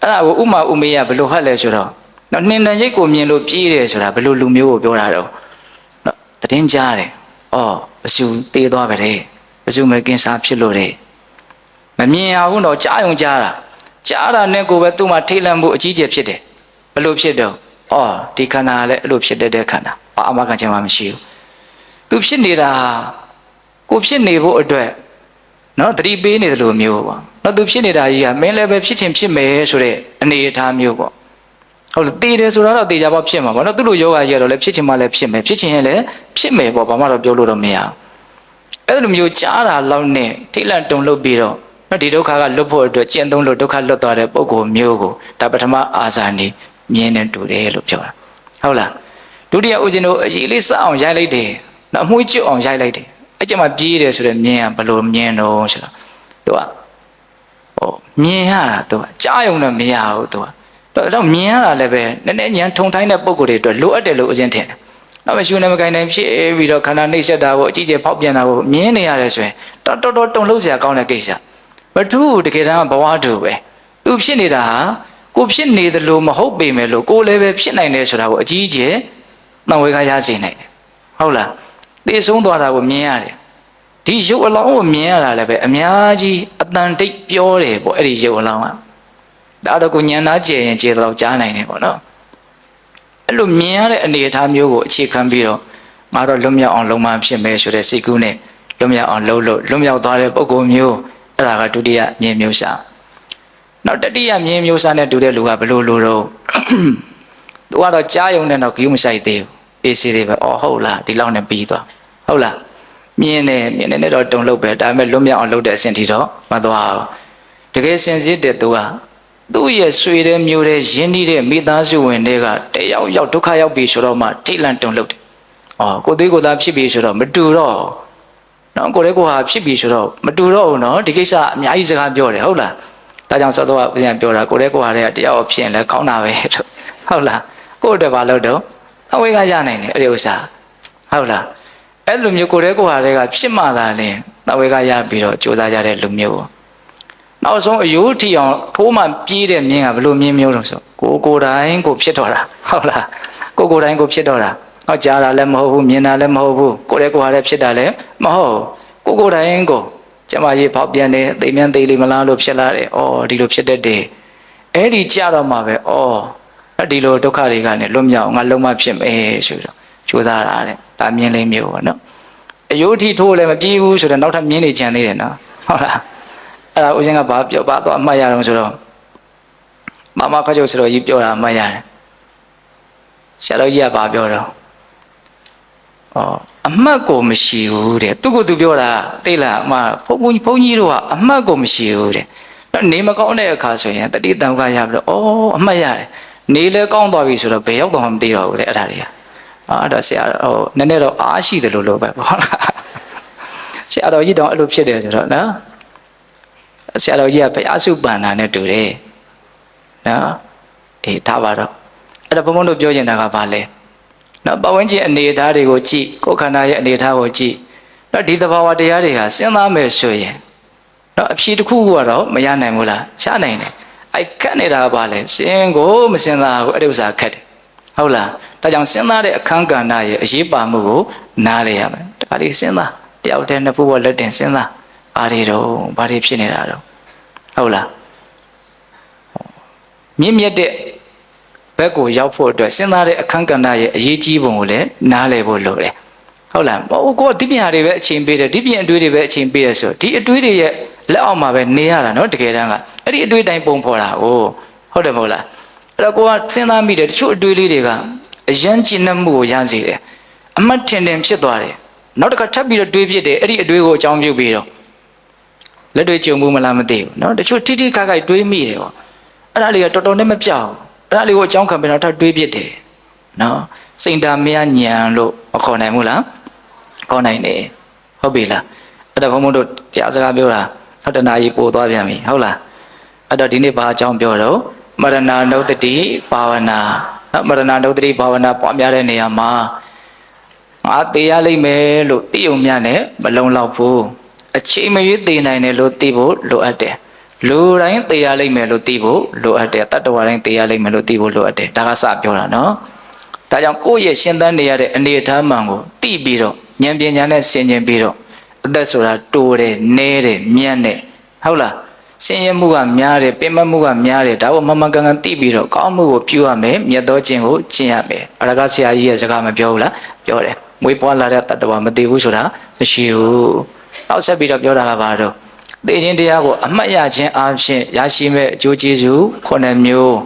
်အဲ့ဒါကိုဥမာဥမေးကဘယ်လိုဟတ်လဲဆိုတော့နော်နှင်တန်ရိတ်ကိုမြင်လို့ပြေးတယ်ဆိုတာဘယ်လိုလူမျိုးကိုပြောတာတော့နော်တည်င်းကြားတယ်အော်အဆူတေးသွားပဲတဲ့အဆူမကင်းစားဖြစ်လို့တဲ့မမြင်အောင်တော့ကြားုံကြားတာနဲ့ကိုပဲသူ့မှာထိတ်လန့်မှုအကြီးကျယ်ဖြစ်တယ်ဘယ်လိုဖြစ်တော့အော်ဒီခန္ဓာကလည်းအဲ့လိုဖြစ်တဲ့ခန္ဓာအာမခံချက်မှမရှိဘူးသူဖြစ်နေတာကိုဖြစ်နေဖို့အတွက်နော်တတိပေးနေတယ်လို့မျိုးပေါ့နော်သူဖြစ်နေတာကြီးကမင်းလည်းပဲဖြစ်ချင်းဖြစ်မယ်ဆိုတဲ့အနေအထားမျိုးပေါ့ဟုတ်လားတည်တယ်ဆိုတော့တည်ကြပေါ့ဖြစ်မှာပေါ့နော်သူ့လိုယောဂကြီးကတော့လည်းဖြစ်ချင်းမှလည်းဖြစ်မယ်ဖြစ်ချင်းရင်လည်းဖြစ်မယ်ပေါ့ဘာမှတော့ပြောလို့တော့မရဘူးအဲ့လိုမျိုးကြားတာလောက်နဲ့ထိတ်လန့်တုန်လှုပ်ပြီးတော့နော်ဒီဒုက္ခကလွတ်ဖို့အတွက်ကျင့်သုံးလို့ဒုက္ခလွတ်သွားတဲ့ပုဂ္ဂိုလ်မျိုးကိုဒါပထမအာဇာနည်မြင်နေတူတယ်လို့ပြောတာဟုတ်လားဒုတိယဦးဇင်းတို့အရေးလေးစအောင်ရိုက်လိုက်တယ်နော်အမွှေးကျွတ်အောင်ရိုက်လိုက်တယ်အဲ့ကျမှပြေးတယ်ဆိုတော့မြင်ရဘလို့မြင်တော့ဆိုတော့သူကဟိုမြင်ရတာသူကကြားရုံနဲ့မရဘူးသူကတော့မြင်ရတာလည်းပဲနည်းနည်းဉာဏ်ထုံထိုင်းတဲ့ပုံကိုယ်တွေအတွက်လိုအပ်တယ်လို့ဦးဇင်းထင်တယ်နောက်မရှိနေမကိုင်းနိုင်ဖြစ်ပြီးတော့ခန္ဓာနှိမ့်ဆက်တာကိုအကြီးကျယ်ဖောက်ပြန်တာကိုမြင်နေရတယ်ဆိုရင်တော်တော်တုံလှုပ်စရာကောင်းတဲ့ကိစ္စမထူးတကယ်တမ်းဘဝတူပဲသူဖြစ်နေတာဟာကိုဖြစ်နေတယ်လို့မဟုတ်ပေမဲ့လို့ကိုလည်းပဲဖြစ်နိုင်တယ်ဆိုတာကိုအကြီးကျယ်သံဝေခါရစေနိုင်တယ်ဟုတ်လားသိဆုံးသွားတာကိုမြင်ရတယ်ဒီရုပ်အလောင်းကိုမြင်ရတာလည်းပဲအများကြီးအတန်တိတ်ပြောတယ်ပေါ့အဲ့ဒီရုပ်အလောင်းကဒါတော့ကိုဉာဏ်သားကျယ်ရင်ကျယ်တော့ကြားနိုင်တယ်ပေါ့နော်အဲ့လိုမြင်ရတဲ့အနေအထားမျိုးကိုအခြေခံပြီးတော့ငါတော့လွတ်မြောက်အောင်လုံးမဖြစ်မယ်ဆိုတဲ့စိတ်ကူးနဲ့လွတ်မြောက်အောင်လှုပ်လို့လွတ်မြောက်သွားတဲ့ပုဂ္ဂိုလ်မျိုးအဲ့ဒါကဒုတိယမြင်မျိုးစားနောက်တတိယမြင်မျိုးစားနဲ့တူတဲ့လူကဘယ်လိုလူတော့သူကတော့ကြားယုံနဲ့တော့ဂယုမဆိုင်သေးဘူးအေးစေးသေးပဲအော်ဟုတ်လားဒီလောက်နဲ့ပြီးသွားဟုတ်လားမြင်နေနဲ့တော့တုံလှုပ်ပဲဒါပေမဲ့လွတ်မြောက်အောင်လုပ်တဲ့အဆင့်ထိတော့မသွားဘူးတကယ်စင်စစ်တဲ့သူကသူ့ရဲ့ဆွေတဲ့မျိုးတဲ့ရင်းနှီးတဲ့မိသားစုဝင်တွေကတယောက်ယောက်ဒုက္ခရောက်ပြီဆိုတော့မှထိတ်လန့်တုံလှုပ်တယ်အော်ကိုသေးကိုသားဖြစ်ပြီဆိုတော့မတူတော့နော်ကိုလေးကိုဟာဖြစ်ပြီဆိုတော့မတူတော့ဘူးနော်ဒီကိစ္စအများကြီးစကားပြောတယ်ဟုတ်လားဒါကြောင့်စောစောကပြန်ပြောတာကိုလေးကိုဟာတွေကတယောက်ဖြစ်ရင်လည်းကောင်းတာပဲလို့ဟုတ်လားကိုယ့်အတွက်ဘာလို့တော့အဝေးကရနိုင်တယ်အဲ့ဒီဥစ္စာဟုတ်လားအဲ့လိုမျိုးကိုလေးကိုဟာတွေကဖြစ်မှသာလဲအဝေးကရပြီးတော့စူးစမ်းကြတဲ့လူမျိုးနောက်ဆုံးအယိုးထီအောင်ထိုးမှပြေးတဲ့မြင်းကဘယ်လိုမြင်းမျိုးတော့ဆိုကိုယ်တိုင်ကိုဖြစ်တော့တာဟုတ်လားကိုယ်တိုင်ကိုဖြစ်တော့တာဟောကြားတာလည်းမဟုတ်ဘူးမြင်တာလည်းမဟုတ်ဘူးကိုယ်လည်းကိုယ်ဟာလည်းဖြစ်တာလည်းမဟုတ်ကိုယ်တိုင်ကိုကျမကြီးဖောက်ပြန်တယ်သိမြန်သေးလိမလားလို့ဖြစ်လာတယ်ဩဒီလိုဖြစ်တတ်တယ်အဲ့ဒီကြတော့မှပဲဩဒီလိုဒုက္ခတွေကနေလွတ်မြောက်ငါလုံးမဖြစ်မယ်ဆိုတော့ကြိုးစားတာတဲ့ဒါမြင်လေးမျိုးပေါ့နော် အယုဒ္ဓိထိုးလည်းမပြေးဘူးဆိုတော့နောက်ထပ်မြင်းနေကြံသေးတယ်နော်ဟုတ်လားအဲ့ဒါဦးဇင်းကဘာပြောပါတော့အမှတ်ရအောင်ဆိုတော့မမခချုပ်ဆိုတော့ကြီးပြောတာအမှတ်ရတယ်ဆရာတော်ကြီးကဘာပြောတော့အမှတ်ကိုမရှိဘူးတဲ့သူကသူပြောတာသိလားအမဘုန်းကြီးတို့ကအမှတ်ကိုမရှိဘူးတဲ့နေမကောင်းတဲ့အခါဆိုရင်တတိတံကရပြီးတော့အမှတ်ရတယ်နေလဲကောင်းသွားပြီဆိုတော့ဘယ်ရောက်တော့မှမသိတော့ဘူးတဲ့အဲ့ဒါတွေကအဲ့တော့ဆရာနည်းနည်းတော့အားရှိတယ်လို့ပဲပေါ့လားဆရာတော်ကြီးတောင်အဲ့လိုဖြစ်တယ်ဆိုတော့နော်ဆရာတော်ကြီးကဘုရားစုပန္နာနဲ့တူတယ်နော်အေးထားပါတော့အဲ့တော့ဘုန်းဘုန်းတို့ပြောချင်တာကဘာလဲနော်ပဝန်းကျင်အနေအထားတွေကိုကြည့်ကိုယ်ခန္ဓာရဲ့အနေအထားကိုကြည့်နော်ဒီသဘာဝတရားတွေဟာစဉ်းစားမယ်ဆိုရင်နော်အဖြေတစ်ခုကတော့မရနိုင်ဘူးလားရနိုင်တယ်အဲ့ခက်နေတာကဘာလဲစဉ်ကိုမစဉ်းစားဘူးအဲ့ဒီဥစ္စာခက်တယ်ဟုတ်လားဒါကြောင့်စဉ်းစားတဲ့အခန်းကဏ္ဍရဲ့အရေးပါမှုကိုနားလည်ရမယ်ဒါလေးစဉ်းစားတယောက်တည်းနှစ်ဖူးပေါ်လက်တင်စဉ်းစားဘာတွေဖြစ်နေတာတော့ဟုတ်လားမြင့်မြတ်တဲ့ဘက်ကိုရောက်ဖို့အတွက်စဉ်းစားတဲ့အခန်းကဏ္ဍရဲ့အရေးကြီးပုံကိုလည်းနားလည်ဖို့လိုတယ်ဟုတ်လားကိုယ်ဒီပညာတွေပဲအချိန်ပေးတယ်ဒီပြင်အတွေးတွေပဲအချိန်ပေးရဆိုဒီအတွေးတွေရဲ့လက်အောက်မှာပဲနေရတာနော်တကယ်တမ်းကအဲ့ဒီအတွေးတိုင်းပုံဖော်တာဟုတ်တယ်မဟုတ်လားအဲ့တော့ကိုကစဉ်းစားမိတယ်တချို့အတွေးလေးတွေကအယံကျဉ်နှံ့မှုကိုရစေတယ်အမှတ်ထင်ဖြစ်သွားတယ်နောက်တစ်ခါထပ်ပြီးတော့တွေးဖြစ်တယ်အဲ့ဒီအတွေးကိုအကြောင်းပြုပြီးတော့လက်တွေကြုံမှုမလားမသိဘူးနော်တချို့ထိခိုက်တွေးမိတယ်ပေါ့အဲ့ဒါလေးကတော်တော်နဲ့မပြောက်အဲ့ဒါလေးကိုအကြောင်းခံပြီးတော့ထပ်တွေးဖြစ်တယ်နော်စိန်တာမရညံလို့မခေါ်နိုင်ဘူးလားခေါ်နိုင်တယ်ဟုတ်ပြီလားအဲ့တော့ဘုန်းဘုန်းတို့တရားစကားပြောတာဟောတနာကြီးပို့သွားပြန်ပြီဟုတ်လားအဲ့တော့ဒီနေ့ဘာအကြောင်းပြောတော့မရဏနုတ္တိဘာဝနာနော်မရဏနုတ္တိဘာဝနာပွားများတဲ့နေရာမှာငါသိရလိမ့်မယ်လို့သိုံများနဲ့မလုံလောက်ဘူးအချိန်မရွေးသိနိုင်တယ်လို့သိဖို့လိုအပ်တယ်လူတိုင်းသိရလိမ့်မယ်လို့သိဖို့လိုအပ်တယ်တတ္တဝါတိုင်းသိရလိမ့်မယ်လို့သိဖို့လိုအပ်တယ်ဒါကစပြောတာနော်ဒါကြောင့်ကိုယ့်ရဲ့ရှင်းသန်းနေရတဲ့အနေအထားမှန်ကိုသိပြီးတော့ဉာဏ်ပညာနဲ့ဆင်ခြင်ပြီးတော့အသက်ဆိုတာတိုးတယ်နဲတယ်မြတ်တယ်ဟုတ်လားဆင်းရဲမှုကများတယ်ပင်ပမှုကများတယ်ဒါကိုမှန်မှန်ကန်ကန်သိပြီးတော့ကောင်းမှုကိုပြုရမယ်မြတ်သောခြင်းကိုကျင့်ရမယ်အရကဆရာကြီးရဲ့စကားမပြောဘူးလားပြောတယ်မွေးပွားလာတဲ့တတ္တဝါမသိဘူးဆိုတာမရှိဘူးနောက်ဆက်ပြီးတော့ပြောတာကဘာတော့သိခြင်းတရားကိုအမှတ်ရခြင်းအပြင်ရရှိမဲ့အကျိုးကျေးဇူး9မျိုး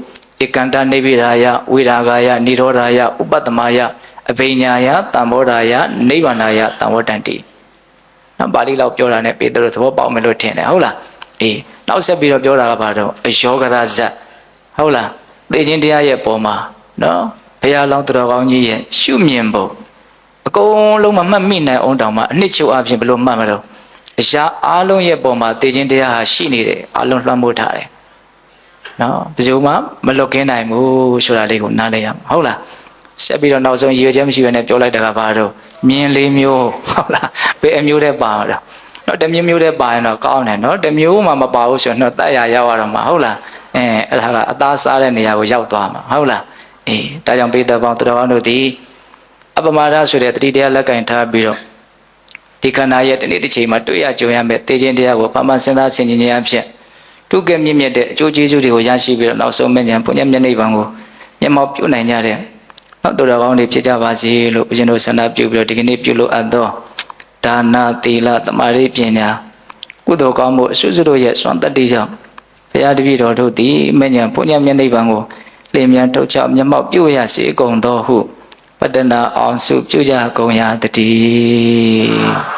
ဧကန္တနိဗ္ဗိဒါယဝိရာဂာယနိရောဓာယဥပတ္တမယအဘိညာယတံဘောဓာယနိဗ္ဗာန်ယတံဝတ္တန္တိနော်ပါဠိလောက်ပြောတာနဲ့ပေတရုသဘောပေါက်မယ်လို့ထင်တယ်ဟုတ်လားအေးနောက်ဆက်ပြီးတော့ပြောတာကဘာတော့အယောဂရဇတ်ဟုတ်လားသိခြင်းတရားရဲ့ပုံမှာနော်ဘုရားလောင်းတော်ကောင်းကြီးရဲ့ရှုမြင်ဖို့အကုန်လုံးမမှတ်မိနိုင်အောင်တောင်မှအနှစ်ချုပ်အပြင်ဘယ်လိုမှတ်မလို့အရာအားလုံးရဲ့ပုံမှာသိခြင်းတရားဟာရှိနေတယ်အားလုံးလွှမ်းမိုးထားတယ်နော်ဘယ်သူမှမလွတ်ကင်းနိုင်ဘူးဆိုတာလေးကိုနားလည်ရမှာဟုတ်လားဆက်ပြီးတော့နောက်ဆုံးရည်ရွယ်ချက်မရှိဘဲနဲ့ပြောလိုက်တာကဘာတော့မြင်လေးမျိုးဟုတ်လားဘယ်အမျိုးတည်းပါတော့နော်တမျိုးတည်းပါရင်တော့ကောင်းတယ်နော်တမျိုးမှမပါဘူးဆိုတော့တတ်ရရောက်ရတော့မှာဟုတ်လားအဲ့ဒါကအသားစားတဲ့နေရာကိုရောက်သွားမှာဟုတ်လားအေးဒါကြောင့်ပိဿပေါင်းတော်တို့ဒီအပမာဒဆိုတဲ့တတိတရားလက်ကင်ထားပြီးတော့ဒီခန္ဓာရဲ့တနေ့တစ်ချိန်မှာတွေ့ရကြုံရမယ်သိခြင်းတရားကိုဘာမှစဉ်းစားဆင်ခြင်ခြင်းအဖြစ်တုကဲမြင့်မြတ်တဲ့အကျိုးကျေးဇူးတွေကိုရရှိပြီးတော့နောက်ဆုံးမြတ်ဉာဏ်ဘုရားမြတ်နိဗ္ဗာန်ကိုမျက်မှောက်ပြုနိုင်ကြတဲ့နောက်တော်ကောင်းတွေဖြစ်ကြပါစေလို့ဘုရားတို့ဆန္ဒပြုပြီးတော့ဒီကနေ့ပြုလို့အပ်သောဒါနသီလသမာဓိပညာကုသိုလ်ကောင်းမှုအစွတ်စွတ်တို့ရဲ့စွမ်းတတ္တိကြောင့်ဘုရားတပည့်တော်တို့သည်မြတ်ဉာဏ်ဘုရားမြတ်နိဗ္ဗာန်ကိုလင်းမြန်ထုတ်ချမျက်မှောက်ပြုရစေကုန်သောဟုပတ္တနာအောင်စုပြုကြကုန်ရတည်း